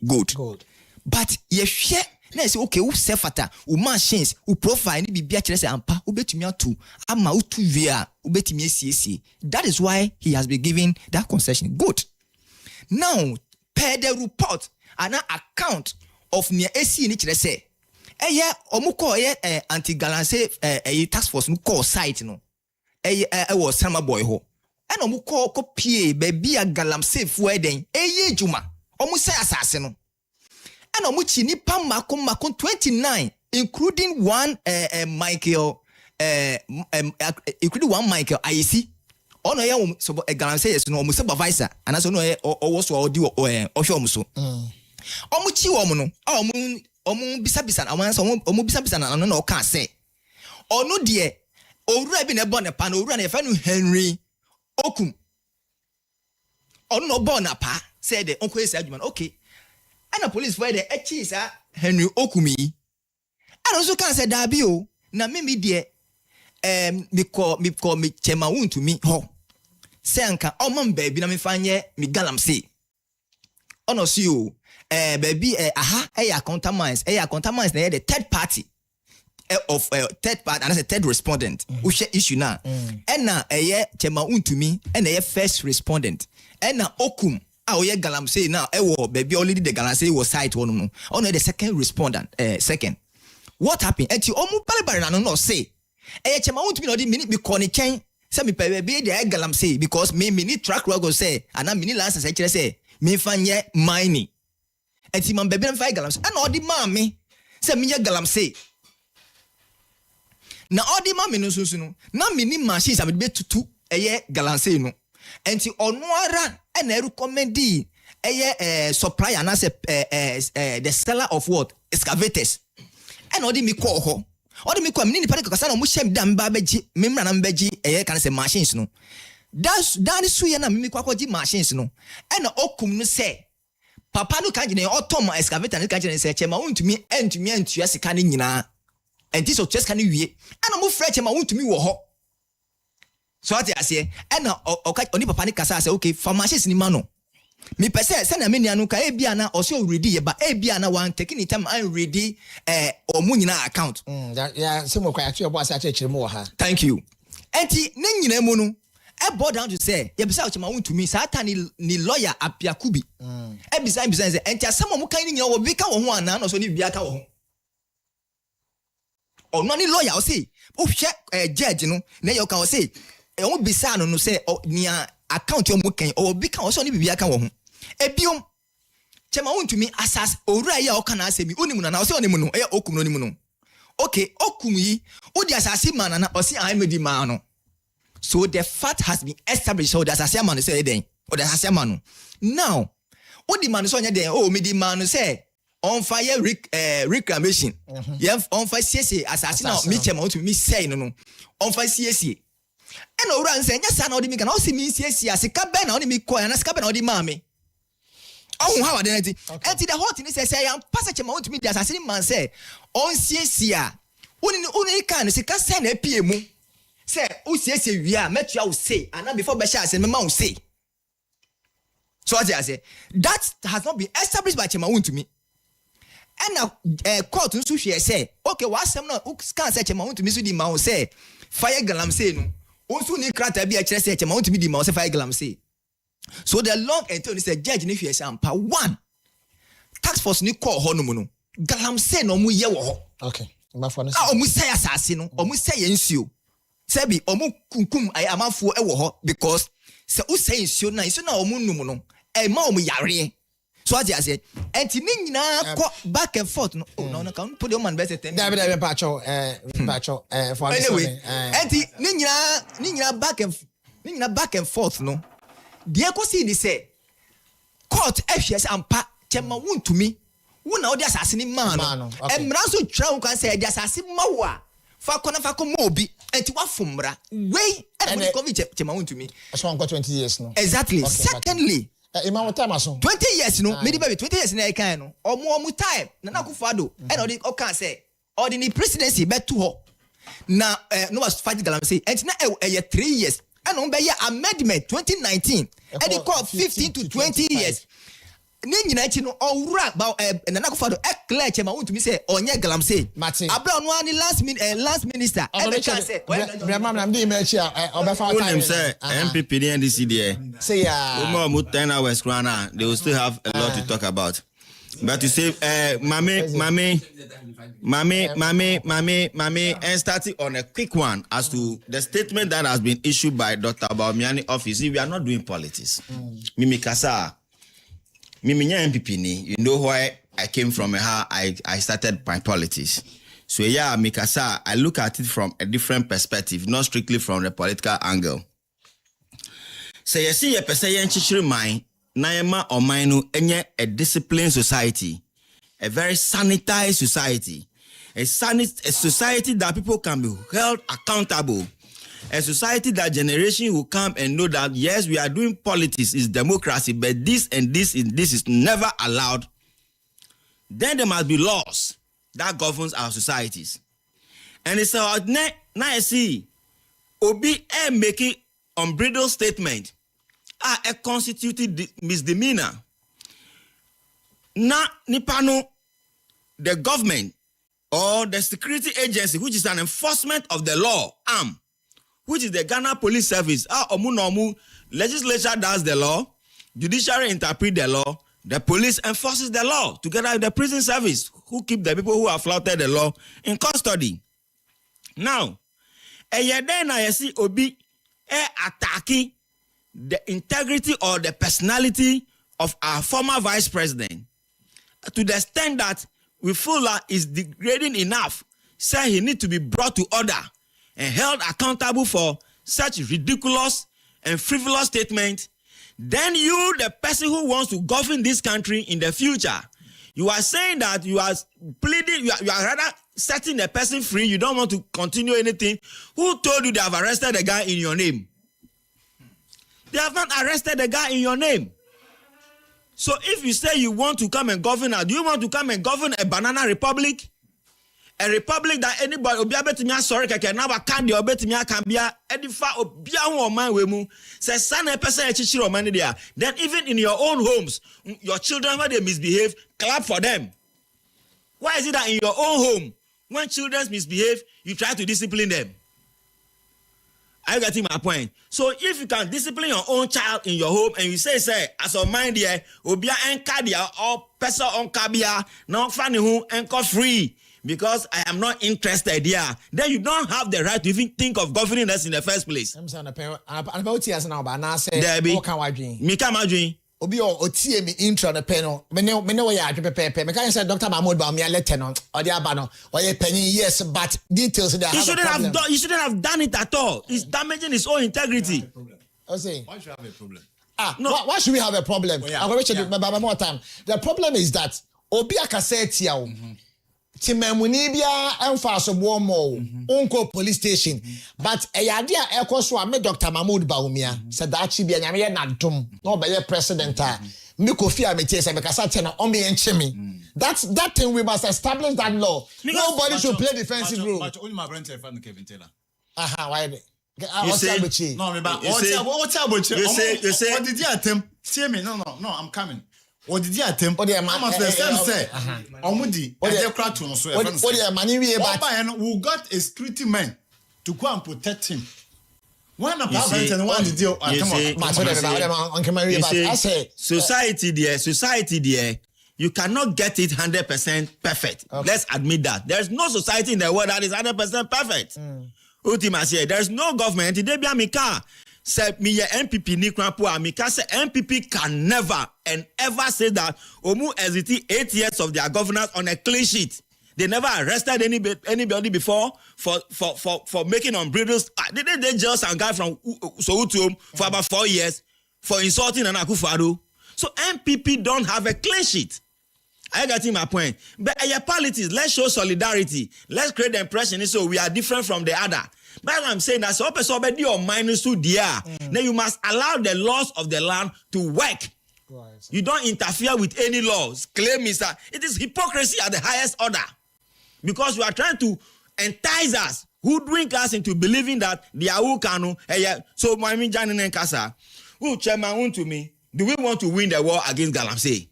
gold but ye hwe na say okay, who sefata, who machines, who profile ni bibia kire say ampa, who betumi atu, ama utu via, who betumi CC. That is why he has been given that concession. Good. Now, per the report, an account of near AC ni kire say, omuko anti-galamsey task force no call site no. Was Sama boy ho. And omuko ko pie baby a galamsey fueden. Juma. Omu say assassin no. And omuchi ni pam makom 29, including one Michael including one Michael IC. Ono ya so galamsey yes no omu supervisor and so no was odi ohwe omu so. Omuchi wo mu no omu bisa na wansa omu bisa na no ka say ono de owura bi na bo na pa na owura na efa no Henry Okum ono no bo na pa say the onko esi adwuma okay and the police for the echisa Henry Okumi and also can say dabi o na me de me Chema to me ho say anka omam baby na me fanye me galamsey ono si o baby account mines na the third party of third party and as a third respondent who share issue now and na Chema to me and first respondent and na Okum oye galamsey now baby already the galamsey was site one no on the second respondent second what happened enti omu balibari na no say Chema to me no di minute me koni chen say me baby the galamsey because me need track record say and na me license say say me fanye mining enti man baby na fay galamsey and all the mami say me galamsey na all the mami no so no na me ni machines am be tutu galamsey no enti ono ara na recommend supplier and as the seller of what excavators and odi me call ho odi me call me ni panic kasa na mo shem da mba beji me mra na mbeji kan say machines no that is we na me kwakoji machines no and Okum no say papa no kan gine otom excavator no kan gine say Chema untumi antua sika ne nyina enti so just kan wie and mo frɛ Chema untumi wo ho so ati ase and oni papa ni kasa say okay pharmacies ni mano mi pese se na me nuanu ka ebia na o se already ye ba ebia na one taking time and ready omu nyina account yeah se mo kwa atu ebo asa chechire mo ha thank you enti ne nyina mu no e board down to say ye bisa Chema untumi sa ata ni lawyer Apiakubi e bisa say enti asamo mu kan ni nyina wo bi ka wo ho ana no so ni bia ka wo ho ono ni lawyer o say o hwe judge no na ye o kan o say e bisa no say nia account yo mu kan o bi kan o so ni bibia kan wo ho ebiom Chema untumi asas owura ya o kan asemi onimu na o say onimu no e Okum no onimu no okay Okum yi o di asase man na o say I medi man no so the fact has been established so that asase man say den o the asase man no now o di man so nya den o medi man no say on fire reclamation on fire CC asase na me Chema untumi say no on fire CC and owura nse nya sa na odi mi kan o si mi CC asika be na odi mi ko ya na sika be na odi ma me Oh, how identity? And the whole thing is say I am passage my own to me as a man say on CCA. Only can say can send a PM. Say, who says we are met you say, and now before Bashar and Mama say. So as I say, that has not been established by Chemaun to me. And now court to sushi say, okay, what's some no who can say Chemaun to me to the Mao say, fire galam say no. Also need crata be a chess say Chemaun to me the Mao fire galam say. So the long and tell is a judge if you say one. Tax force ni call honomono. Galam say no mu ye wo. Okay. Mafana. Ah, omu say asase no, omu say yensuo. Sebi omu kunkum ay amanfo e wo ho because se o say nsuo na omu num no e ma omu yare. So as I say enti ni nyina ko back and forth no no can put the man better than David Pacho for anyway enti ni nyina back and forth no dia ko see ni say court FS ampa chema wontumi wona odi asase ni man no emra so twa wo kan say dia asase mawa fa kona fa ko mobi enti wa fumra wey and when come chema wontumi so on 20 years no exactly okay, secondly Imam time so 20 years no me baby 20 years na e kan no omo time na Akufo-Addo and odi o kan say odi presidency beto ho na no was fight galamsey enti na 3 years and on be amendment 2019 and they call 15 to 20 years ni nyina chi no owura ba na Akufo-Addo clear chema want me say onye galamsey abra no ani last minister and the can say remember dey me chi obefa time say MPP the NDC there say yeah mo 10 hours krana they will still have a lot to talk about. But you say Mami, and starting on a quick one as to the statement that has been issued by Dr. Bawumia office. We are not doing politics. Mimi Kasa, Mimi MPP ni, you know why I came from and how I started my politics. So yeah, Mikasa, I look at it from a different perspective, not strictly from the political angle. So you see, a person in mind. Naima or Mainu enye a disciplined society, a very sanitized society, a society that people can be held accountable, a society that generation will come and know that yes, we are doing politics, is democracy, but this and this is never allowed. Then there must be laws that governs our societies. And it's now I see Obi making unbridled statement. A constituted misdemeanor. Na nipano the government or the security agency, which is an enforcement of the law, which is the Ghana Police Service. Legislature does the law, judiciary interpret the law, the police enforces the law together with the prison service, who keep the people who have flouted the law in custody. Now, I see Obi attacking the integrity or the personality of our former vice president to the extent that we feel that is degrading enough, say he need to be brought to order and held accountable for such ridiculous and frivolous statement. Then you, the person who wants to govern this country in the future, you are saying that you are pleading, you are rather setting the person free, you don't want to continue anything. Who told you they have arrested the guy in your name? They have not arrested the guy in your name. So if you say you want to come and govern, do you want to come and govern a banana republic? A republic that anybody obi abetimi sorry keke na ba kan de obetimi akambia edifa obia ho man we mu say san e person echichiri o man there. Then even in your own homes, your children when they misbehave, clap for them. Why is it that in your own home, when children misbehave, you try to discipline them? Are you getting my point? So if you can discipline your own child in your home and you say, as a mind there, obia enkadia or person on kabia, no funny who enko free because I am not interested here, then you don't have the right to even think of governing us in the first place. I'm saying about years now, but now say, Mika Obi o tie me intro the panel. Me no ya pepe. Me can say Dr. Mahmoud Bawumia letter no or the abano or ye penny yes, but details there. You shouldn't have done it at all. It's damaging his own integrity. I say, why should we have a problem? No. Why should we have a problem? I'm going to mention more time. The problem is that Obi akaseti ya Timemuni bia emfaso bomo unko police station but eyadea ekoso ame Dr. Mahmoud Bawumia said that she be nyame na dom no be president me Kofi Amete say because I tell on me enchemi. That thing we must establish that law. Nobody should play defensive role. But only my friend fan Kevin Taylor. Why? You say no, me but what did you attempt? See me, no, I'm coming. What did you attempt? I'm at the same say. Omudi, what you crack to no so. What you money we about? We got a security man to go and protect him. One of and one the deal. I say society there. You cannot get it 100% perfect. Okay. Let's admit that. There's no society in the world that is 100% perfect. Ultimately, there's no government. Today, say me MPP ni krampo amika say MPP can never and ever say that Omu exit 8 years of their governance on a clean sheet. They never arrested anybody before for making unbridled. They jail some guy from Soweto for about 4 years for insulting Nana Akufo-Addo. So MPP don't have a clean sheet. I got my point. But your politics, let's show solidarity. Let's create the impression so we are different from the other. But I'm saying that so already or minus 2 there. Then you must allow the laws of the land to work. Right. You don't interfere with any laws. Claim is that it is hypocrisy at the highest order. Because you are trying to entice us, hoodwink us into believing that the Awukanu, so my Janin and Kasa, who chairman to me, do we want to win the war against Galamsey?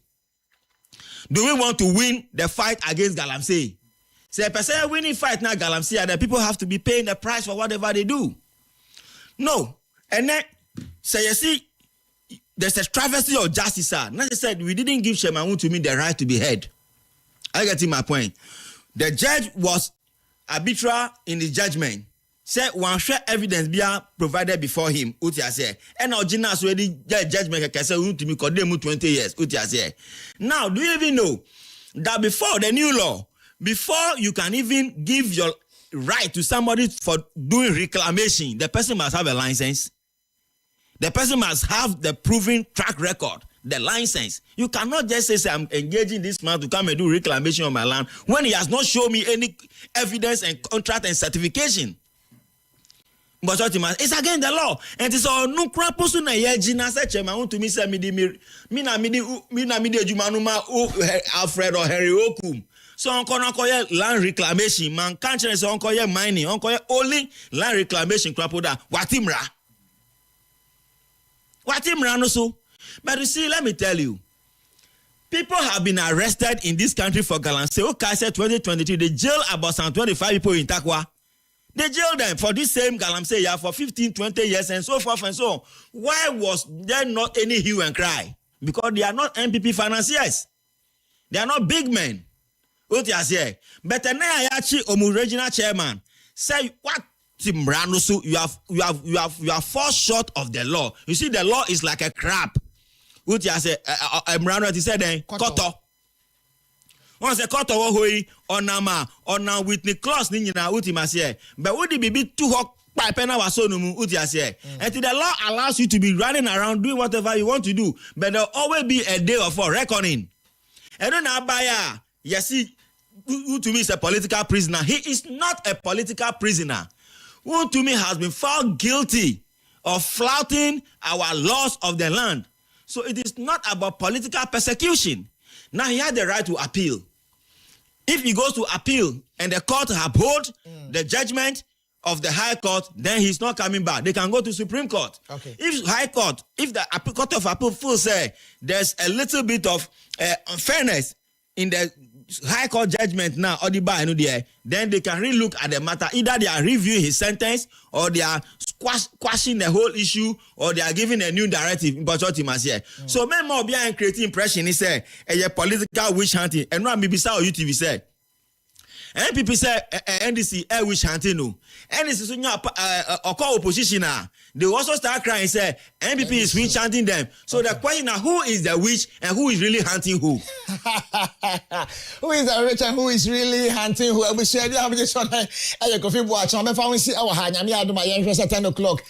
Do we want to win the fight against Galamsey? Say a person winning fight now Galamsey, and the people have to be paying the price for whatever they do. No. And then, say you see, there's a travesty of justice, sir. Now they said we didn't give Shemaun to me the right to be heard. I get my point. The judge was arbitrary in his judgment. Say one share evidence be provided before him. Uti say, and original already judgment can say to me 20 years. Uti say. Now, do you even know that before the new law, before you can even give your right to somebody for doing reclamation, the person must have a license. The person must have the proven track record, the license. You cannot just say, I'm engaging this man to come and do reclamation on my land when he has not shown me any evidence and contract and certification. But it's against the law. And it's all no crap person na yejina say chema to me say me na jumanuma Alfred or Harry Okum. So onko na koye land reclamation man can't say onko ye mining onko ye only land reclamation crap that watimra no so. But you see, let me tell you, people have been arrested in this country for Galamsey. Okay, said 2023 they jail about some 25 people in Takwa. They jailed them for this same Galamsey for 15, 20 years and so forth and so on. Why was there not any hue and cry? Because they are not MPP financiers. They are not big men. What you say? But then Ayachi Omu regional chairman say what you have fall short of the law. You see, the law is like a crab. What you say? Mrano said then koto. Once a koto hoi on Whitney clause ni na ultima say. But would it be too hot pipe na wasonumu uti say. And the law allows you to be running around doing whatever you want to do, but there'll always be a day of reckoning. And then Abaya, you see, who to me is a political prisoner. He is not a political prisoner. Who to me has been found guilty of flouting our laws of the land. So it is not about political persecution. Now he had the right to appeal. If he goes to appeal and the court uphold the judgment of the High Court, then he's not coming back. They can go to Supreme Court. Okay. If High Court, if the Court of Appeal full say there's a little bit of unfairness in the High Court judgment now, or then they can relook at the matter. Either they are reviewing his sentence, or they are squashing the whole issue, or they are giving a new directive. But what he must hear. So, men more behind creating impression, he said, a political witch hunting. And what BBC or UTV said. And people say NDC witch hunting no. NDC so nya opposition they also start crying say NPP is witch hunting them. So the question now, who is the witch and who is really hunting who? Who is the witch and who is really hunting who? We share the have this one. I go fi bo a chama fa we see our ha nyame adoma yen hwese 10 o'clock.